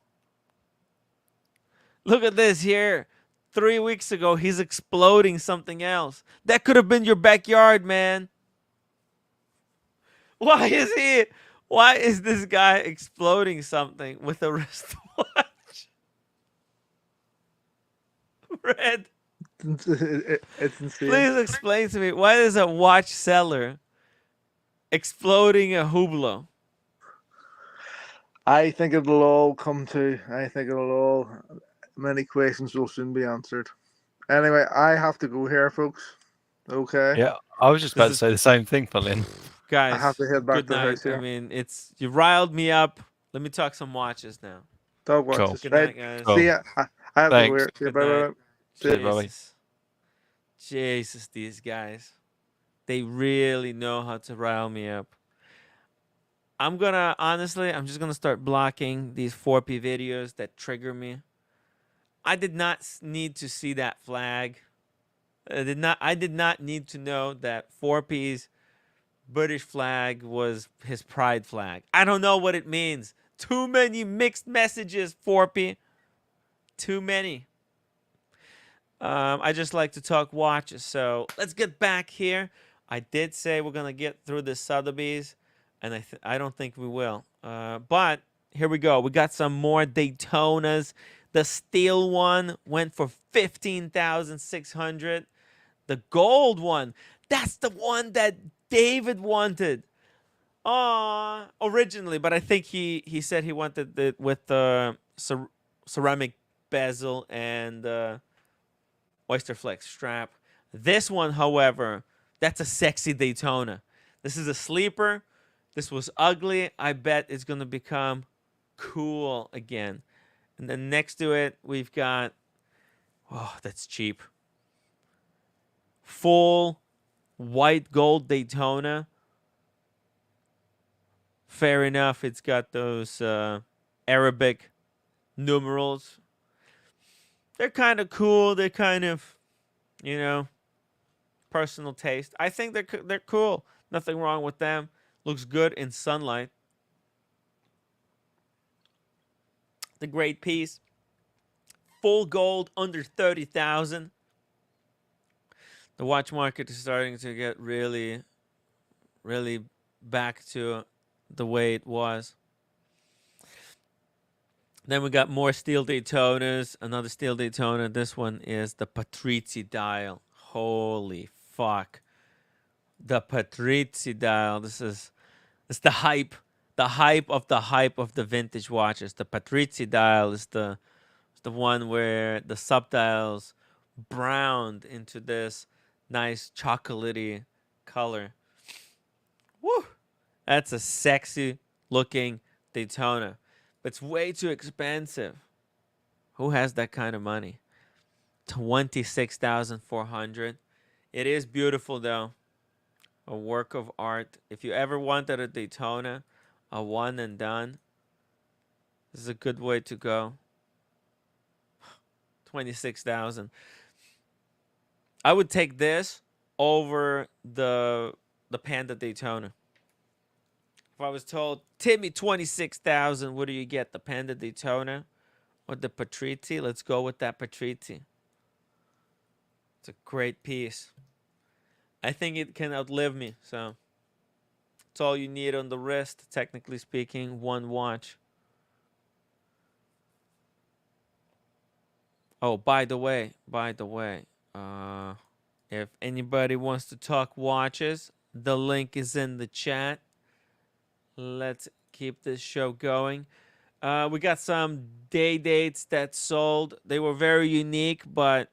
Look at this here. 3 weeks ago, he's exploding something else. That could have been your backyard, man. Why is this guy exploding something with a wristwatch? Red. It's insane. Please explain to me, why is a watch seller exploding a Hublot? I think it'll all come to. Many questions will soon be answered. Anyway, I have to go here, folks. Okay. Yeah, I was just about to say the same thing, Lynn. Guys, I have to head back good to the night. house here. I mean, you riled me up. Let me talk some watches now. Talk watches. Good Right. night, guys. See ya. I have to go here. See ya. Good Bye night. bye. See ya. Jesus, these guys. They really know how to rile me up. I'm just gonna start blocking these Thorpe videos that trigger me. I did not need to see that flag. I did not need to know that Thorpe's British flag was his pride flag. I don't know what it means. Too many mixed messages, Thorpe. Too many. I just like to talk watches, so let's get back here. I did say we're gonna get through the Sotheby's, and I don't think we will. But here we go. We got some more Daytonas. The steel one went for $15,600. The gold one, that's the one that David wanted. Originally, but I think he said he wanted it with the ceramic bezel and oyster flex strap. This one, however, that's a sexy Daytona. This is a sleeper. This was ugly. I bet it's gonna become cool again. And then next to it, we've got, oh, that's cheap. Full white gold Daytona. Fair enough, it's got those Arabic numerals. They're kind of cool. They're kind of, personal taste. I think they're cool. Nothing wrong with them. Looks good in sunlight. The great piece. Full gold under 30,000. The watch market is starting to get really, really back to the way it was. Then we got more steel Daytonas. Another steel Daytona. This one is the Patrizzi dial. Holy fuck. The Patrizzi dial. It's the hype. The hype of the vintage watches. The Patrizzi dial is the one where the subdials browned into this nice chocolatey color. Woo! That's a sexy looking Daytona. But it's way too expensive. Who has that kind of money? $26,400. It is beautiful though. A work of art. If you ever wanted a Daytona, a one and done, this is a good way to go. 26,000. I would take this over the Panda Daytona. If I was told, Timmy, 26,000, what do you get? The Panda Daytona or the Patrizzi? Let's go with that Patrizzi. It's a great piece. I think it can outlive me, so it's all you need on the wrist, technically speaking, one watch. Oh, by the way, if anybody wants to talk watches, the link is in the chat. Let's keep this show going. We got some day dates that sold. They were very unique, but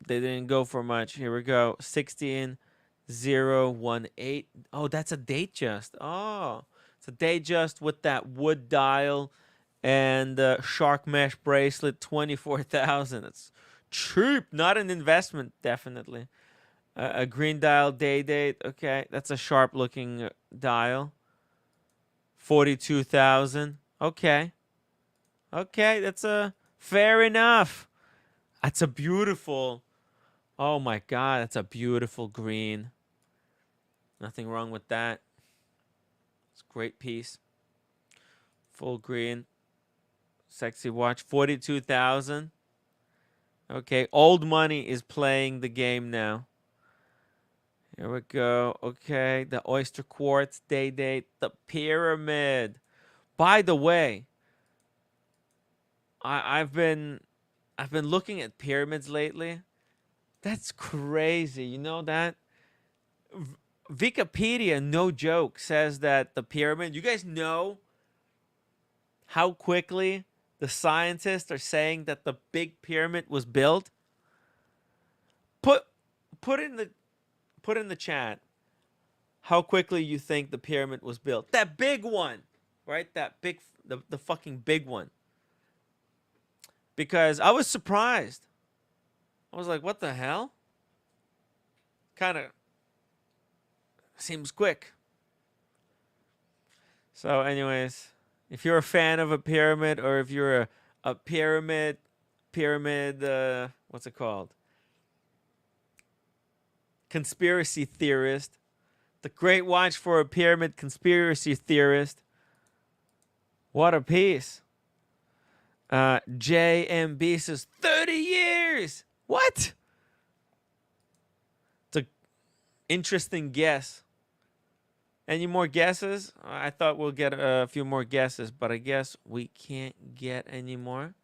they didn't go for much. Here we go. 16018. Oh, that's a date just. Oh, it's a date just with that wood dial and shark mesh bracelet. 24,000. It's cheap, not an investment, definitely. A green dial day date. Okay, that's a sharp looking dial. 42,000. Okay, that's a fair enough. That's a beautiful. Oh my God, that's a beautiful green. Nothing wrong with that. It's a great piece. Full green. Sexy watch. 42,000. Okay, old money is playing the game now. Here we go. Okay, the oyster quartz day-date, the pyramid. By the way, I've been looking at pyramids lately. That's crazy. You know that? Wikipedia, no joke, says that the pyramid, you guys know how quickly the scientists are saying that the big pyramid was built? Put in the chat how quickly you think the pyramid was built. That big one, right? That big, the fucking big one. Because I was surprised. I was like, what the hell? Kind of seems quick. So anyways, if you're a fan of a pyramid, or if you're a pyramid, what's it called? Conspiracy theorist. The Great Watch for a Pyramid Conspiracy Theorist. What a piece. JMB says 30 years. What? It's an interesting guess. Any more guesses? I thought we'll get a few more guesses, but I guess we can't get any more.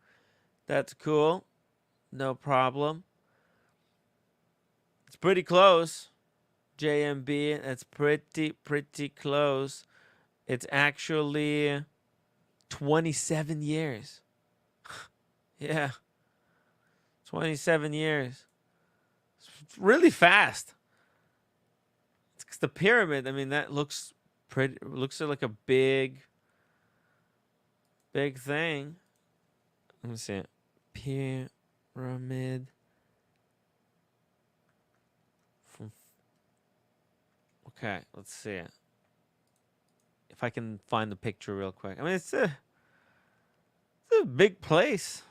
That's cool. No problem. It's pretty close. JMB, that's pretty close. It's actually 27 years. Yeah. 27 years. It's really fast. It's 'cause the pyramid, I mean, that looks pretty, looks like a big thing. Let me see. Pyramid. Okay, let's see it. If I can find the picture real quick. I mean, it's a big place.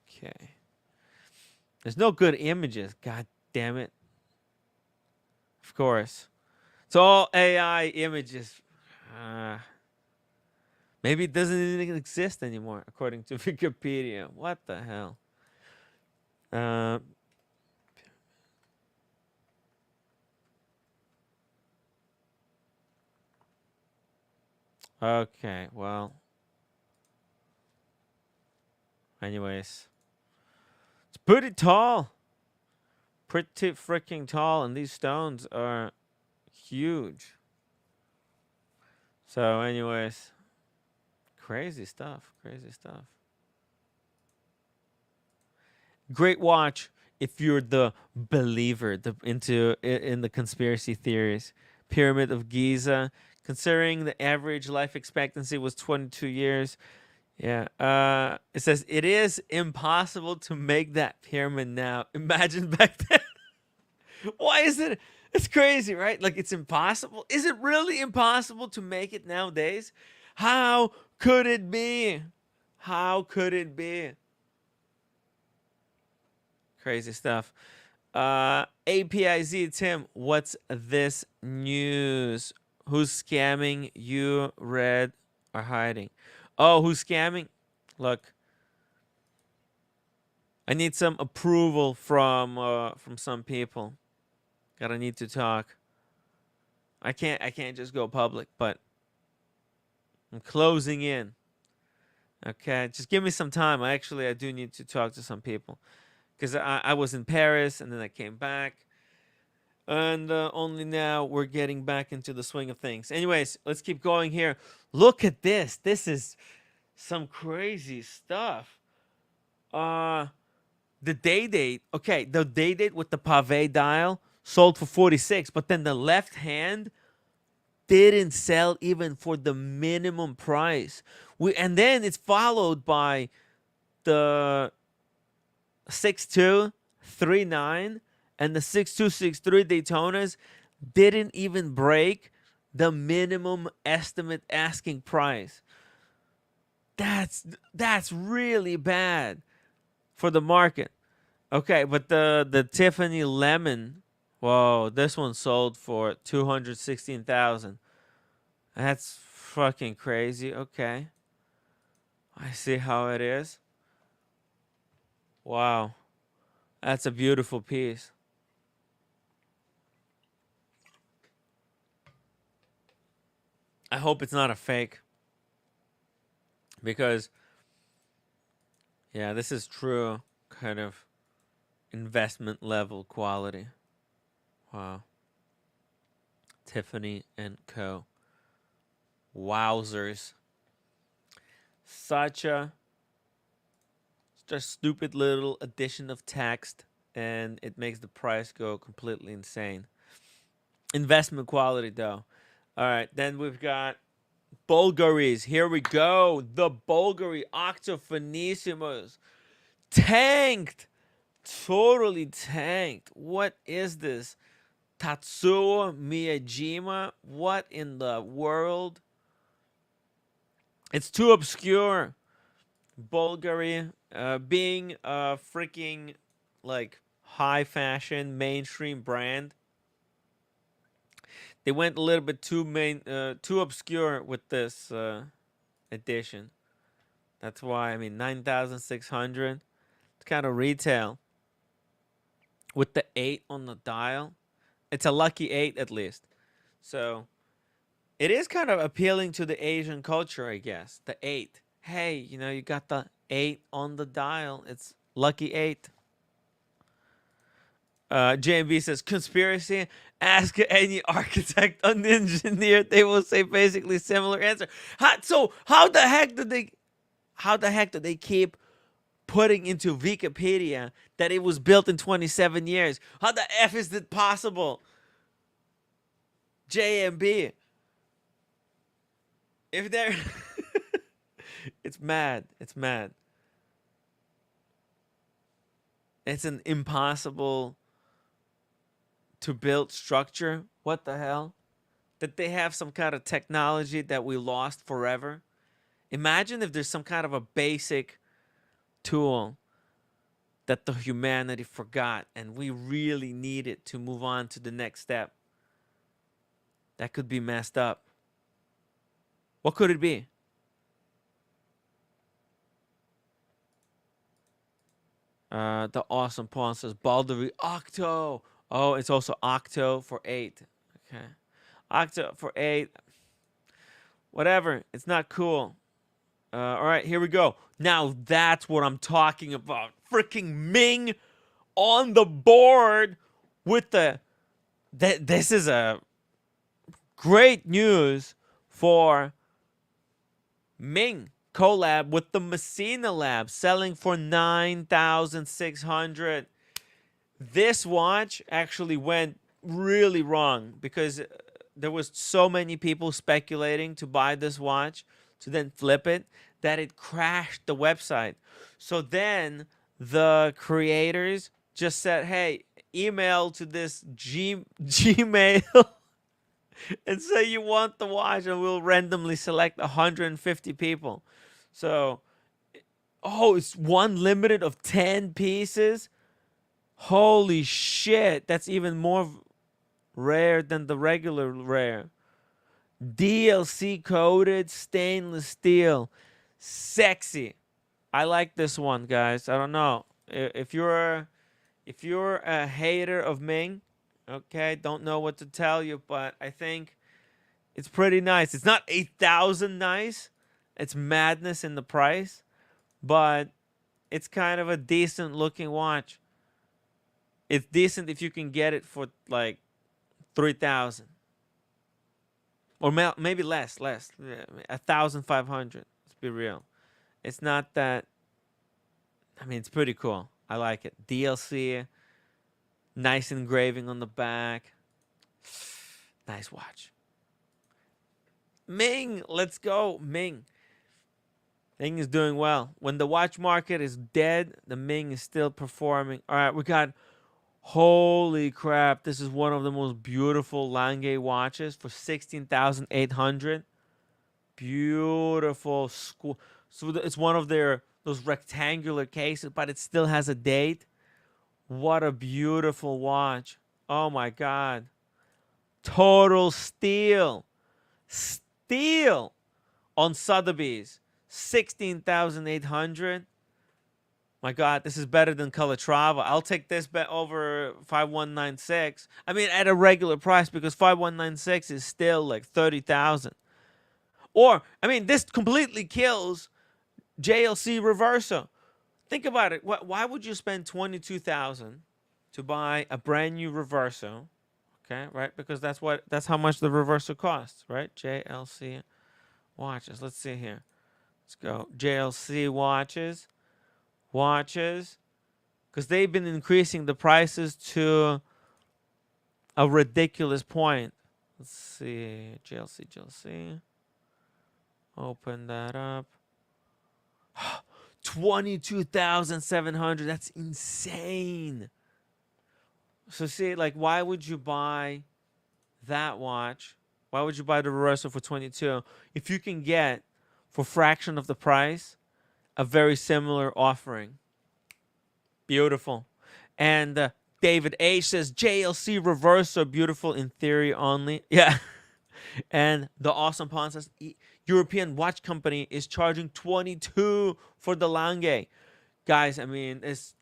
Okay. There's no good images. God damn it. Of course. It's all AI images. Maybe it doesn't even exist anymore, according to Wikipedia. What the hell? Okay, well. Anyways. It's pretty tall. Pretty freaking tall, and these stones are huge. So, anyways. Crazy stuff. Crazy stuff. Great watch if you're the believer in the conspiracy theories. Pyramid of Giza. Considering the average life expectancy was 22 years. Yeah. It says, it is impossible to make that pyramid now. Imagine back then. Why is it? It's crazy, right? Like, it's impossible. Is it really impossible to make it nowadays? How could it be? How could it be? Crazy stuff. APIZ Tim, what's this news? Who's scamming? You, Red, are hiding. Oh, who's scamming? Look, I need some approval from some people. Gotta need to talk. I can't just go public, but I'm closing in. Okay, just give me some time. I do need to talk to some people, because I was in Paris and then I came back. And only now we're getting back into the swing of things. Anyways, let's keep going here. Look at this. This is some crazy stuff. The day date. Okay, the day date with the pave dial sold for 46, but then the left hand didn't sell even for the minimum price. And then it's followed by the 6239. And the 6263 Daytonas didn't even break the minimum estimate asking price. That's really bad for the market. Okay, but the Tiffany Lemon, whoa, this one sold for $216,000. That's fucking crazy. Okay. I see how it is. Wow. That's a beautiful piece. I hope it's not a fake. Because, yeah, this is true kind of investment level quality. Wow. Tiffany and Co. Wowzers. Such a stupid little addition of text, and it makes the price go completely insane. Investment quality, though. All right, then we've got Bulgaris. Here we go. The Bulgari Octofinissимos. Tanked. Totally tanked. What is this? Tatsuo Miyajima? What in the world? It's too obscure. Bulgari, being a freaking like high fashion mainstream brand, they went a little bit too obscure with this edition. That's why, I mean, 9,600. It's kind of retail. With the 8 on the dial, it's a lucky 8 at least. So it is kind of appealing to the Asian culture, I guess. The 8. Hey, you know, you got the 8 on the dial. It's lucky 8. JMB says, conspiracy, ask any architect or engineer. They will say basically similar answer. How the heck did they keep putting into Wikipedia that it was built in 27 years? How the F is it possible? JMB. If they're... It's mad. It's mad. It's an impossible to build structure. What the hell? Did they have some kind of technology that we lost forever? Imagine if there's some kind of a basic tool that the humanity forgot and we really need it to move on to the next step. That could be messed up. What could it be? The awesome pawn says Baldari Octo. Oh, it's also Octo for 8. Okay. Octo for 8. Whatever. It's not cool. All right, here we go. Now that's what I'm talking about. Freaking Ming on the board with the... This is a great news for Ming. Collab with the Messina Lab, selling for 9,600. This watch actually went really wrong because there was so many people speculating to buy this watch to then flip it that it crashed the website. So then the creators just said, hey, email to this Gmail and say you want the watch and we'll randomly select 150 people. So, oh, it's one limited of 10 pieces. Holy shit. That's even more rare than the regular rare. DLC coated stainless steel. Sexy. I like this one, guys. I don't know. If you're a hater of Ming, okay, don't know what to tell you, but I think it's pretty nice. It's not 8,000 nice. It's madness in the price, but it's kind of a decent looking watch. It's decent if you can get it for like 3,000 or maybe less, 1,500. Let's be real. It's not that. I mean, it's pretty cool. I like it. DLC, nice engraving on the back. Nice watch. Ming, let's go, Ming. Ming is doing well. When the watch market is dead, the Ming is still performing. All right, we got, holy crap, this is one of the most beautiful Lange watches for 16,800. Beautiful. So it's one of those rectangular cases, but it still has a date. What a beautiful watch. Oh my God. Total steal. Steal on Sotheby's. 16,800. My God, this is better than Calatrava. I'll take this bet over 5196. I mean, at a regular price, because 5196 is still like 30,000. Or, I mean, this completely kills JLC Reverso. Think about it. Why would you spend 22,000 to buy a brand new Reverso? Okay, right? Because that's how much the Reverso costs, right? JLC watches. Let's see here. Let's go. JLC watches. Because they've been increasing the prices to a ridiculous point. Let's see. JLC. Open that up. 22,700. That's insane. So see, like, why would you buy that watch? Why would you buy the Reverso for 22 if you can get for fraction of the price a very similar offering? Beautiful. And David H says JLC Reverso beautiful in theory only. Yeah. And the Awesome Pawn says European watch company is charging 22 for the Lange. Guys, I mean, it's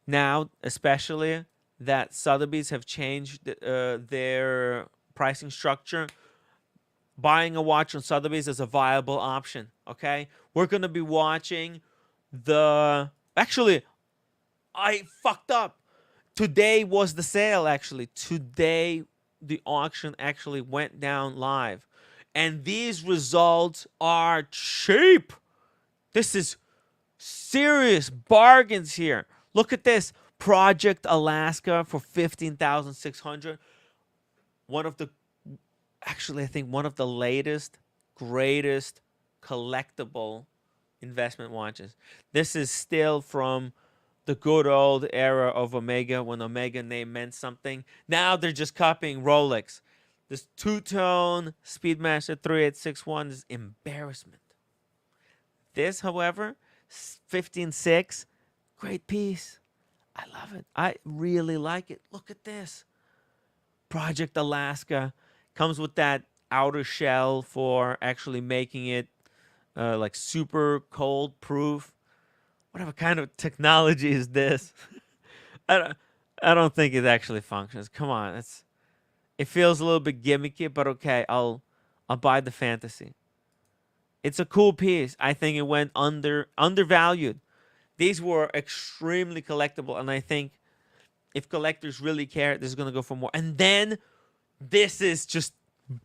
now especially that Sotheby's have changed their pricing structure. Buying a watch on Sotheby's is a viable option, okay? We're going to be watching actually, I fucked up. Today was the sale, actually. Today, the auction actually went down live. And these results are cheap. This is serious bargains here. Look at this. Project Alaska for 15,600. I think one of the latest, greatest collectible investment watches. This is still from the good old era of Omega, when Omega name meant something. Now they're just copying Rolex. This two-tone Speedmaster 3861 is embarrassment. This, however, 15.6, great piece. I love it. I really like it. Look at this. Project Alaska comes with that outer shell for actually making it like super cold proof. Whatever kind of technology is this? I don't think it actually functions. Come on, it feels a little bit gimmicky, but okay, I'll buy the fantasy. It's a cool piece. I think it went undervalued. These were extremely collectible, and I think if collectors really care, this is gonna go for more. And then this is just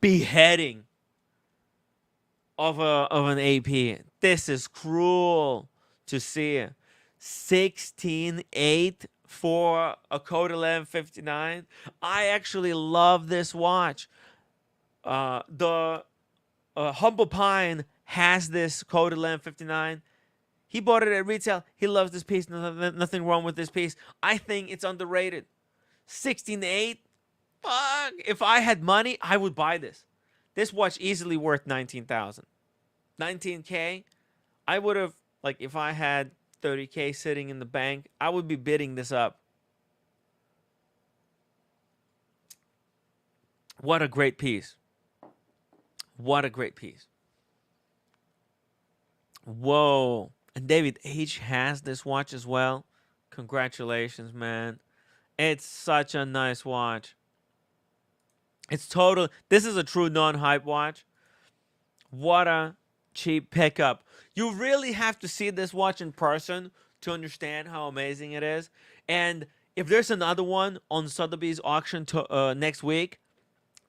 beheading of an AP. This is cruel to see. 16.8 for a Code 1159. I actually love this watch. The Humble Pine has this Code 1159. He bought it at retail. He loves this piece. Nothing wrong with this piece. I think it's underrated. 16.8. Fuck. If I had money, I would buy this. This watch easily worth 19,000. 19K. I would have, like, if I had 30K sitting in the bank, I would be bidding this up. What a great piece. What a great piece. Whoa. And David H has this watch as well. Congratulations, man. It's such a nice watch. It's total. This is a true non-hype watch. What a cheap pickup. You really have to see this watch in person to understand how amazing it is. And if there's another one on Sotheby's auction next week,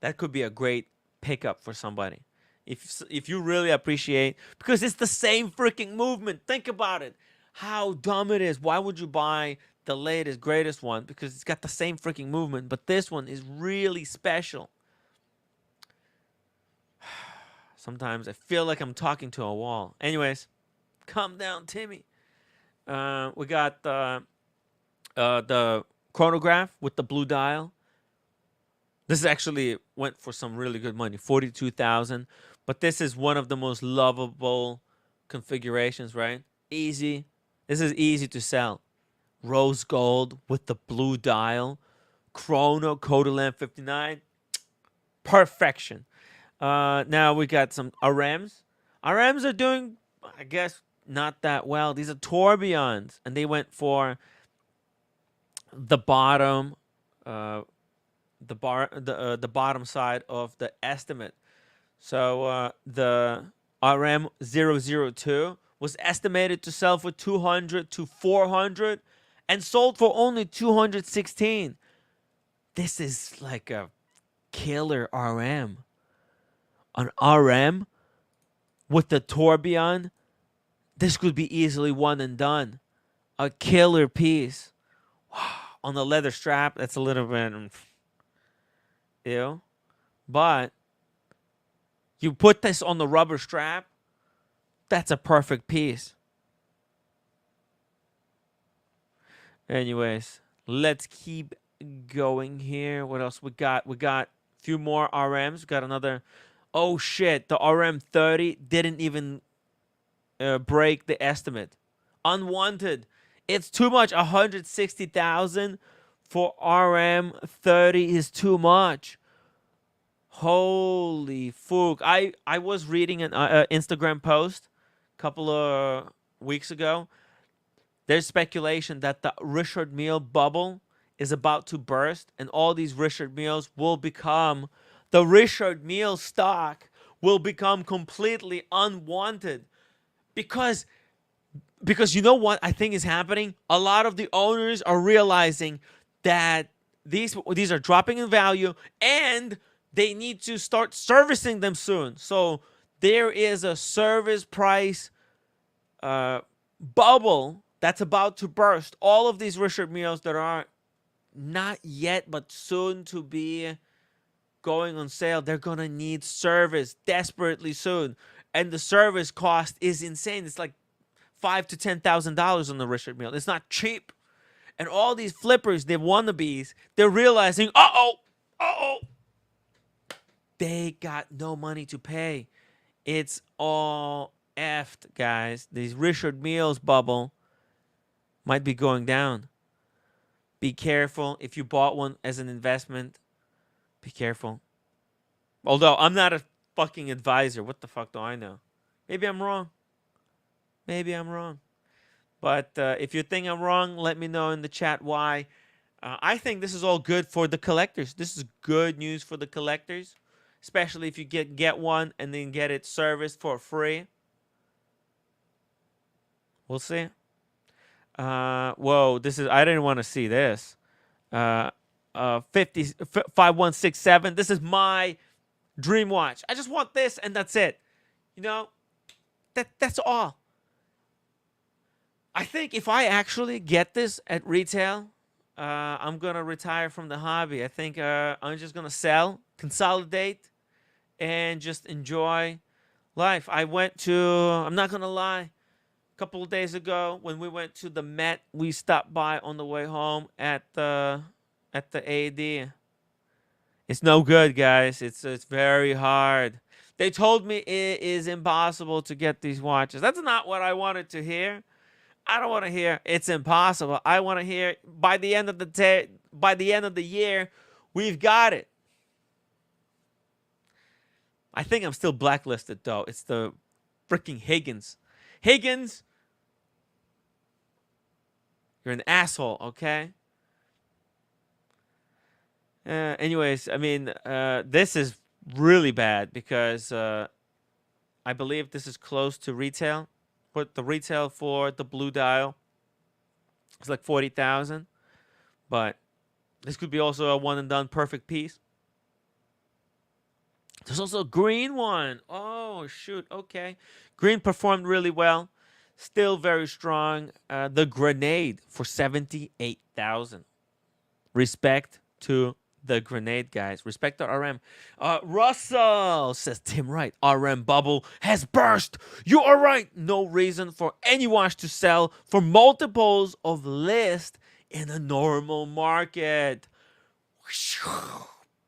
that could be a great pickup for somebody. If you really appreciate, because it's the same freaking movement. Think about it. How dumb it is. Why would you buy the latest, greatest one? Because it's got the same freaking movement. But this one is really special. Sometimes I feel like I'm talking to a wall. Anyways, calm down, Timmy. We got the chronograph with the blue dial. This actually went for some really good money, 42,000. But this is one of the most lovable configurations, right? Easy. This is easy to sell. Rose gold with the blue dial. Chrono Code 1159. Perfection. Now we got some RMs. RMs are doing I guess not that well. These are tourbillons, and they went for the bottom, the bottom side of the estimate. So the RM002 was estimated to sell for 200 to 400, and sold for only 216. This is like a killer RM. An RM with the tourbillon, this could be easily one and done. A killer piece. On the leather strap, that's a little bit ew. But you put this on the rubber strap, that's a perfect piece. Anyways, let's keep going here. What else we got? We got a few more RMs. We got another. Oh shit, the RM30 didn't even break the estimate. Unwanted. It's too much. 160,000 for RM30 is too much. Holy fuck. I was reading an Instagram post a couple of weeks ago. There's speculation that the Richard Mille bubble is about to burst, and all these Richard Milles will become, the Richard Mille stock will become completely unwanted. Because you know what I think is happening? A lot of the owners are realizing that these are dropping in value, and they need to start servicing them soon. So there is a service price bubble that's about to burst. All of these Richard Milles that are not yet but soon to be going on sale, they're gonna need service desperately soon, and the service cost is insane. It's like $5,000 to $10,000 on the Richard Mille. It's not cheap. And all these flippers, they wannabes, they're realizing, they got no money to pay. It's all effed, guys. These Richard Milles bubble might be going down. Be careful. If you bought one as an investment, be careful. Although I'm not a fucking advisor. What the fuck do I know? Maybe I'm wrong. Maybe I'm wrong. But if you think I'm wrong, let me know in the chat why. I think this is all good for the collectors. This is good news for the collectors. Especially if you get one and then get it serviced for free. We'll see. Whoa, this is, I didn't want to see this. 5167. This is my dream watch. I just want this and that's it. You know, that's all. I think if I actually get this at retail, I'm going to retire from the hobby. I think I'm just going to sell, consolidate, and just enjoy life. I'm not going to lie, a couple of days ago when we went to the Met, we stopped by on the way home at the AD. It's no good, guys. It's very hard. They told me it is impossible to get these watches. That's not what I wanted to hear. I don't want to hear it's impossible. I want to hear by the end of the year, we've got it. I think I'm still blacklisted though. It's the freaking Higgins. Higgins, you're an asshole, okay? Anyways, I mean, this is really bad because I believe this is close to retail. But the retail for the blue dial is like 40,000. But this could be also a one and done perfect piece. There's also a green one. Oh, shoot. Okay. Green performed really well. Still very strong. The Grenade for 78,000. Respect to the Grenade, guys. Respect the RM. Russell says, Tim Wright, RM bubble has burst. You are right. No reason for any watch to sell for multiples of list in a normal market.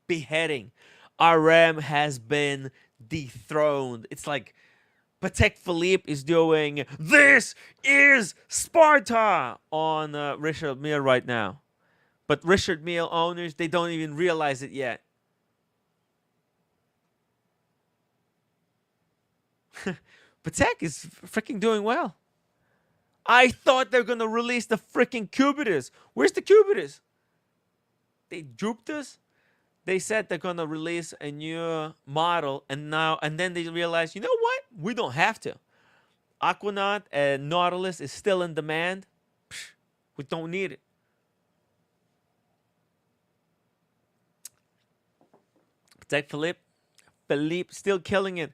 Beheading. RM has been dethroned. It's like Patek Philippe is doing "This is Sparta" on Richard Mille right now. But Richard Mille owners, they don't even realize it yet. Patek is freaking doing well. I thought they're gonna release the freaking Cubitus. Where's the Cubitus? They duped us. They said they're gonna release a new model, and then they realized, you know what? We don't have to. Aquanaut and Nautilus is still in demand. Psh, we don't need it. Patek Philippe still killing it.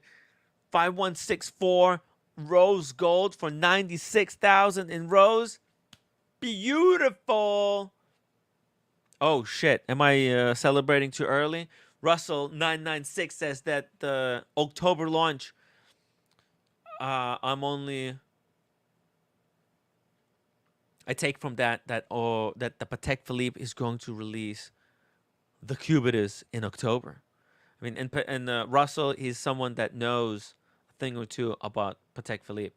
5164 rose gold for 96,000 in rose. Beautiful. Oh shit! Am I celebrating too early? Russell 996 says that the October launch. I take from that the Patek Philippe is going to release the Cubitus in October. I mean, and Russell is someone that knows a thing or two about Patek Philippe.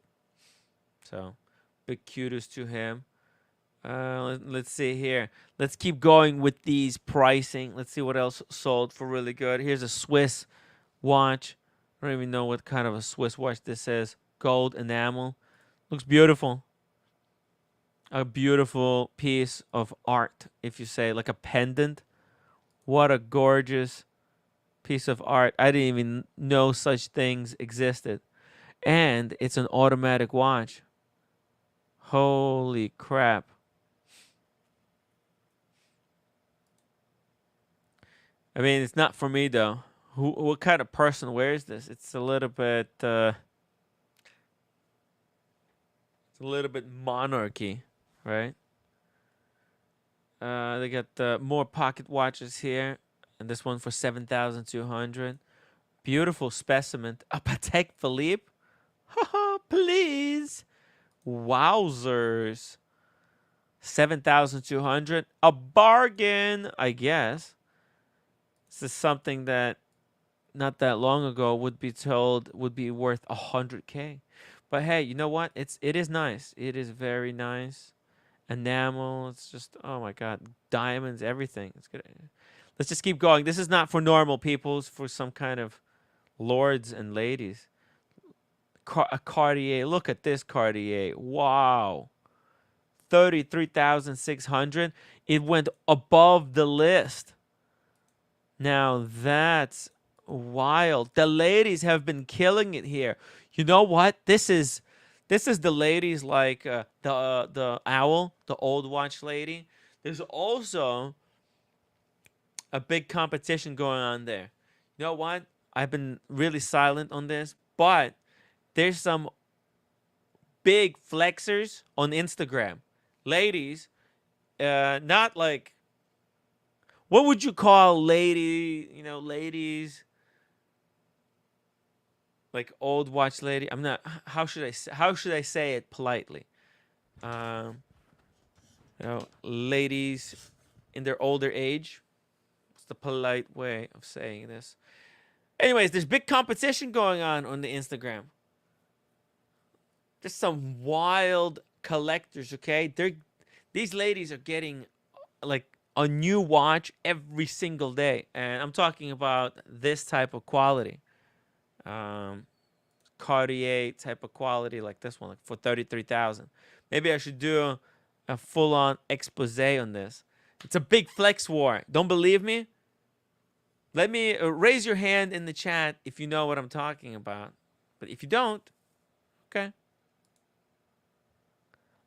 So, big kudos to him. Let's see here. Let's keep going with these pricing. Let's see what else sold for really good. Here's a Swiss watch. I don't even know what kind of a Swiss watch this is. Gold enamel. Looks beautiful. A beautiful piece of art, if you say, like a pendant. What a gorgeous piece of art. I didn't even know such things existed. And it's an automatic watch. Holy crap. I mean, it's not for me though. What kind of person wears this? It's a little bit monarchy, right? They got more pocket watches here, and this one for 7,200. Beautiful specimen. A Patek Philippe. Haha, please. Wowzers. 7,200. A bargain, I guess. This is something that not that long ago would be told would be worth 100K. But hey, you know what? It is nice. It is very nice. Enamel. It's just, oh my God, diamonds, everything. It's good. Let's just keep going. This is not for normal people. It's for some kind of lords and ladies. A Cartier. Look at this Cartier. Wow. 33,600. It went above the list. Now that's wild. The ladies have been killing it here. You know what? This is the ladies like the owl, the old watch lady. There's also a big competition going on there. You know what? I've been really silent on this, but there's some big flexers on Instagram. Ladies, not like, what would you call ladies? Like old watch lady. I'm not. How should I say it politely? Ladies in their older age. What's the polite way of saying this? Anyways, there's big competition going on the Instagram. There's some wild collectors. Okay, these ladies are getting like a new watch every single day, and I'm talking about this type of quality. Cartier type of quality like this one, like for 33,000. Maybe I should do a full-on expose on this. It's a big flex war. Don't believe me? Let me raise your hand in the chat if you know what I'm talking about. But if you don't, okay,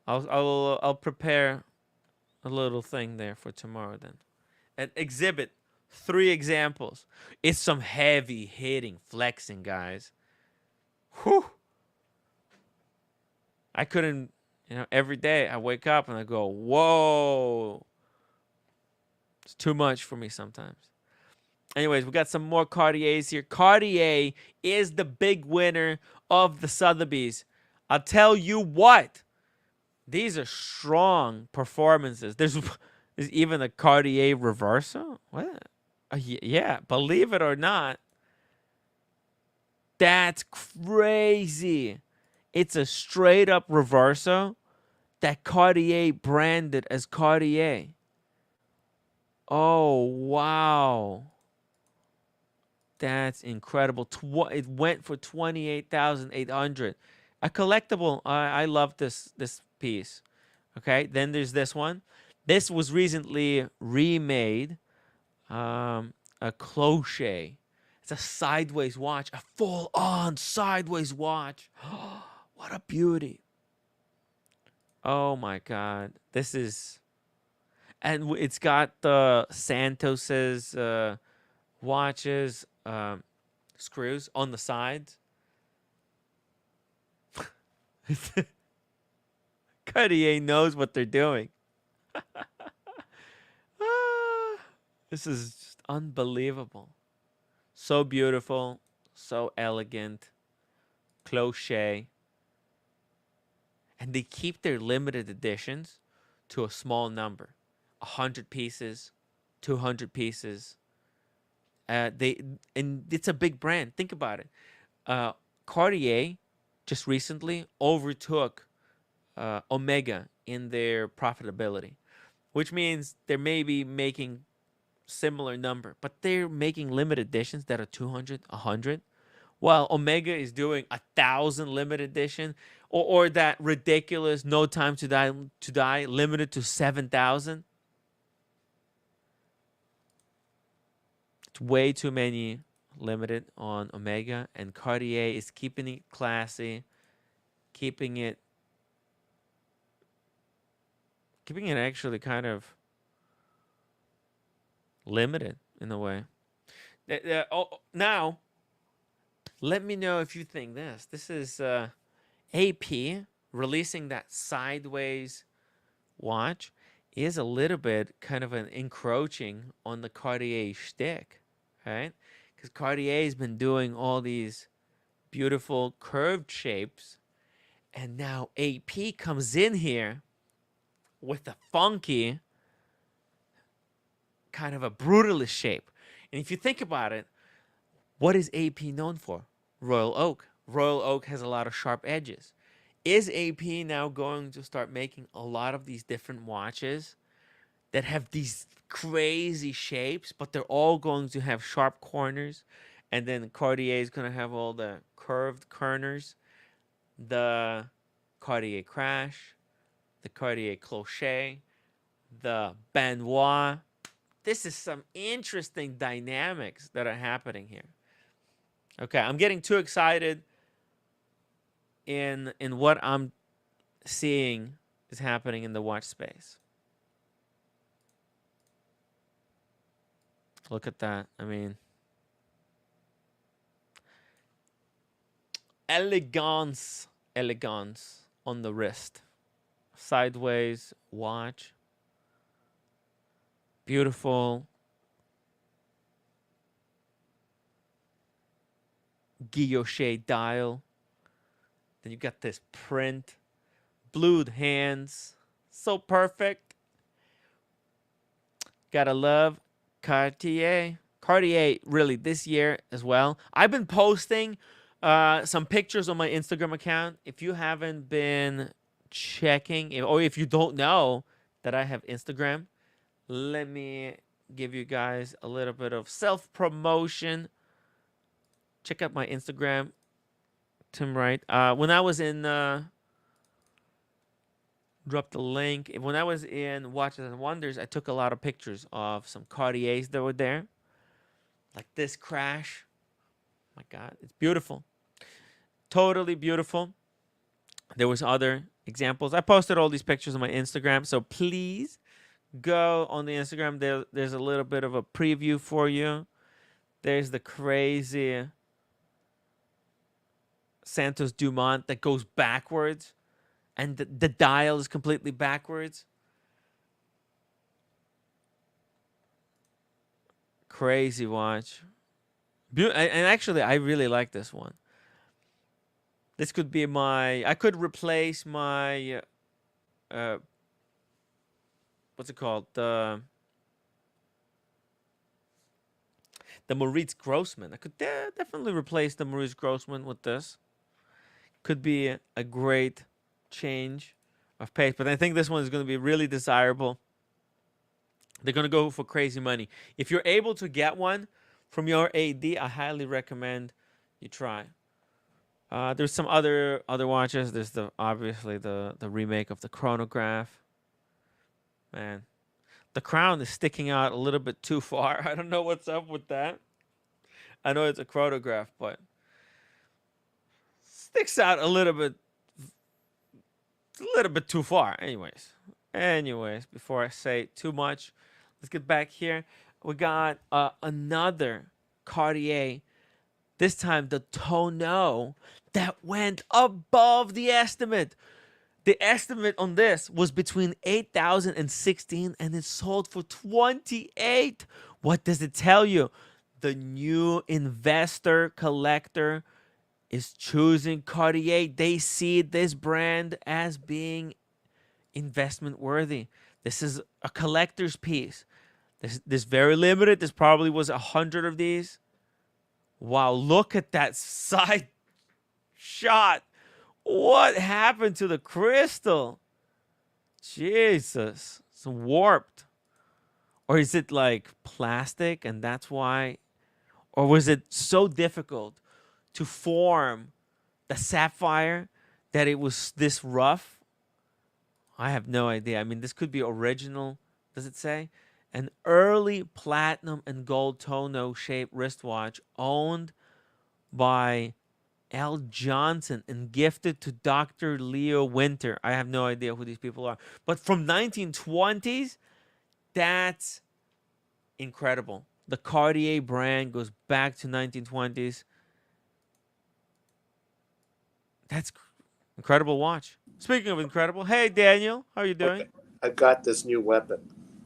I'll prepare a little thing there for tomorrow then, and exhibit 3 examples. It's some heavy hitting flexing, guys. Whew. I couldn't, every day I wake up and I go, whoa. It's too much for me sometimes. Anyways, we got some more Cartiers here. Cartier is the big winner of the Sotheby's. I'll tell you what. These are strong performances. There's even a Cartier reverso. What? Yeah, believe it or not. That's crazy. It's a straight up reverso that Cartier branded as Cartier. Oh, wow. That's incredible. It went for 28,800. A collectible. I love this piece. Okay, then there's this one. This was recently remade. A cloche. It's a sideways watch, a full-on sideways watch. What a beauty. Oh my God. This is, and it's got the Santos's watches, screws on the sides. Cartier knows what they're doing. This is just unbelievable. So beautiful, so elegant, cloche. And they keep their limited editions to a small number. 100 pieces, 200 pieces. And it's a big brand. Think about it. Cartier just recently overtook Omega in their profitability, which means they may be making similar number, but they're making limited editions that are 200, 100, while Omega is doing 1,000 limited edition, or that ridiculous No Time to Die limited to 7,000. It's way too many limited on Omega, and Cartier is keeping it classy, keeping it actually kind of limited in a way. Now, let me know if you think this. This is AP releasing that sideways watch is a little bit kind of an encroaching on the Cartier shtick, right? Because Cartier has been doing all these beautiful curved shapes, and now AP comes in here with a funky kind of a brutalist shape. And if you think about it, what is AP known for? Royal Oak. Royal Oak has a lot of sharp edges. Is AP now going to start making a lot of these different watches that have these crazy shapes, but they're all going to have sharp corners? And then Cartier is going to have all the curved corners, the Cartier Crash, the Cartier Cloche, the Benoit. This is some interesting dynamics that are happening here. Okay, I'm getting too excited in what I'm seeing is happening in the watch space. Look at that. I mean, elegance on the wrist. Sideways watch. Beautiful. Guilloche dial. Then you got this print. Blued hands. So perfect. Gotta love Cartier. Cartier, really, this year as well. I've been posting some pictures on my Instagram account. If you haven't been checking, or if you don't know that I have Instagram, let me give you guys a little bit of self-promotion. Check out my Instagram, Tim Wright. When I was in, drop the link. When I was in Watches and Wonders, I took a lot of pictures of some Cartiers that were there. Like this Crash. My God, it's beautiful. Totally beautiful. There was other examples. I posted all these pictures on my Instagram, so please go on the Instagram. There's a little bit of a preview for you. There's the crazy Santos Dumont that goes backwards, and the dial is completely backwards. Crazy watch. And actually, I really like this one. This could be I could replace my, what's it called? The Maurice Grossman. I could definitely replace the Maurice Grossman with this. Could be a great change of pace, but I think this one is going to be really desirable. They're going to go for crazy money. If you're able to get one from your AD, I highly recommend you try. There's some other watches. There's obviously the remake of the chronograph. Man, the crown is sticking out a little bit too far. I don't know what's up with that. I know it's a chronograph, but sticks out a little bit too far. Anyways, before I say too much, let's get back here. We got another Cartier. This time the tonneau that went above the estimate. The estimate on this was between 8,000 and 16, and it sold for 28. What does it tell you? The new investor collector is choosing Cartier. They see this brand as being investment worthy. This is a collector's piece. This very limited. This probably was 100 of these. Wow, look at that side shot. What happened to the crystal? Jesus, it's warped. Or is it like plastic and that's why? Or was it so difficult to form the sapphire that it was this rough? I have no idea. I mean, this could be original. Does it say? An early platinum and gold tonneau shaped wristwatch owned by L. Johnson and gifted to Dr. Leo Winter. I have no idea who these people are. But from 1920s, that's incredible. The Cartier brand goes back to 1920s. That's incredible watch. Speaking of incredible, hey, Daniel, how are you doing? Okay. I got this new weapon.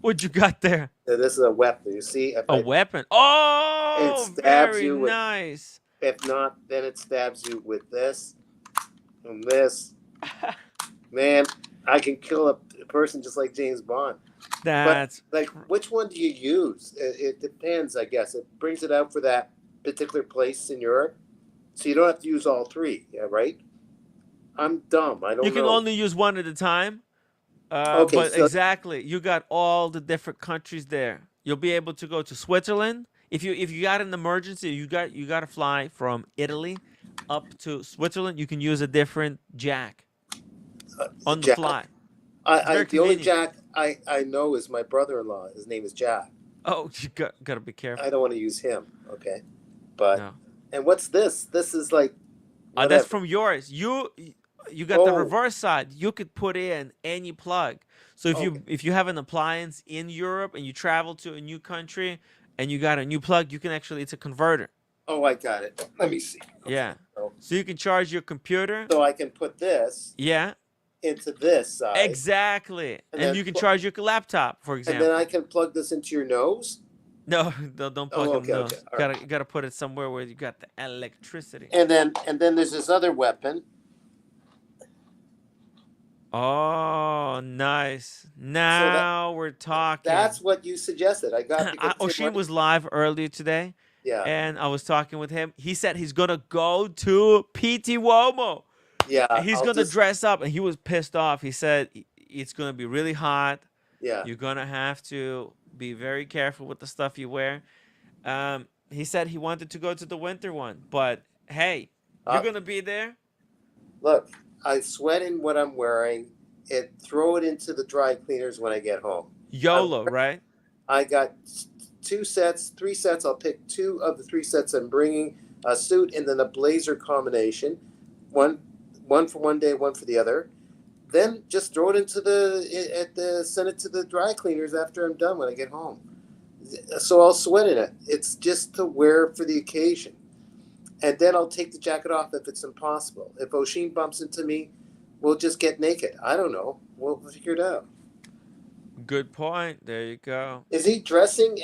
What you got there? This is a weapon. You see? Weapon? Oh, it stabs very you with, nice. If not, then it stabs you with this and this. Man, I can kill a person just like James Bond. That's but, like, which one do you use? It depends, I guess. It brings it out for that particular place in Europe, so you don't have to use all three. Yeah, right. I'm dumb. I don't know. You can only use one at a time. Okay, but so exactly, you got all the different countries there. You'll be able to go to Switzerland. If you got an emergency, you got to fly from Italy up to Switzerland. You can use a different jack on the fly. The only jack I know is my brother-in-law. His name is Jack. Oh, you got to be careful. I don't want to use him. Okay, but no. And what's this? This is like. That's from yours. You got the reverse side. You could put in any plug. So if you have an appliance in Europe and you travel to a new country and you got a new plug, you can actually, it's a converter. Oh, I got it. Let me see. Okay. Yeah. So you can charge your computer. So I can put this. Yeah. Into this side. Exactly. And you can charge your laptop, for example. And then I can plug this into your nose. No, don't plug it in the nose. Okay. You gotta put it somewhere where you got the electricity. And then there's this other weapon. Oh, nice. Now we're talking. That's what you suggested. I got Oshin was live earlier today. Yeah. And I was talking with him. He said he's going to go to PT Uomo. Yeah. And he's going to dress up. And he was pissed off. He said it's going to be really hot. Yeah. You're going to have to be very careful with the stuff you wear. He said he wanted to go to the winter one. But, hey, you're going to be there? Look. I sweat in what I'm wearing and throw it into the dry cleaners when I get home. YOLO, right? I got 3 sets. I'll pick 2 of the 3 sets I'm bringing, a suit and then a blazer combination. One for one day, one for the other. Then just throw it into send it to the dry cleaners after I'm done when I get home. So I'll sweat in it. It's just to wear for the occasion. And then I'll take the jacket off if it's impossible. If Oshin bumps into me, we'll just get naked. I don't know. We'll figure it out. Good point. There you go. Is he dressing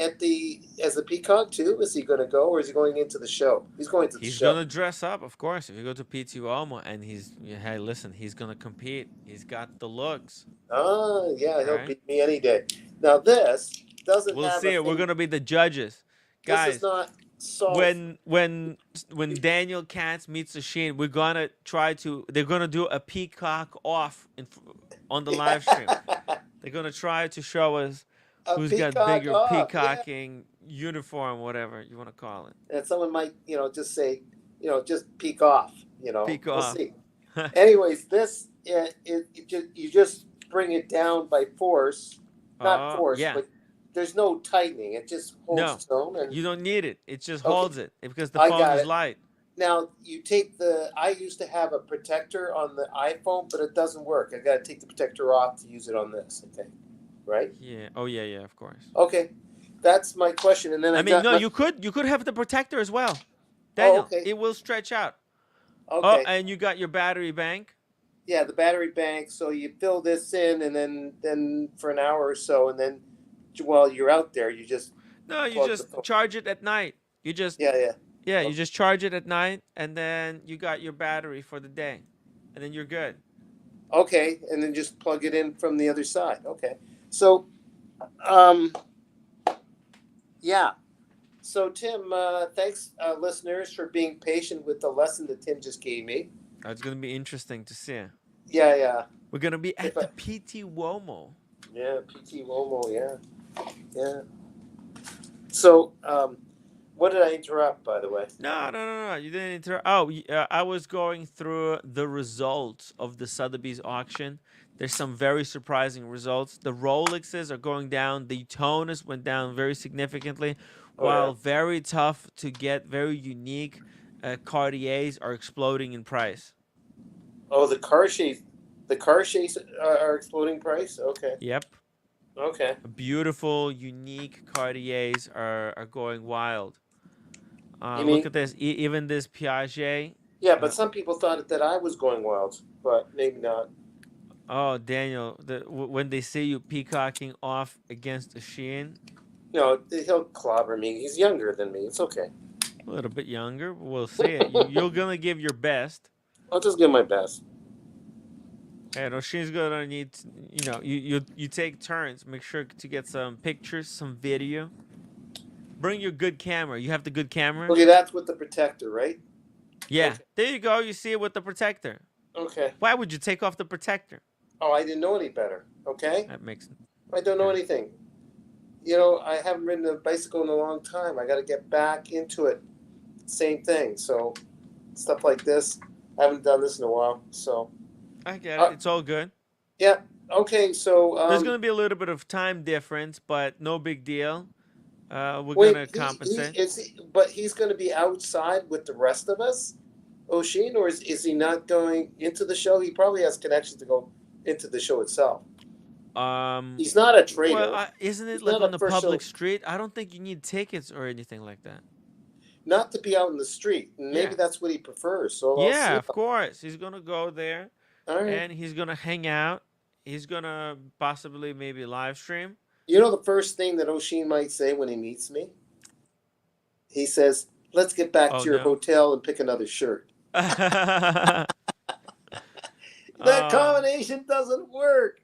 as a peacock too? Is he going to go, or is he going into the show? He's going to the show. He's going to dress up, of course. If you go to PT Uomo and hey, listen, he's going to compete. He's got the looks. Oh, yeah, he'll beat me any day. Now this doesn't. We'll see it. We're going to be the judges, guys. This is not. When Daniel Katz meets Oshin, we're gonna they're gonna do a peacock off on the live stream. They're gonna try to show us Who's got bigger peacocking uniform, whatever you want to call it. And someone might, just say, just peek off. Peek we'll off. see. Anyways, this you just bring it down by force, not force, but there's no tightening. It just holds its own. And you don't need it. It just holds it because the phone is light. Now you take I used to have a protector on the iPhone, but it doesn't work. I got to take the protector off to use it on this. I think, right? Yeah. Oh yeah, of course. Okay, that's my question. And then you could have the protector as well, Daniel. Okay. It will stretch out. Okay. Oh, and you got your battery bank. Yeah, the battery bank. So you fill this in, and then for an hour or so, and then while you're out there, you just charge it at night. You just you just charge it at night, and then you got your battery for the day, and then you're good. Okay, and then just plug it in from the other side. Okay, so, yeah. So Tim, thanks, listeners, for being patient with the lesson that Tim just gave me. It's gonna be interesting to see. Yeah. We're gonna be at the PT Womo. Yeah, PT Womo. Yeah. So, what did I interrupt, by the way? No. You didn't interrupt. Oh, I was going through the results of the Sotheby's auction. There's some very surprising results. The Rolexes are going down. The Daytonas went down very significantly, while very tough to get, very unique Cartiers are exploding in price. Oh, the Cartiers are exploding price? Okay. Yep. Okay. Beautiful, unique Cartiers are going wild. Look at this. Even this Piaget. Yeah, but some people thought that I was going wild, but maybe not. Oh, Daniel, when they see you peacocking off against a Shein. He'll clobber me. He's younger than me. It's okay. A little bit younger. We'll see it. You're going to give your best. I'll just give my best. And she's gonna need, you take turns. Make sure to get some pictures, some video. Bring your good camera. You have the good camera? Okay, that's with the protector, right? Yeah. Okay. There you go. You see it with the protector. Okay. Why would you take off the protector? Oh, I didn't know any better. Okay. That makes sense. I don't know anything. I haven't ridden a bicycle in a long time. I got to get back into it. Same thing. So, stuff like this. I haven't done this in a while. So. I get it. It's all good. Yeah. Okay. So. There's going to be a little bit of time difference, but no big deal. We're going to compensate. But he's going to be outside with the rest of us, O'Sheen, or is he not going into the show? He probably has connections to go into the show itself. He's not a trader. Well, isn't it like on the public street? I don't think you need tickets or anything like that. Not to be out in the street. Maybe that's what he prefers. So of course. He's going to go there. All right. And he's going to hang out. He's going to possibly maybe live stream. The first thing that O'Sheen might say when he meets me? He says, let's get back to your hotel and pick another shirt. That combination doesn't work.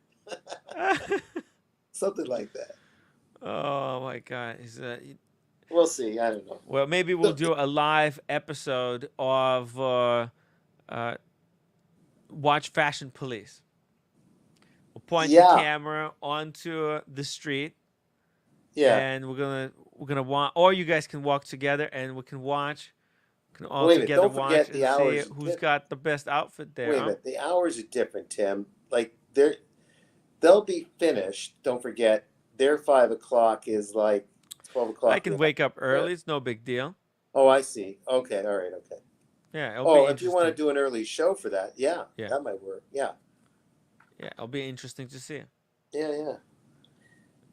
Something like that. Oh, my God. We'll see. I don't know. Well, maybe we'll do a live episode of Watch Fashion Police. We'll point the camera onto the street. Yeah. And we're gonna watch, or you guys can walk together and we can watch. Can all together watch and see who's got the best outfit there. Wait a minute. The hours are different, Tim. Like they'll be finished. Don't forget, their 5 o'clock is like 12 o'clock. I can wake up early. It's no big deal. Oh, I see. Okay. All right. Okay. Yeah. If you want to do an early show for that, that might work. Yeah. Yeah, it'll be interesting to see. Yeah.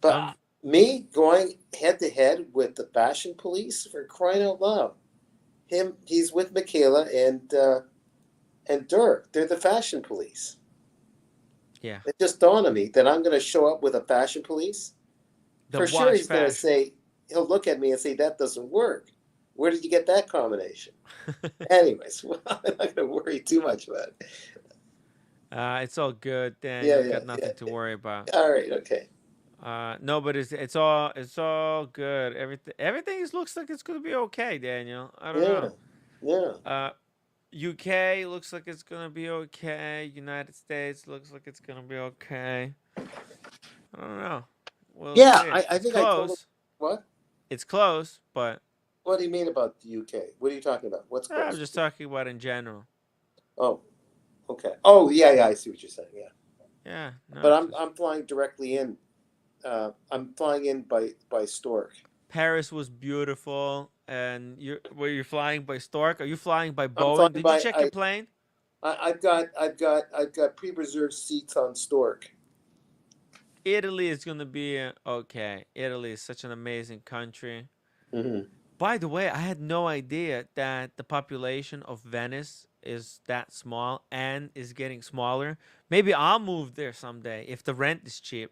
But me going head to head with the fashion police, for crying out loud. He's with Michaela and Dirk. They're the fashion police. Yeah. It just dawned on me that I'm going to show up with a fashion police. For sure, he's going to say, he'll look at me and say, that doesn't work. Where did you get that combination? Anyways, I'm not going to worry too much about it. It's all good, Dan. You've got nothing to worry about. All right, okay. No, but it's all good. Everything looks like it's gonna be okay, Daniel. I don't know. Yeah. UK looks like it's gonna be okay. United States looks like it's gonna be okay. I don't know. Yeah, I think I told him. What? It's close, but. What do you mean about the UK? What are you talking about? What's close? I'm just talking about in general. Oh, okay. Oh, yeah, I see what you're saying. Yeah. Yeah. No, but I'm flying directly in. I'm flying in by Stork. Paris was beautiful, and were you flying by Stork? Are you flying by Boeing? Did you check your plane? I've got pre-reserved seats on Stork. Italy is gonna be okay. Italy is such an amazing country. Mm-hmm. By the way, I had no idea that the population of Venice is that small and is getting smaller. Maybe I'll move there someday if the rent is cheap.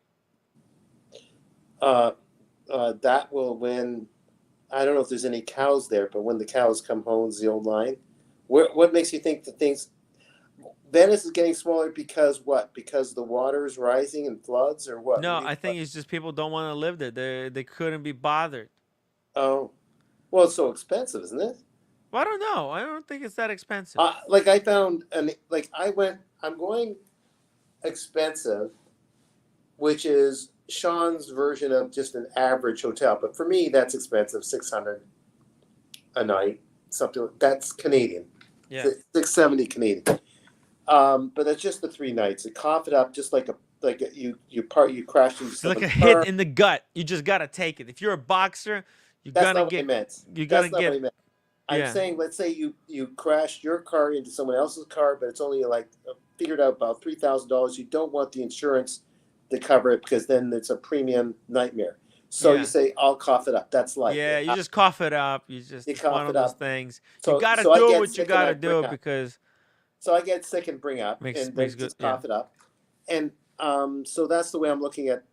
That will when I don't know if there's any cows there, but when the cows come home is the old line. What makes you think that Venice is getting smaller because what? Because the water is rising and floods, or what? No, I think it's just people don't want to live there. They couldn't be bothered. Oh, well, it's so expensive, isn't it? Well, I don't know. I don't think it's that expensive. I found I'm going expensive, which is Sean's version of just an average hotel. But for me, that's expensive, $600 a night, something that's Canadian. Yeah, $670 Canadian. But that's just the 3 nights. You cough it up just you crash into it's like a hit in the gut. You just gotta take it. If you're a boxer, you gotta get. You gotta get. I'm saying, let's say you crashed your car into someone else's car, but it's only figured out about $3,000. You don't want the insurance to cover it because then it's a premium nightmare. So you say, I'll cough it up. That's life. Yeah, you just cough it up. It's one of those things. So, you gotta do what you gotta do because. So I get sick and bring up, and then just cough it up, and so that's the way I'm looking at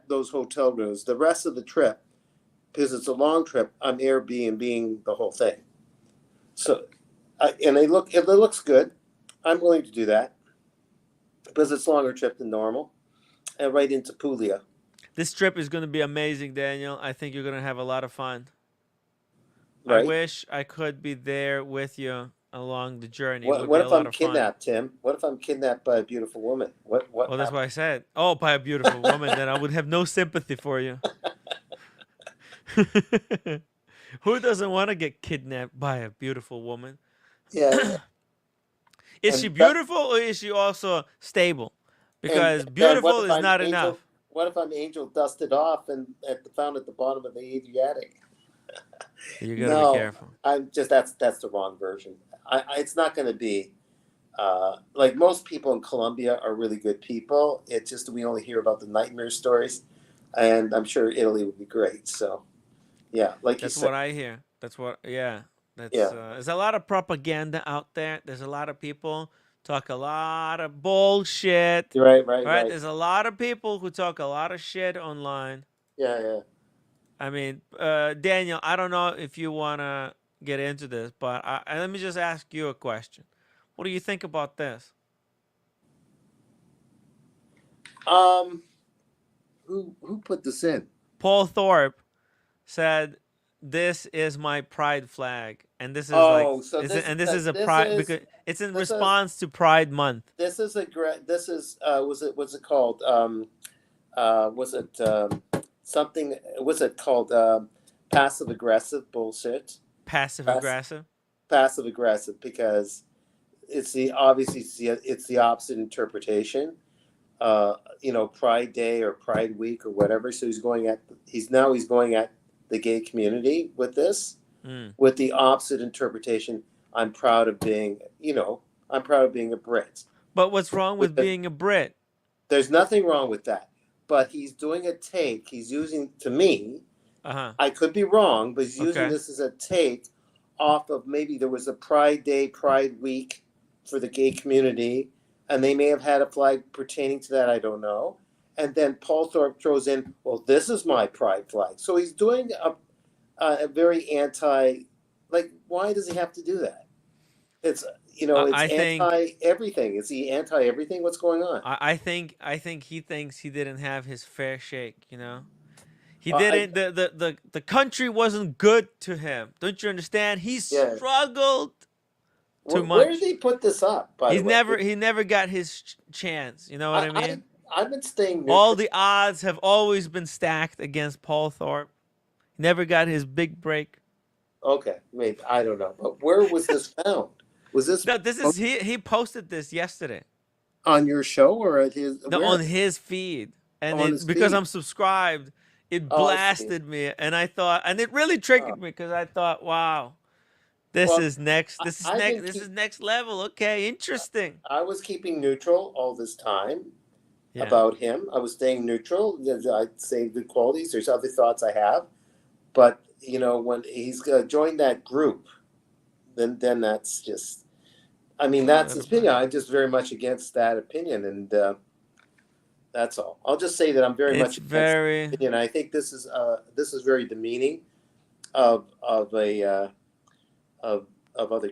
those hotel rooms. The rest of the trip, because it's a long trip, I'm Airbnb-ing the whole thing. So, it looks good. I'm willing to do that because it's a longer trip than normal, and right into Puglia. This trip is going to be amazing, Daniel. I think you're going to have a lot of fun. Right? I wish I could be there with you along the journey. What if I'm kidnapped, Tim? What if I'm kidnapped by a beautiful woman? What? Well, that's what I said. Oh, by a beautiful woman, then I would have no sympathy for you. Who doesn't want to get kidnapped by a beautiful woman? Yeah. Is she beautiful or is she also stable? Because beautiful is not enough. What if I'm angel dusted off and found at the bottom of the Adriatic? You gotta be careful. I'm just that's the wrong version. It's not going to be like most people in Colombia are really good people. It's just we only hear about the nightmare stories, and I'm sure Italy would be great. So, yeah, like that's you said, what I hear. That's what, yeah. There's a lot of propaganda out there. There's a lot of people talk a lot of bullshit. Right. There's a lot of people who talk a lot of shit online. Yeah. I mean, Daniel, I don't know if you want to get into this, but let me just ask you a question. What do you think about this? Who put this in? Paul Thorpe said, "This is my pride flag," and this is this is a pride because it's in response to Pride Month. What's it called? Something? What's it called? Passive aggressive bullshit. Passive aggressive because it's the opposite interpretation. Pride Day or Pride Week or whatever. So he's going at the gay community with this, with the opposite interpretation. I'm proud of being a Brit. But what's wrong with being a Brit? There's nothing wrong with that. But he's doing a take. He's using, to me, I could be wrong, but he's using this as a take off of maybe there was a Pride Day, Pride Week for the gay community, and they may have had a flag pertaining to that, I don't know. And then Paul Thorpe throws in, well, this is my pride flag. So he's doing a very why does he have to do that? It's anti-everything. Is he anti-everything? What's going on? I think he thinks he didn't have his fair shake, He didn't. The country wasn't good to him. Don't you understand? He struggled too much. Where did he put this up? He never got his chance. You know what I mean? I've been staying neutral. All the odds have always been stacked against Paul Thorpe. Never got his big break. Okay, maybe I don't know, but where was this found? Was this? No, this is he posted this yesterday on your show or at his? No, on his feed, and because I'm subscribed, it blasted me, and I thought, and it really triggered me because I thought, wow, this is next. This is next level. Okay, interesting. I was keeping neutral all this time about him. I was staying neutral. I'd say good qualities. There's other thoughts I have, but you know, when he's joined that group, then that's just. I mean, that's his opinion. I'm just very much against that opinion, and that's all. I'll just say that I'm very much against that opinion. I think this is very demeaning of other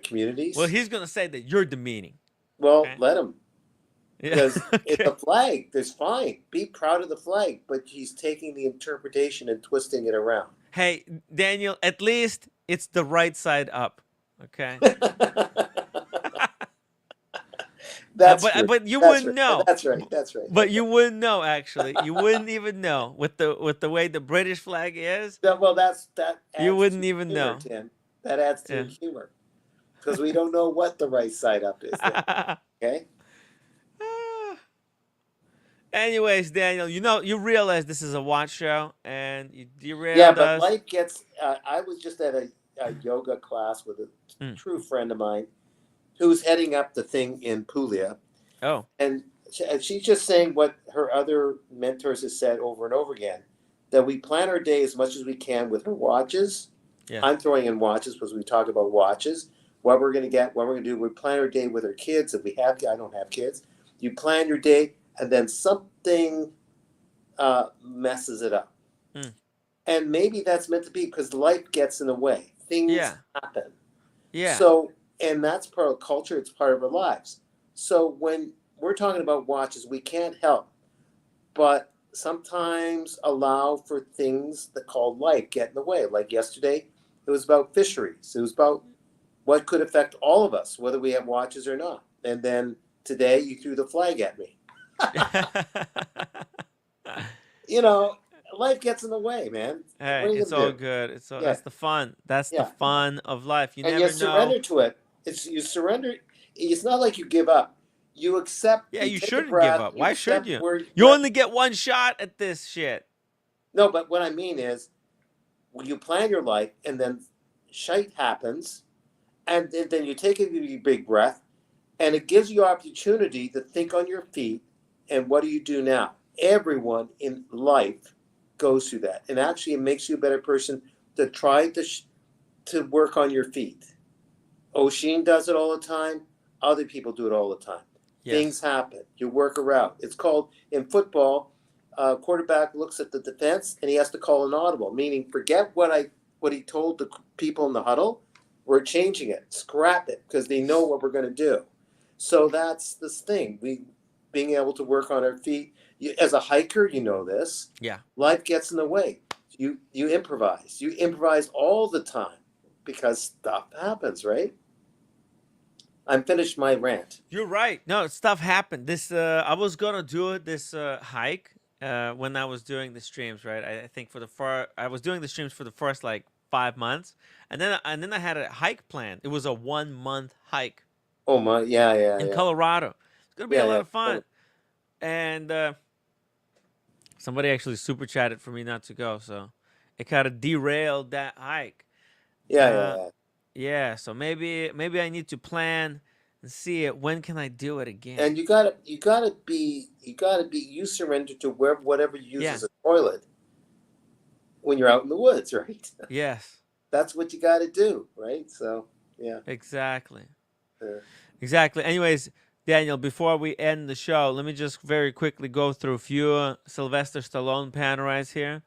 communities. Well, he's gonna say that you're demeaning. Well, let him. Because it's a flag. There's fine. Be proud of the flag, but he's taking the interpretation and twisting it around. Hey, Daniel, at least it's the right side up. Okay. But you wouldn't know. That's right. But you wouldn't know, actually. You wouldn't even know with the way the British flag is. Well, that you wouldn't even know. Tim. That adds to the humor because we don't know what the right side up is. Okay. Anyways, Daniel, you realize this is a watch show, and you derailed us. Yeah, but life gets. I was just at a yoga class with a true friend of mine, who's heading up the thing in Puglia. Oh, and she's just saying what her other mentors have said over and over again, that we plan our day as much as we can with her watches. Yeah. I'm throwing in watches because we talk about watches. What we're going to get, what we're going to do. We plan our day with her kids. If we have, I don't have kids. You plan your day. And then something messes it up. And maybe that's meant to be because life gets in the way. Things happen. Yeah. So, and that's part of culture. It's part of our lives. So when we're talking about watches, we can't help but sometimes allow for things that called life get in the way. Like yesterday, it was about fisheries. It was about what could affect all of us, whether we have watches or not. And then today you threw the flag at me. You know, life gets in the way, man. Hey, it's all good. It's all, that's the fun. That's the fun of life. You never know. You surrender to it. You surrender. It's not like you give up. You accept. Yeah, you shouldn't give up. Why should you? You only get one shot at this shit. No, but what I mean is, when you plan your life and then shite happens, and then you take a big breath, and it gives you opportunity to think on your feet. And what do you do now? Everyone in life goes through that. And actually, it makes you a better person to try to work on your feet. O'Sheen does it all the time. Other people do it all the time. Yes. Things happen. You work around. It's called, in football, quarterback looks at the defense and he has to call an audible, meaning forget what he told the people in the huddle. We're changing it. Scrap it because they know what we're going to do. So that's this thing. Being able to work on our feet. As a hiker, you know this. Yeah. Life gets in the way. You improvise. You improvise all the time because stuff happens, right? I'm finished my rant. You're right. No, stuff happened. This I was gonna do this hike when I was doing the streams, right? I think I was doing the streams for the first like 5 months, and then I had a hike planned. It was a 1 month hike. Oh my, yeah. In Colorado. It's gonna be a lot of fun. And somebody actually super chatted for me not to go, so it kind of derailed that hike. Yeah. So maybe I need to plan and see it. When can I do it again? And you gotta be you surrender to whatever uses a toilet when you're out in the woods, right? Yes. That's what you got to do, right? So yeah. Exactly. Exactly. Anyways, Daniel, before we end the show, let me just very quickly go through a few Sylvester Stallone Panorays here.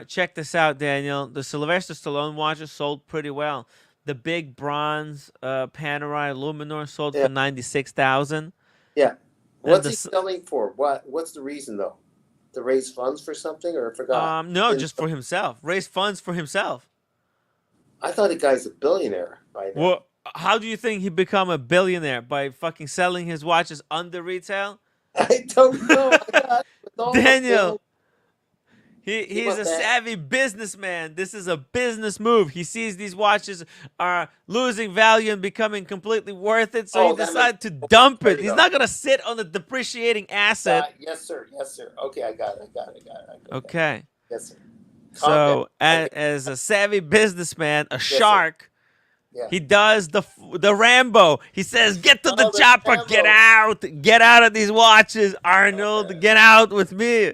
Check this out, Daniel. The Sylvester Stallone watches sold pretty well. The big bronze Panerai Luminor sold for $96,000. Yeah. What's he selling for? What's the reason though? To raise funds for something, or I forgot? No, just for himself. Raise funds for himself. I thought the guy's a billionaire by now. Well, how do you think he become a billionaire? By fucking selling his watches under retail? I don't know. Daniel. He's a savvy businessman. This is a business move. He sees these watches are losing value and becoming completely worth it, so he decides to dump it. He's not going to sit on the depreciating asset. Yes, sir. Yes, sir. Okay, I got it. Okay. Yes, sir. So, as a savvy businessman, a shark, he does the Rambo. He says, "Get to the chopper. Get out of these watches, Arnold. Get out with me.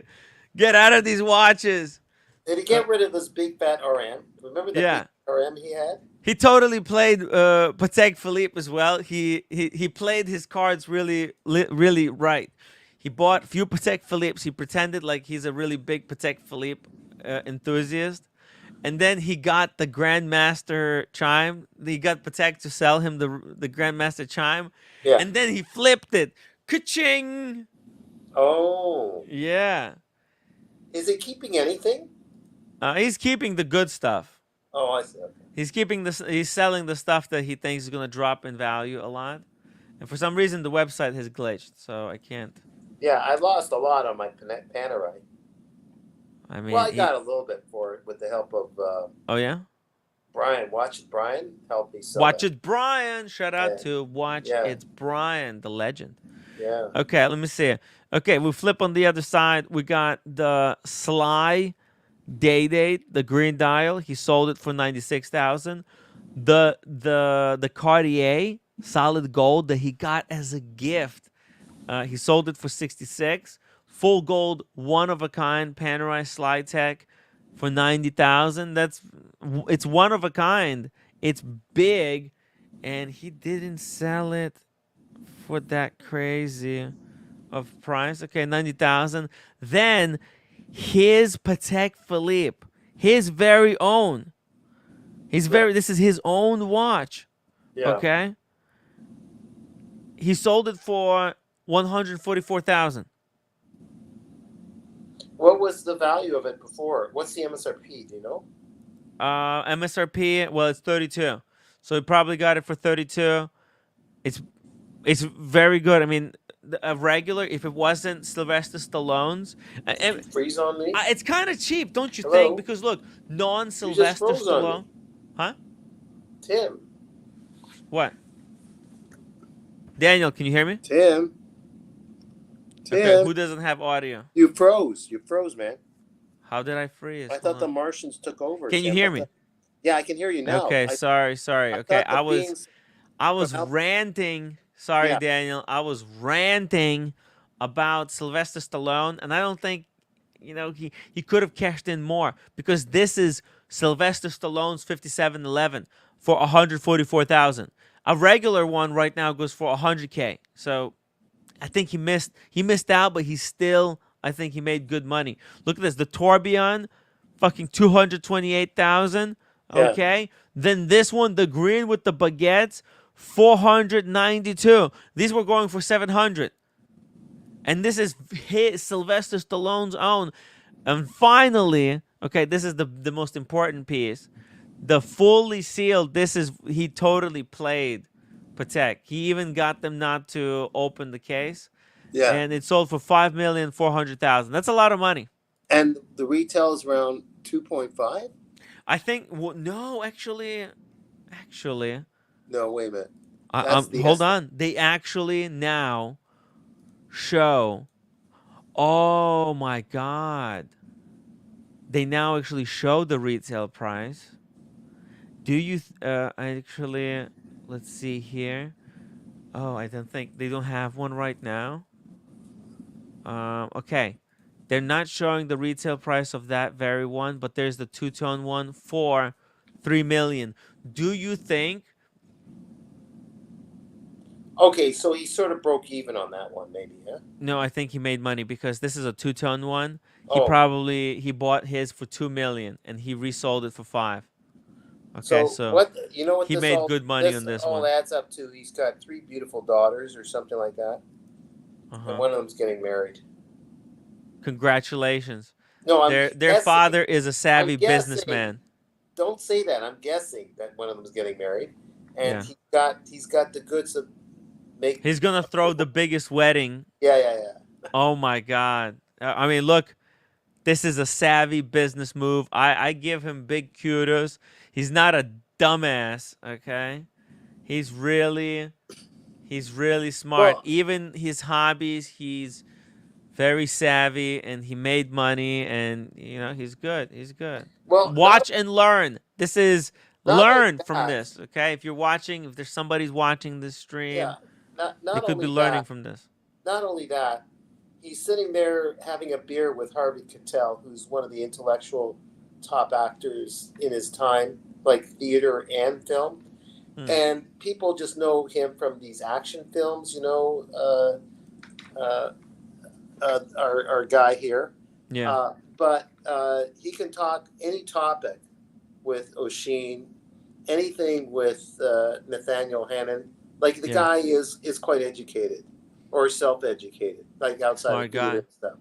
Get out of these watches." Did he get rid of this big fat RM? Remember the big RM he had? He totally played Patek Philippe as well. He played his cards really right. He bought a few Patek Philippe's. He pretended like he's a really big Patek Philippe enthusiast. And then he got the Grandmaster chime. He got Patek to sell him the Grandmaster chime. Yeah. And then he flipped it. Ka-ching! Oh. Yeah. Is he keeping anything? He's keeping the good stuff. Oh, I see. Okay. He's selling the stuff that he thinks is going to drop in value a lot. And for some reason, the website has glitched, so I can't. Yeah, I lost a lot on my Panerai. I mean, well, I got a little bit for it with the help of. Oh yeah. Brian, Watch It Brian, helped me sell. Watch It Brian. Shout out to Watch It's Brian, the legend. Yeah. Okay, let me see. Okay, we flip on the other side. We got the Sly Day-Date, the green dial. He sold it for $96,000. The Cartier solid gold that he got as a gift. He sold it for $66,000. Full gold, one of a kind Panerai Slide Tech for $90,000. It's one of a kind. It's big, and he didn't sell it for that crazy of price. Okay, $90,000. Then his Patek Philippe, his very own. This is his own watch. Yeah. Okay. He sold it for $144,000. What was the value of it before? What's the MSRP? Do you know? MSRP, well, it's 32. So he probably got it for 32. It's very good. I mean, a regular, if it wasn't Sylvester Stallone's, freeze on me. It's kind of cheap, don't you think? Because look, non-Sylvester Stallone, huh? Tim. What? Daniel, can you hear me? Tim. Okay, who doesn't have audio? You froze. You froze, man. How did I freeze? I thought the Martians took over. Can you hear me? Yeah, I can hear you now. Okay, sorry. Okay, I was ranting. Sorry, Daniel. I was ranting about Sylvester Stallone, and I don't think, he could have cashed in more, because this is Sylvester Stallone's 5711 for $144,000. A regular one right now goes for $100K. So I think he missed out, but I think he made good money. Look at this, the Tourbillon, fucking $228,000. Okay, then this one, the green with the baguettes, $492. These were going for $700, and this is Sylvester Stallone's own. And finally, okay, this is the most important piece. The fully sealed. He totally played Patek. He even got them not to open the case. Yeah. And it sold for $5,400,000. That's a lot of money. And the retail is around 2.5. I think. Well, no, actually. No, wait a minute. Hold on. They actually now show. Oh my God. They now actually show the retail price. Do you actually? Let's see here. Oh, I don't think they don't have one right now. Okay, they're not showing the retail price of that very one, but there's the two-tone one for $3 million. Do you think? Okay, so he sort of broke even on that one, maybe, huh? No, I think he made money, because this is a two-tone one. He bought his for $2 million and he resold it for $5 million. Okay, so what he made good money on this one. All adds up to, he's got 3 beautiful daughters or something like that, and one of them's getting married. Congratulations! No, their father is a savvy businessman. Don't say that. I'm guessing that one of them's getting married, and he's got the goods of make. He's gonna throw the biggest wedding. Yeah. Oh my God. I mean, look, this is a savvy business move. I give him big kudos. He's not a dumbass, okay? He's really smart. Well, Even his hobbies, he's very savvy, and he made money, and he's good. He's good. well, Watch and learn. This is not only learn from that, this, okay? If there's somebody's watching this stream, yeah, they not could be only learning that, from this. not only that, he's sitting there having a beer with Harvey Keitel, who's one of the intellectual top actors in his time, like theater and film. And people just know him from these action films, our guy here. Yeah. But he can talk any topic with O'Sheen, anything with Nathaniel Hannon. Like the guy is quite educated or self-educated, like outside smart of theater guy. and stuff.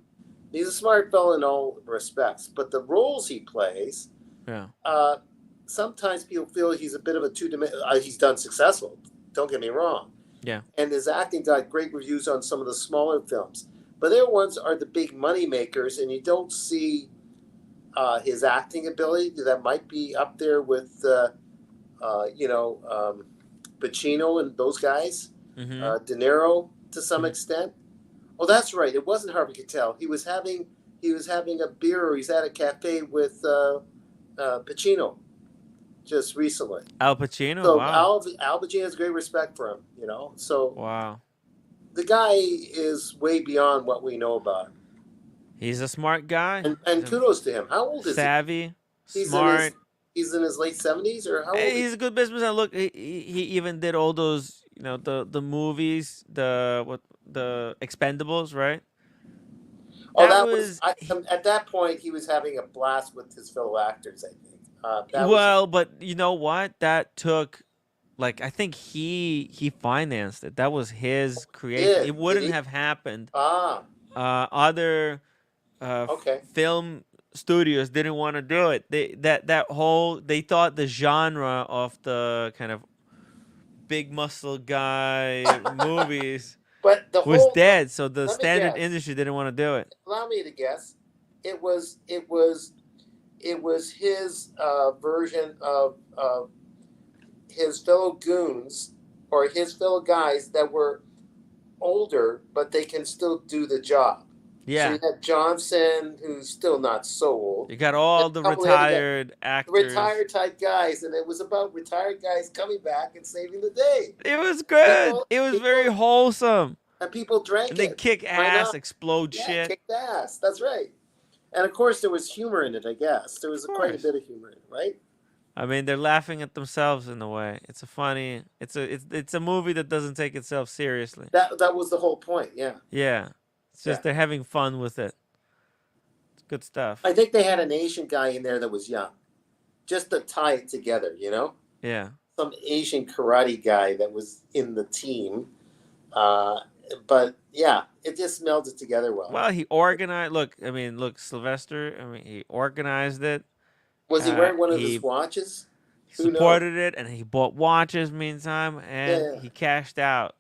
He's a smart fellow in all respects, but the roles he plays, sometimes people feel he's a bit of a two-dimensional. He's done successful, don't get me wrong. Yeah. And his acting got great reviews on some of the smaller films. But their ones are the big money makers, and you don't see his acting ability that might be up there with, Pacino and those guys, De Niro to some extent. Oh, that's right. It wasn't Harvey Keitel. He was having a beer, or he's at a cafe with Pacino just recently. Al Pacino. So Wow. Al Pacino has great respect for him. So Wow. the guy is way beyond what we know about him. He's a smart guy. And kudos to him. How old is savvy, he? smart. He's in his late 70s, or how old? He's a good businessman. Look, he even did all those, the movies, the Expendables, right? Oh, that was at that point he was having a blast with his fellow actors, I think. But you know what? That took, I think he financed it. That was his creation. It wouldn't have happened. Other film studios didn't want to do it. They thought the genre of the kind of big muscle guy movies was dead. So the standard industry didn't want to do it. Allow me to guess. It was his version of his fellow goons or his fellow guys that were older, but they can still do the job. Yeah. So you had Johnson, who's still not so old. You got all the retired actors. Retired type guys, and it was about retired guys coming back and saving the day. It was good. It was very wholesome. And people drank and they kick ass, explode shit. Kicked ass. That's right. And of course, there was humor in it, I guess. There was quite a bit of humor in it, right? I mean, they're laughing at themselves in a way. It's a movie that doesn't take itself seriously. That was the whole point, yeah. Yeah. It's just they're having fun with it. It's good stuff. I think they had an Asian guy in there that was young. Just to tie it together, Yeah. Some Asian karate guy that was in the team. But yeah, it just melded together well. Well, he organized. Look, Sylvester. He organized it. Was he wearing one of his watches? He supported it, and he bought watches meantime, and he cashed out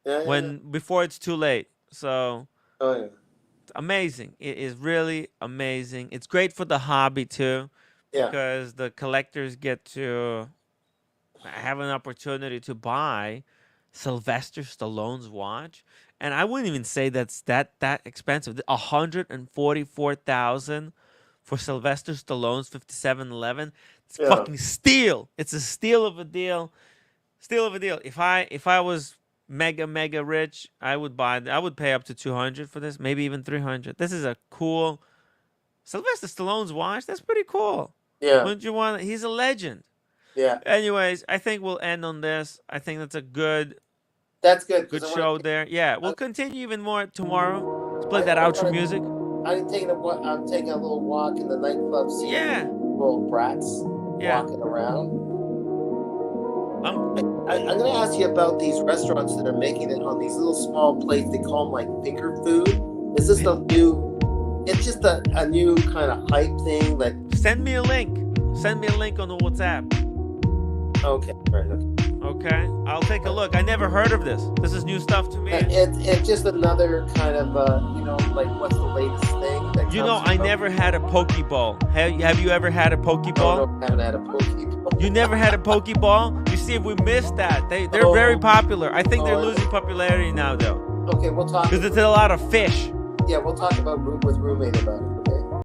before it's too late. So, it's amazing. It is really amazing. It's great for the hobby too, because the collectors get to have an opportunity to buy Sylvester Stallone's watch, and I wouldn't even say that's that expensive. $144,000 for Sylvester Stallone's 5711. It's fucking steal. It's a steal of a deal. Steal of a deal. If I was mega rich, I would pay up to $200 for this, maybe even $300. This is a cool Sylvester Stallone's watch. That's pretty cool. Yeah. Wouldn't you want it? He's a legend. Yeah. Anyways, I think we'll end on this. I think that's a good. That's good. Good show there. Yeah, we'll continue even more tomorrow. Let's play that outro music. I'm taking a little walk in the nightclub scene. Yeah. Little brats walking around. I'm going to ask you about these restaurants that are making it on these little small plates. They call them like finger food. Is this a new? It's just a new kind of hype thing. Send me a link. Send me a link on the WhatsApp. Okay. Right. Okay. Okay, I'll take a look. I never heard of this. This is new stuff to me. It's just another kind of, like what's the latest thing that I never had a Pokeball. Have you ever had a Pokeball? No, I haven't had a Pokeball. You never had a Pokeball? You see, if we missed that, they're very popular. I think they're losing popularity now, though. Okay, we'll talk. Because it's a lot of fish. Yeah, we'll talk about with roommate about it.